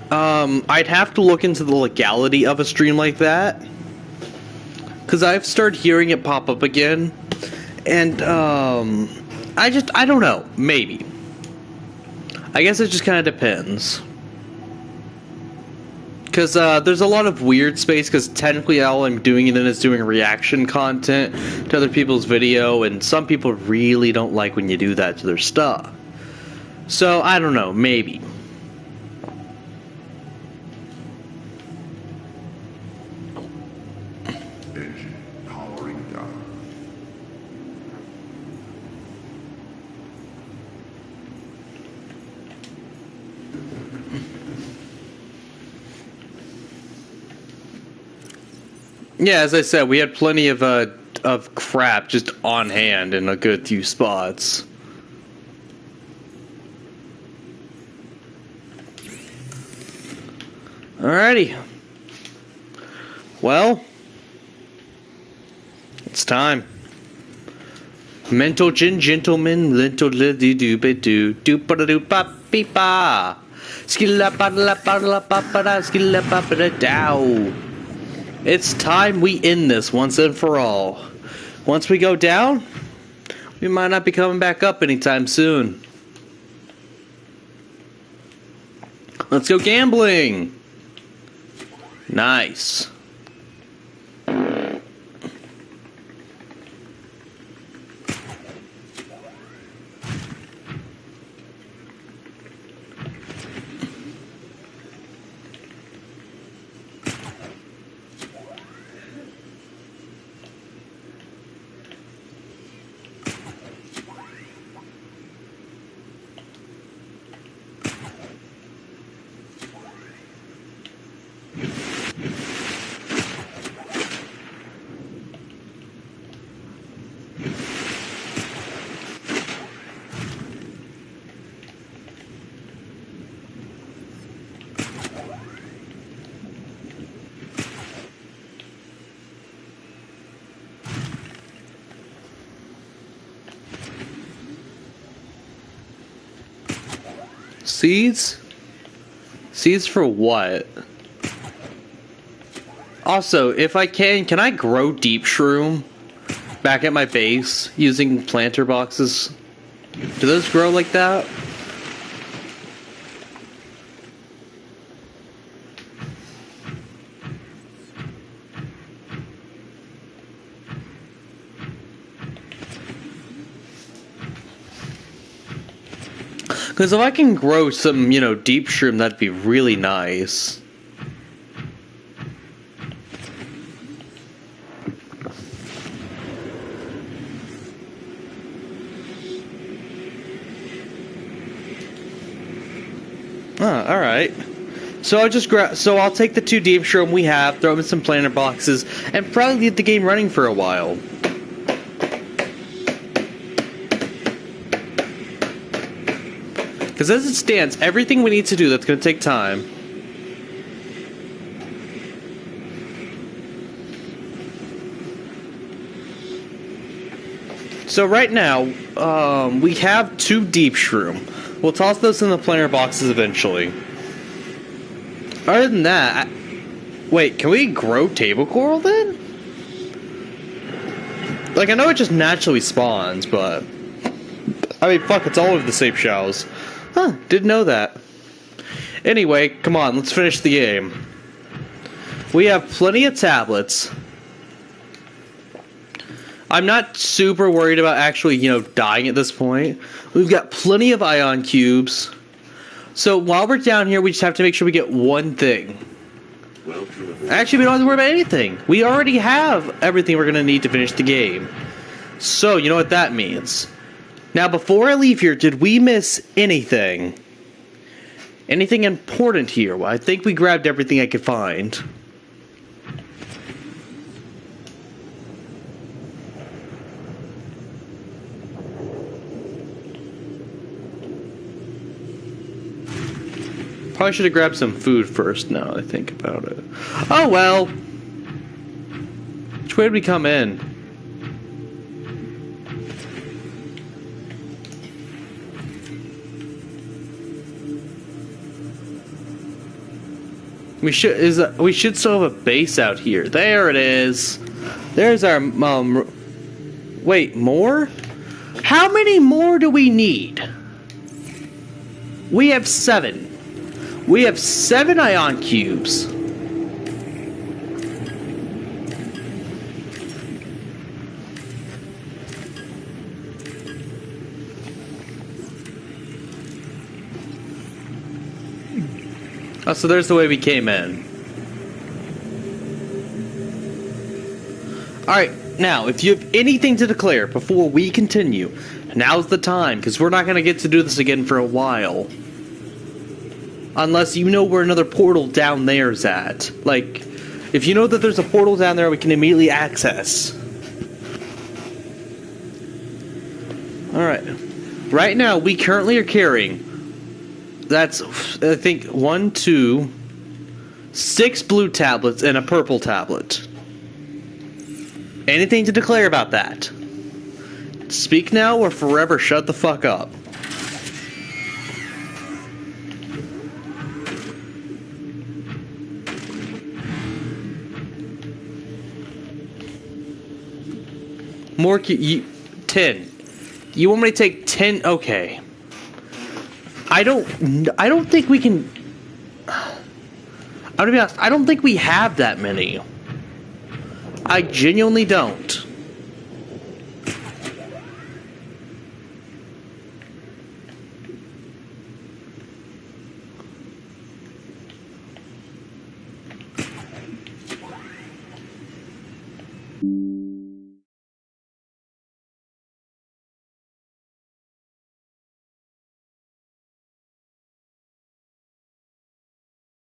S7: I'd have to look into the legality of a stream like that. Because I've started hearing it pop up again. And, I don't know. Maybe. I guess it just kind of depends. Because there's a lot of weird space, because technically all I'm doing it in is doing reaction content to other people's video, and some people really don't like when you do that to their stuff. So, I don't know, maybe.
S6: Engine powering down.
S7: Yeah, as I said, we had plenty of crap just on hand in a good few spots. Alrighty. Well, it's time. Mental gentlemen, lentil do do be do do ba do ba beep ba. Skilla ba la ba la ba ba da skilla ba ba da dow. It's time we end this once and for all. Once we go down, we might not be coming back up anytime soon. Let's go gambling. Nice. Seeds? Seeds for what? Also, if I can I grow deep shroom back at my base using planter boxes? Do those grow like that? Because if I can grow some, deep shroom, that'd be really nice. Alright. So I'll take the 2 deep shroom we have, throw them in some planter boxes, and probably leave the game running for a while. Because as it stands, everything we need to do, that's going to take time. So right now, we have 2 deep shroom. We'll toss those in the planter boxes eventually. Other than that, wait, can we grow table coral then? Like, I know it just naturally spawns, but I mean, fuck, it's all over the safe shells. Huh, didn't know that. Anyway, come on, let's finish the game. We have plenty of tablets. I'm not super worried about actually, dying at this point. We've got plenty of ion cubes. So while we're down here, we just have to make sure we get one thing. Actually, we don't have to worry about anything. We already have everything we're going to need to finish the game. So, you know what that means. Now, before I leave here, did we miss anything? Anything important here? Well, I think we grabbed everything I could find. Probably should have grabbed some food first now that I think about it. Oh well. Which way did we come in? We should still have a base out here. There it is. There's our wait, more? How many more do we need? We have 7. We have 7 ion cubes. Oh, so there's the way we came in. Alright, now, if you have anything to declare before we continue, now's the time, because we're not going to get to do this again for a while. Unless you know where another portal down there's at. Like, if you know that there's a portal down there we can immediately access. Alright. Right now, we currently are carrying... That's, I think, 1, 2, 6 blue tablets and a purple tablet. Anything to declare about that? Speak now or forever shut the fuck up. More 10. You want me to take 10? Okay. I don't think we can... I'm gonna be honest, I don't think we have that many. I genuinely don't.